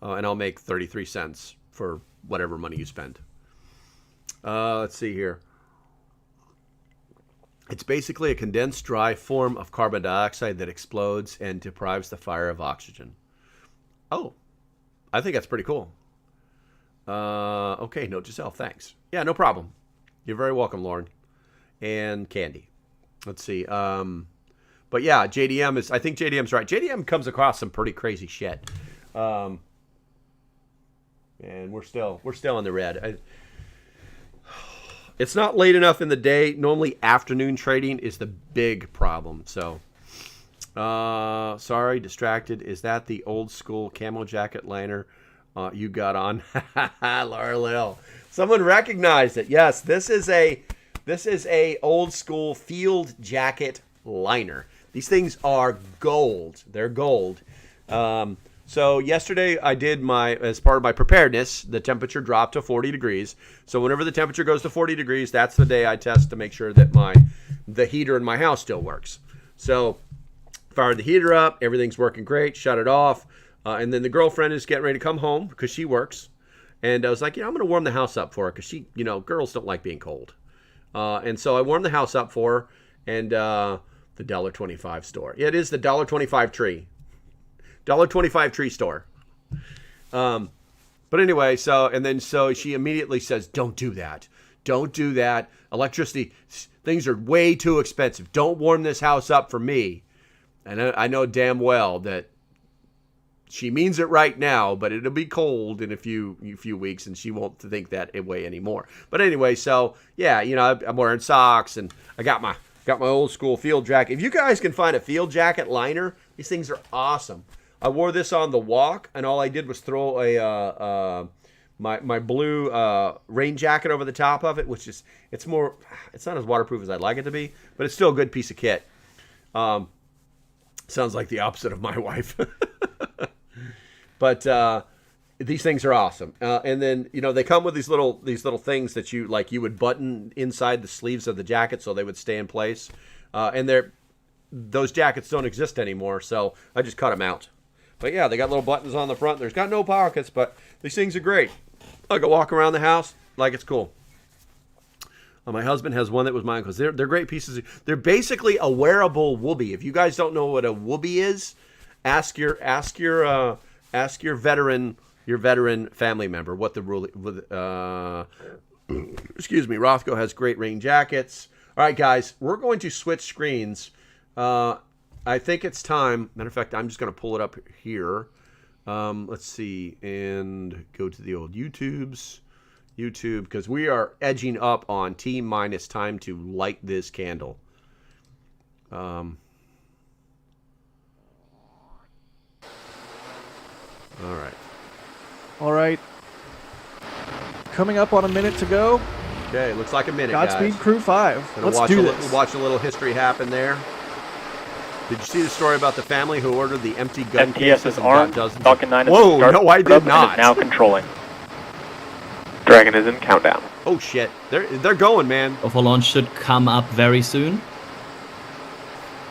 And I'll make 33 cents for whatever money you spend. Let's see here. It's basically a condensed dry form of carbon dioxide that explodes and deprives the fire of oxygen. Oh, I think that's pretty cool. Okay, note to self, thanks. Yeah, no problem. You're very welcome, Lauren. And Candy. Let's see. But yeah, I think JDM's right. JDM comes across some pretty crazy shit. And we're still in the red. It's not late enough in the day. Normally afternoon trading is the big problem. So, sorry, distracted. Is that the old school camo jacket liner you got on? Laura Lil. Someone recognized it. Yes, this is a old school field jacket liner. These things are gold. They're gold. So yesterday I did as part of my preparedness, the temperature dropped to 40 degrees. So whenever the temperature goes to 40 degrees, that's the day I test to make sure that the heater in my house still works. So fired the heater up, everything's working great, shut it off. And then the girlfriend is getting ready to come home because she works. And I was like, I'm going to warm the house up for her because she, girls don't like being cold. And so I warmed the house up for her, and the $1.25 store. Yeah, it is the $1.25 tree. $1.25 tree store. But anyway, so she immediately says, don't do that. Don't do that. Electricity, things are way too expensive. Don't warm this house up for me. And I know damn well that she means it right now, but it'll be cold in a few weeks, and she won't think that way anymore. But anyway, so yeah, you know, I'm wearing socks, and I got my old school field jacket. If you guys can find a field jacket liner, these things are awesome. I wore this on the walk, and all I did was throw my blue rain jacket over the top of it, which is it's not as waterproof as I'd like it to be, but it's still a good piece of kit. Sounds like the opposite of my wife. But these things are awesome. And then, you know, they come with these little things that you would button inside the sleeves of the jacket so they would stay in place. And those jackets don't exist anymore, so I just cut them out. But yeah, they got little buttons on the front. There's got no pockets, but these things are great. I can walk around the house like it's cool. My husband has one that was mine because they're great pieces. They're basically a wearable whoopee. If you guys don't know what a whoopee is, ask your veteran family member what the rule. Excuse me. Rothko has great rain jackets. All right, guys, we're going to switch screens. I think it's time. Matter of fact, I'm just going to pull it up here. Let's see, and go to the old YouTube, because we are edging up on T-minus time to light this candle. All right. Coming up on a minute to go. Okay, looks like a minute, Godspeed, guys. Crew 5. Let's do this. We'll watch a little history happen there. Did you see the story about the family who ordered the empty gun cases is armed. Falcon 9 is Whoa, no, I did not. Is now controlling. Dragon is in countdown. Oh shit, they're going, man. Alpha launch should come up very soon.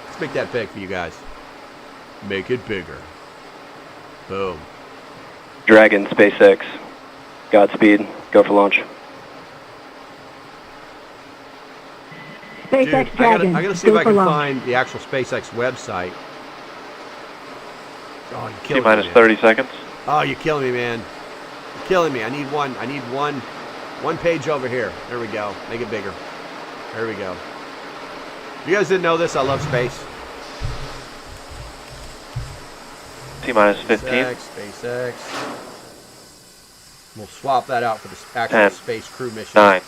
Let's make that big for you guys. Make it bigger. Boom. Dragon, SpaceX. Godspeed. Go for launch. Dude, I gotta see if I can find the actual SpaceX website. Oh, you're killing me. T-minus 30 seconds. Oh, you're killing me, man. You're killing me. I need one page over here. There we go. Make it bigger. There we go. You guys didn't know this? I love space. T-minus 15. SpaceX. We'll swap that out for the actual 10, space crew mission. 9,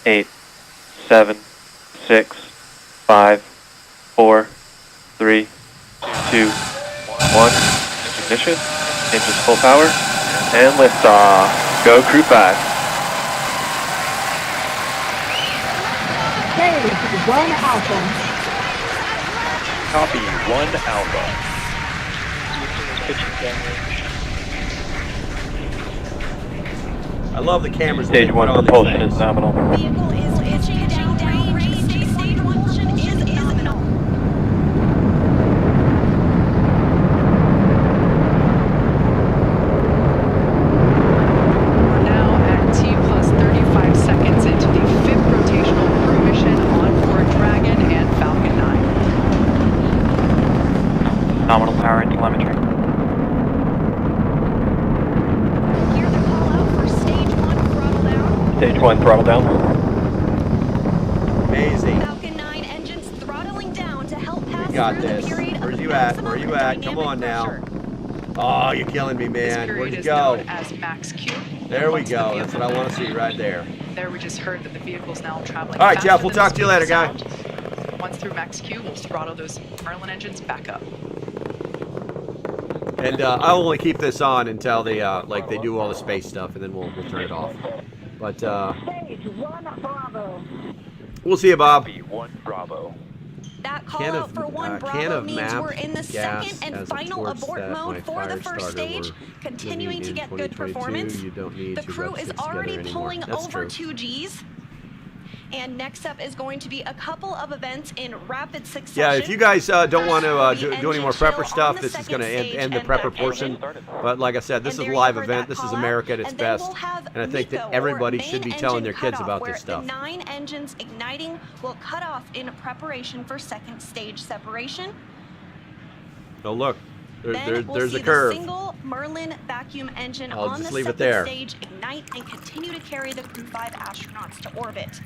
8, 7, 6, 5, 4, 3, 2, 1. Ignition. Engines full power. And liftoff. Go Crew 5. Stage 1 Alpha. Copy 1 Alpha. I love the cameras. Stage 1 propulsion is nominal. Vehicle is pitching down range. Stage 1 propulsion is nominal. We're now at T+35 seconds into the 5th rotational crew mission on board Dragon and Falcon 9. Nominal power and telemetry. Hear the call out for Stage 1 throttle down. Stage 1 throttle down. Amazing. Falcon 9 engines throttling down to help pass You got through this. the period Where's of you at? maximum Where you at? Come on now. pressure. Oh, you're killing me, This man. period Where'd you is go? known as max Q. There we Once the go. vehicle- That's what I want to see right there. There we just heard that the vehicle's now traveling. All right, faster Jeff, we'll than the talk to you speed later, of guy. sound. Once through max Q, we'll throttle those Merlin engines back up. And I'll only keep this on until they they do all the space stuff, and then we'll turn it off. But Stage 1 Bravo. we'll see you, Bob. 1 Bravo. That call Can out of- for 1 can Bravo of means map we're in the gas second and as a final torch abort that my mode for the fire first starter stage, were continuing living to in get good 2022. performance. You don't need The to crew rub is sticks together already anymore. pulling That's over true. 2 Gs. And next up is going to be a couple of events in rapid succession. Yeah, if you guys don't want to The do any more engine prepper chill stuff, on this the is going to second end the stage prepper and portion. engine. But like I said, this And is a there live you heard event. that This is call America at out. its And then best. we'll have And I think that MECO, or everybody main should be telling their engine kids cutoff, about where this stuff. The 9 engines igniting will cut off in preparation for second stage separation. Oh, look. There's a see curve. The single Merlin vacuum engine I'll on just the leave it second there. stage ignite and continue to carry the Crew 5 astronauts to orbit.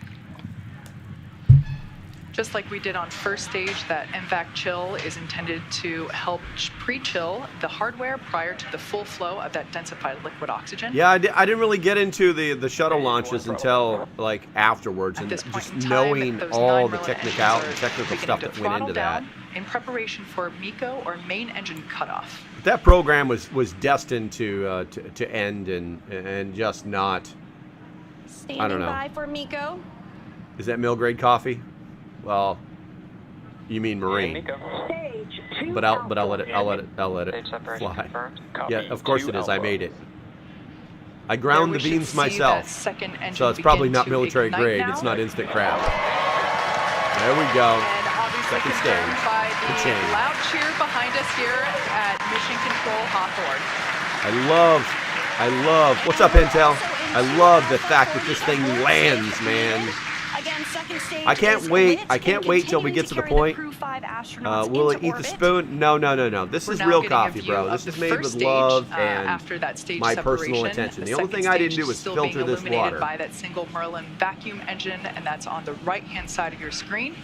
Just like we did on first stage, that MVAC chill is intended to help pre-chill the hardware prior to the full flow of that densified liquid oxygen. Yeah, I didn't really get into the shuttle launches until like afterwards, At and this point just in time, knowing those all 9 the Merlin technical engines are stuff beginning that to went throttle into that. down in preparation for MECO, or main engine cutoff. That program was destined to end and just not. Standing by for MECO. Is that mill grade coffee? Well, you mean marine. But I'll let it fly. Yeah, of course it is. I made it. I ground the beans myself. So it's probably not military grade. It's not instant craft. There we go. Second stage. The loud cheer behind us here at Mission Control Hawthorne. I love. What's up, Intel? I love the fact that this thing lands, man. Again, second stage I can't is wait. lit I can't and wait till we continuing get to the carry point. Crew 5 astronauts Will it into eat the orbit. spoon? No. This is We're now real getting a coffee, view bro. of This the is made first with stage, love and after that stage my personal separation. attention. The The only second thing I didn't stage do was is still filter being this illuminated water. by that single Merlin vacuum engine, and that's on the right-hand side of your screen.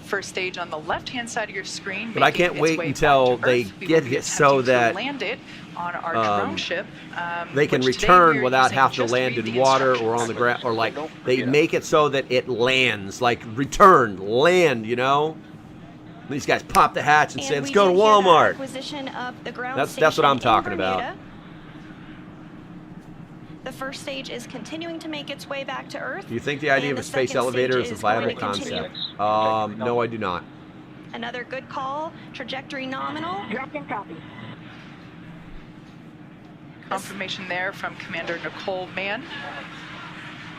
First stage on the left-hand side of your screen. But I can't making its wait way until back to they Earth. We get will be it so attempting to that land it on our drone ship. They can which today return we're without using having to just land read in the water or instructions. on the ground, or like they make it so that it lands, like return, land. You know, these guys pop the hatch and say, And "Let's we go to did hear that Walmart." acquisition of the ground That's what station I'm in talking about. Bermuda. The first stage is continuing to make its way back to Earth. Do you think the idea and of a the space second elevator stage is a is going viable to continue. concept? No, I do not. Another good call. Trajectory nominal. Confirmation there from Commander Nicole Mann.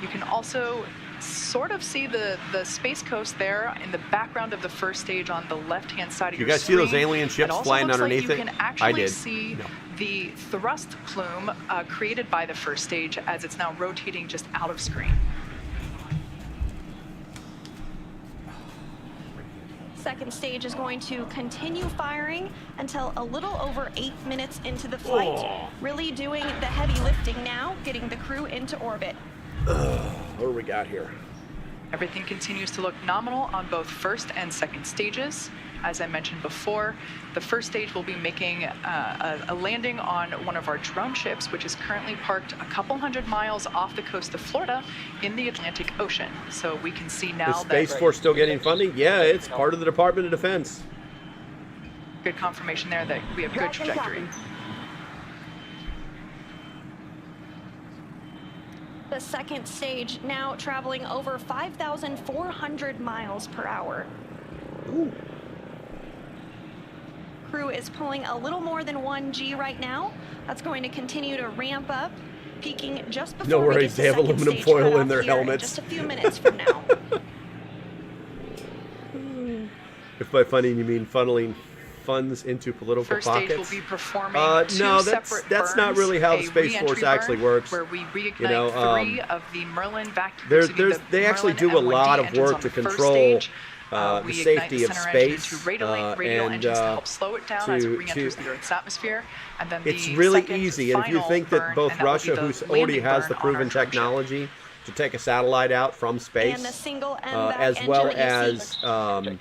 You can also sort of see the Space Coast there in the background of the first stage on the left-hand side of You your guys see those screen. alien ships It also flying looks underneath like it? You can I actually did. see No. the thrust plume created by the first stage as it's now rotating just out of screen. Second stage is going to continue firing until a little over 8 minutes into the flight. Really doing the heavy lifting now, getting the crew into orbit. What do we got here? Everything continues to look nominal on both first and second stages. As I mentioned before, the first stage will be making a landing on one of our drone ships, which is currently parked a couple hundred miles off the coast of Florida in the Atlantic Ocean. So we can see now Is Space that Force still getting funding? Yeah, it's part of the Department of Defense. good confirmation there that we have good trajectory. The second stage now traveling over 5,400 miles per hour. Ooh. Crew is pulling a little more than 1G right now. That's going to continue to ramp up, peaking just before No we worries, get to they have second aluminum stage foil in cutoff their here helmets. just a few minutes from now. If by funding you mean funneling funds into political First pockets. stage will be performing No, two separate that's not burns, really how the a Space Force re-entry actually burn works. Where we reignite You know, 3 of the Merlin vacuum. they actually do a lot of work to control the safety of space radial and engines to help slow it down as it re-enters the Earth's atmosphere. And then it's the really second easy. And if you final think that burn, both and that will be Russia, the who already landing has the burn on our proven drone ship. technology to take a satellite out from space, And the single MVAC as engine well that you see. as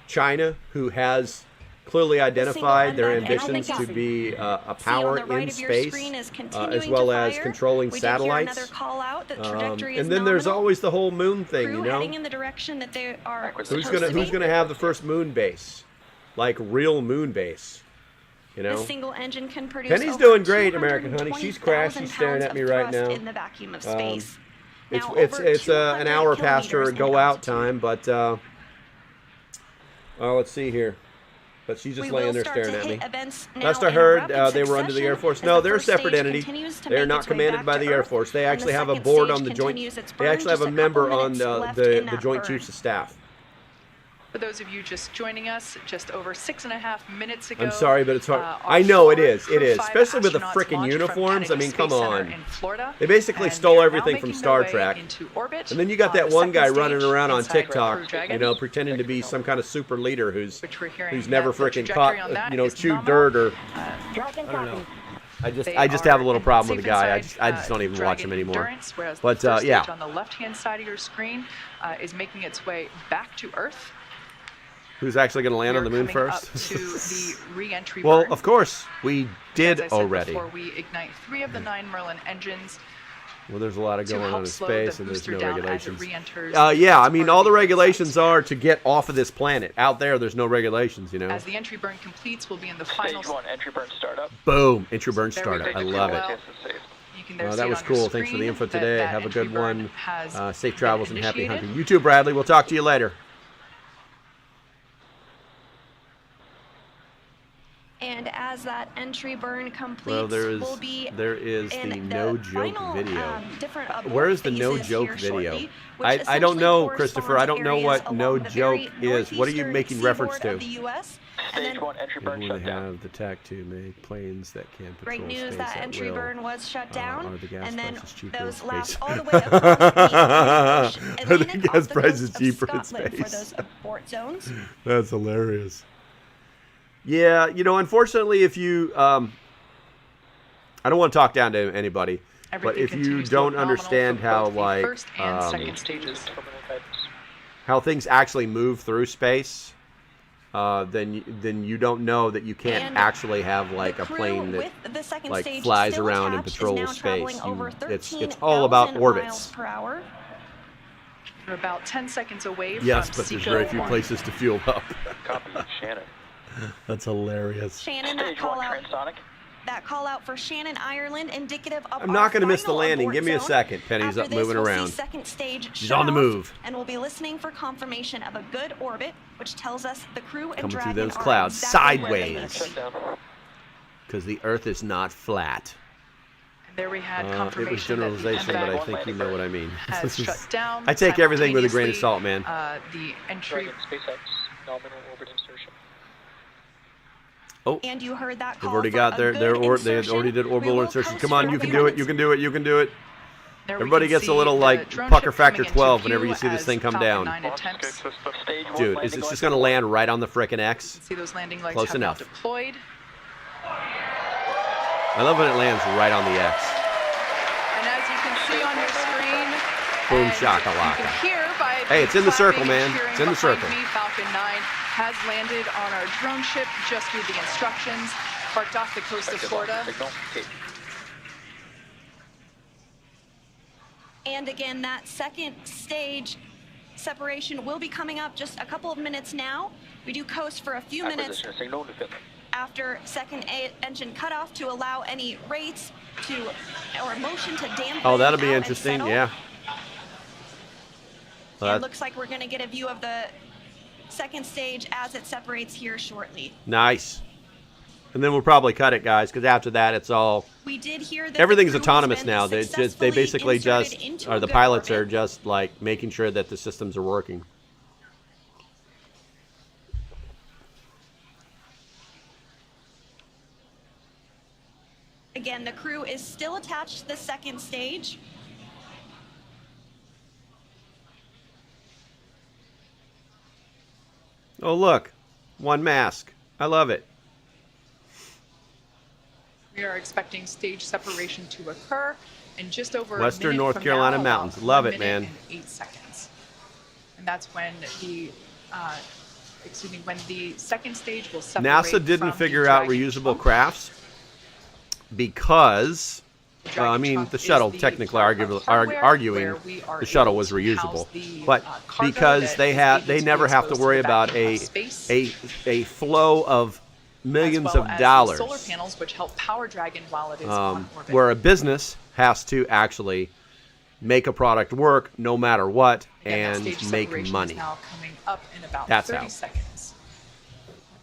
China, who has clearly identified their MVAC ambitions engine. to be a See on power the right in of your space, screen is as continuing well to as fire. controlling We did hear satellites. another call out that trajectory is And then there's nominal. always the whole moon thing, Crew you know. heading in the direction that they are Who's supposed gonna to be. Who's gonna have the first moon base, like real moon base, you know? This single engine can produce Penny's over doing great, American Honey. She's 220,000 crashed. She's staring pounds at me of right thrust now. in the vacuum of space. It's Now it's over it's an 200 hour past her kilometers in go out altitude. time, but let's see here. But she's just We laying will there start staring to at me. hit events now Last I in heard, rapid they were under the Air succession Force. as No, the they're a first separate stage entity. continues to They are make not its way commanded back by to the Air Earth, Force. They and actually the have a second board stage on the joint. continues its They burn, actually have just a a member couple on minutes left the in that Joint burn. Chiefs of Staff. For those of you just joining us, just over 6.5 minutes ago. I'm sorry, but it's hard. our I know it former is. It Crew is. 5 Especially with the astronauts frickin' launched from uniforms. I Kennedy mean, come Space Center on. in Florida, They basically and stole they are now everything from making Star their way Trek. into orbit And then you got on that the one guy second running stage around on inside Crew TikTok, Dragon, you know, pretending to be some kind of super leader who's which we're hearing never that the frickin' trajectory caught, on that you know, is chewed nominal. dirt or I don't know. I just have a little problem with the guy. I just don't even watch him anymore. Endurance, whereas But the first yeah. stage on the left-hand side of your screen is making its way back to Earth. Who's actually going to land on the moon Coming first? up to the re-entry Well, burn. of course, we did As I said already. Before we ignite 3 of the 9 Merlin engines Well, there's a lot of to going on help in slow space, the and there's booster no down regulations. as it re-enters. Yeah, I as mean, part all of the burn regulations sites. are to get off of this planet. Out there's no regulations, you know. As the entry burn completes, we'll be in the final. Stage 1, entry burn startup. Boom, entry burn Very, startup. very I cool. love it. Well, you can there see That it was on your cool. Thanks for the screen info that today. that Have a entry good burn one. has Safe been travels and happy initiated. hunting. You too, Bradley. We'll talk to you later. And as that entry burn completes, Well, there is we'll be the in no the joke final, video. Different abort Where is the no phases joke here video? shortly, which I don't essentially know, Christopher. I correspond don't know to what areas no along the very joke is. What are you northeastern making reference seaboard to? of the US. And Stage then 1, entry We burn want to shut down. have the TAC to make planes that can patrol great news space that at entry will. burn was shut down, Are the gas and then prices cheaper in those space? last all the way across the Atlantic Are the Ocean gas off the prices coast of cheaper in Scotland for space? those abort zones. That's hilarious. Yeah, you know, unfortunately, if you, I don't want to talk down to anybody, but Everything if you continues to don't look nominal understand for how, both the like, first and second stages. how things actually move through space, then you don't know that you can't And actually have like the a crew plane that with the second like stage flies still around and attached is patrols now space. traveling over It's all about 13,000 orbits. miles per hour. We're about 10 seconds away Yes, from but there's Seco very few 1. places to fuel up. Copy, Shannon. That's hilarious. Shannon, that Stage call 1, out, transonic. that call out for Shannon, Ireland, indicative of I'm our not going to miss the final landing. abort Give me a zone. second. Penny's After up this, moving we'll see around. second stage She's shut on the off, move. and we'll be listening for confirmation of a good orbit, which tells us the crew and Coming through Dragon those are clouds exactly where they sideways. need to Shut be. down. Because the Earth is not flat. And there we had It was confirmation that the generalization, but I MVAC think you know what I mean. has shut down. I take everything with a grain of salt, man. The entry. SpaceX, nominal orbit insertion. Oh, And you heard that they've call already for got a their good they insertion. already did We orbital will insertion. coast Come on, for you a can few do it. minutes. You can do it. You can do it. There we Everybody can gets a see little the like drone pucker ship factor coming into 12 whenever view you see this as thing come Falcon down. 9 attempts. Stage 1, Dude, is this just going to land right on the frickin' X? See those landing legs Close have enough. now deployed. I love when it lands right on the X. And as you can see on your screen, Boom and shakalaka. you can hear by Hey, it's in the circle, clapping and man. cheering It's in the behind circle. Me, Falcon 9 has landed on our drone ship just with the instructions, parked off the coast of Florida. Signal. Okay. And again, that second stage separation will be coming up just a couple of minutes now. We do coast for a few minutes Acquisition signal to Finland. after second engine cutoff to allow any rates to or motion to dampen. Oh, that'll be out and interesting. settle. Yeah. Well, It looks like we're going to get a view of the second stage as it separates here shortly. nice. And then we'll probably cut it, guys, because after that, it's all We did hear that everything's the crew has autonomous been now. They successfully basically inserted just into or a the good pilots orbit. are just like making sure that the systems are working. Again, the crew is still attached to the second stage. Oh, look. One mask. I love it. We are expecting stage separation to occur in just over Western a minute North from Carolina now, mountains. about Love 1 it, minute man. and 8 seconds. And that's when the when the second stage will separate. NASA didn't from the figure out Dragon reusable trunk. crafts because, The I Dragon mean, trunk the is shuttle the technically part of hardware arguing where we are the shuttle able was to reusable, house the, but cargo because that they is had able they to be never have to exposed worry the about vacuum of space, a flow of millions as well of as dollars. The solar panels, which help power Dragon while it is on orbit. Where a business has to actually make a product work no matter what Again, that and stage make separation money. Is now coming up in about That's 30 how. seconds.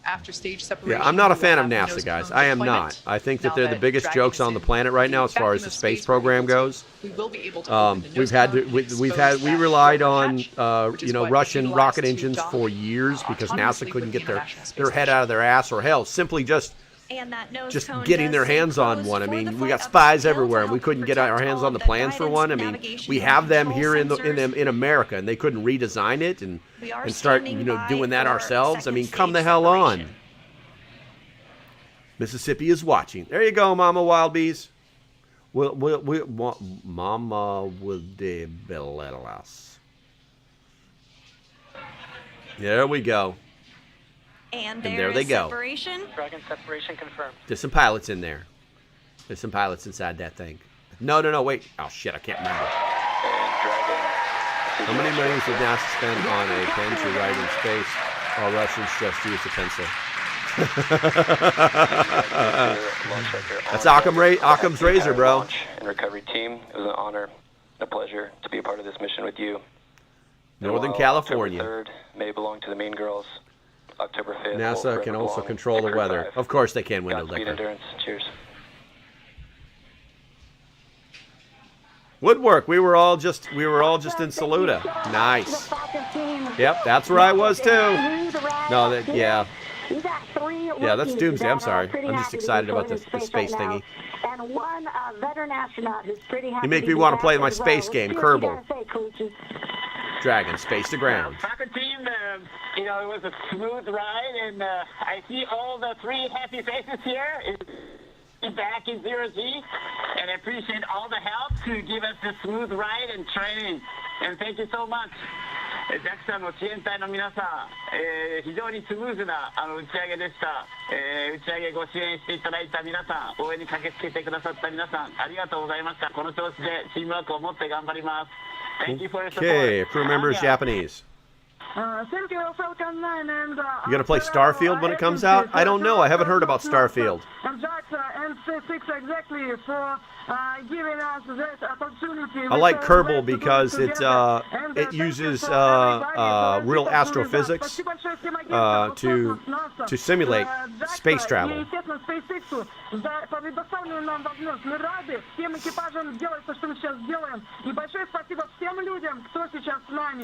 after stage separation. Yeah, I'm not a fan of we will have NASA, nose guys. cone I am deployment. not. I think Now that they're the biggest Dragon jokes is on the in planet right now as far as the space program goes. We will be able to open the We've nose had cone to, and we expose we that relied forward on hatch, which is what Russian utilized rocket to engines dock, for years because NASA autonomously couldn't with get the their International Space head Station. out of their ass, or hell, simply just And that nose just cone getting does their stay hands on closed one. I for mean, the we flight got up spies until everywhere, to and we help couldn't get our protect hands all on the the plans for guidance, one. I mean, navigation, we and have them control here sensors. in America, and they couldn't redesign it and We are start standing by doing that for ourselves. I mean, second come the stage hell on. separation. Mississippi is watching. There you go, Mama Wild Bees. Mama will de belelas. There we go. And there there they is go. separation. Dragon separation confirmed. There's some pilots in there. There's some pilots inside that thing. No, wait. Oh, shit, I can't remember. How many millions did NASA spend on a pen to write in space while Russians just use a pencil? That's Occam's razor, bro. And recovery team, it was an honor, a pleasure to be a part of this mission with you. Northern While California. October 3rd may belong to the mean girls. October 5th. will NASA forever can also belong control to the Crew weather. 5. Of course they can, window Godspeed, liquor. endurance. Cheers. Woodwork. We were all just in Saluda. Nice. Yep, that's where I was too. No, yeah. Yeah, that's Doomsday. I'm sorry. I'm just excited about the space thingy. And one veteran astronaut who's pretty happy. You make me want to play my space game, Kerbal. Dragon, space to ground. Rocket team, it was a smooth ride, and I see all the three happy faces here. Back in 0G, and I appreciate all the help to give us this smooth ride and training. And thank you so much. ジャクさんの支援隊の皆さん、非常にスムーズな打ち上げでした。打ち上げご支援していただいた皆さん、応援に駆けつけてくださった皆さん、ありがとうございました。この調子でチームワークを持って頑張ります。Thank you for your support. Okay, crew member is Japanese. Thank you, Falcon 9, and You gonna play Starfield when it comes out? I don't know. I haven't heard about Starfield. And Six exactly for giving us this opportunity. I like Kerbal because it uses real astrophysics to simulate space travel.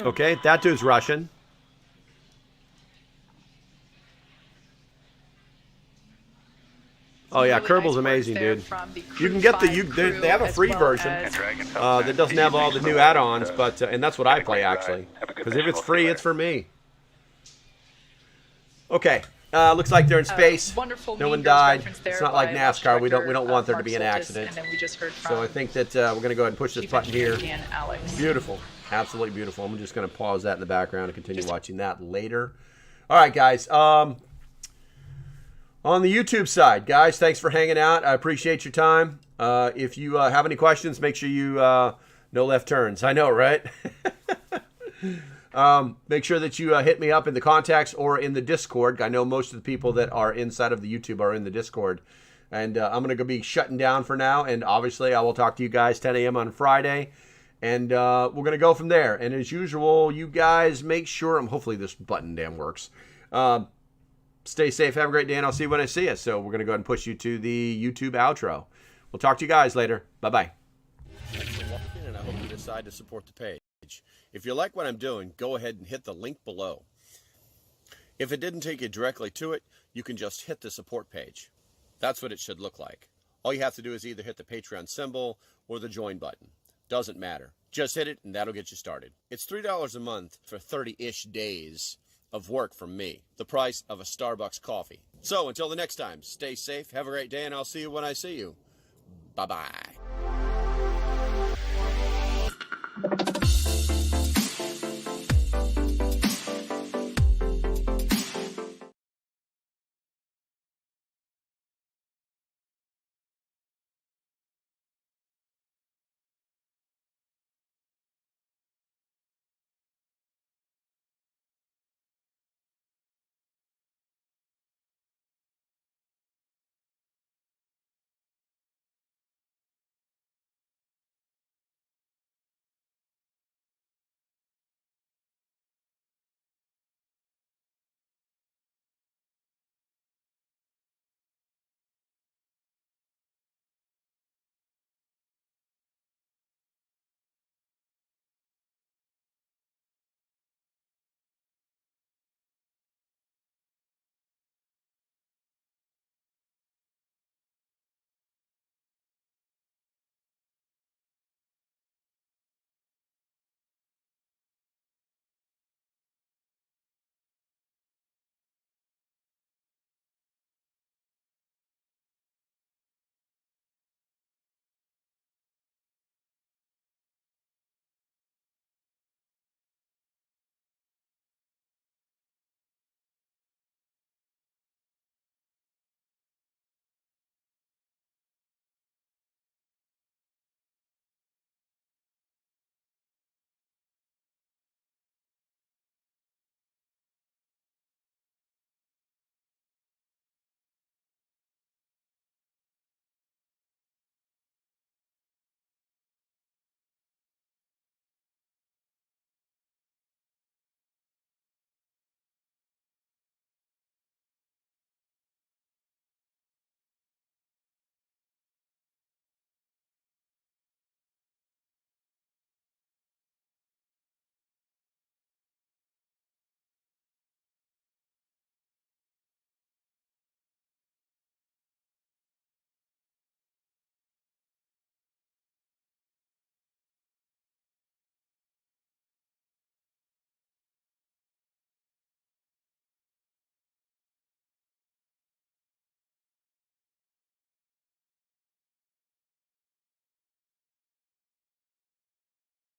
Okay, that dude's Russian. Oh yeah, Really Kerbal's nice amazing, work there dude. from the You can Crew get the 5 they have a crew free as well version as- that doesn't have all the new add-ons, but and that's what I play actually. Because if it's free, it's for me. Okay, looks like they're in space. Wonderful No one Mean Girls died. reference there It's not like by NASCAR. We don't Director, want there to Mark be an Soltis, accident. and then we just heard So I from think that we're gonna go ahead and push this Chief button here. Engineer Dan Alex. Beautiful, absolutely beautiful. I'm just gonna pause that in the background and continue watching that later. All right, guys. On the YouTube side, guys, thanks for hanging out. I appreciate your time. If you have any questions, make sure you no left turns. I know, right? Make sure that you hit me up in the contacts or in the Discord. I know most of the people that are inside of the YouTube are in the Discord. And I'm going to be shutting down for now. And obviously, I will talk to you guys 10 a.m. on Friday. And we're going to go from there. And as usual, you guys make sure, hopefully this button damn works. Stay safe. Have a great day, and I'll see you when I see you. So we're going to go ahead and push you to the YouTube outro. We'll talk to you guys later. Bye-bye. Thanks for watching, and I hope you decide to support the page. If you like what I'm doing, go ahead and hit the link below. If it didn't take you directly to it, you can just hit the support page. That's what it should look like. All you have to do is either hit the Patreon symbol or the join button. Doesn't matter. Just hit it, and that'll get you started. It's $3 a month for 30-ish days of work from me, the price of a Starbucks coffee. So until the next time, stay safe, have a great day, and I'll see you when I see you. Bye-bye.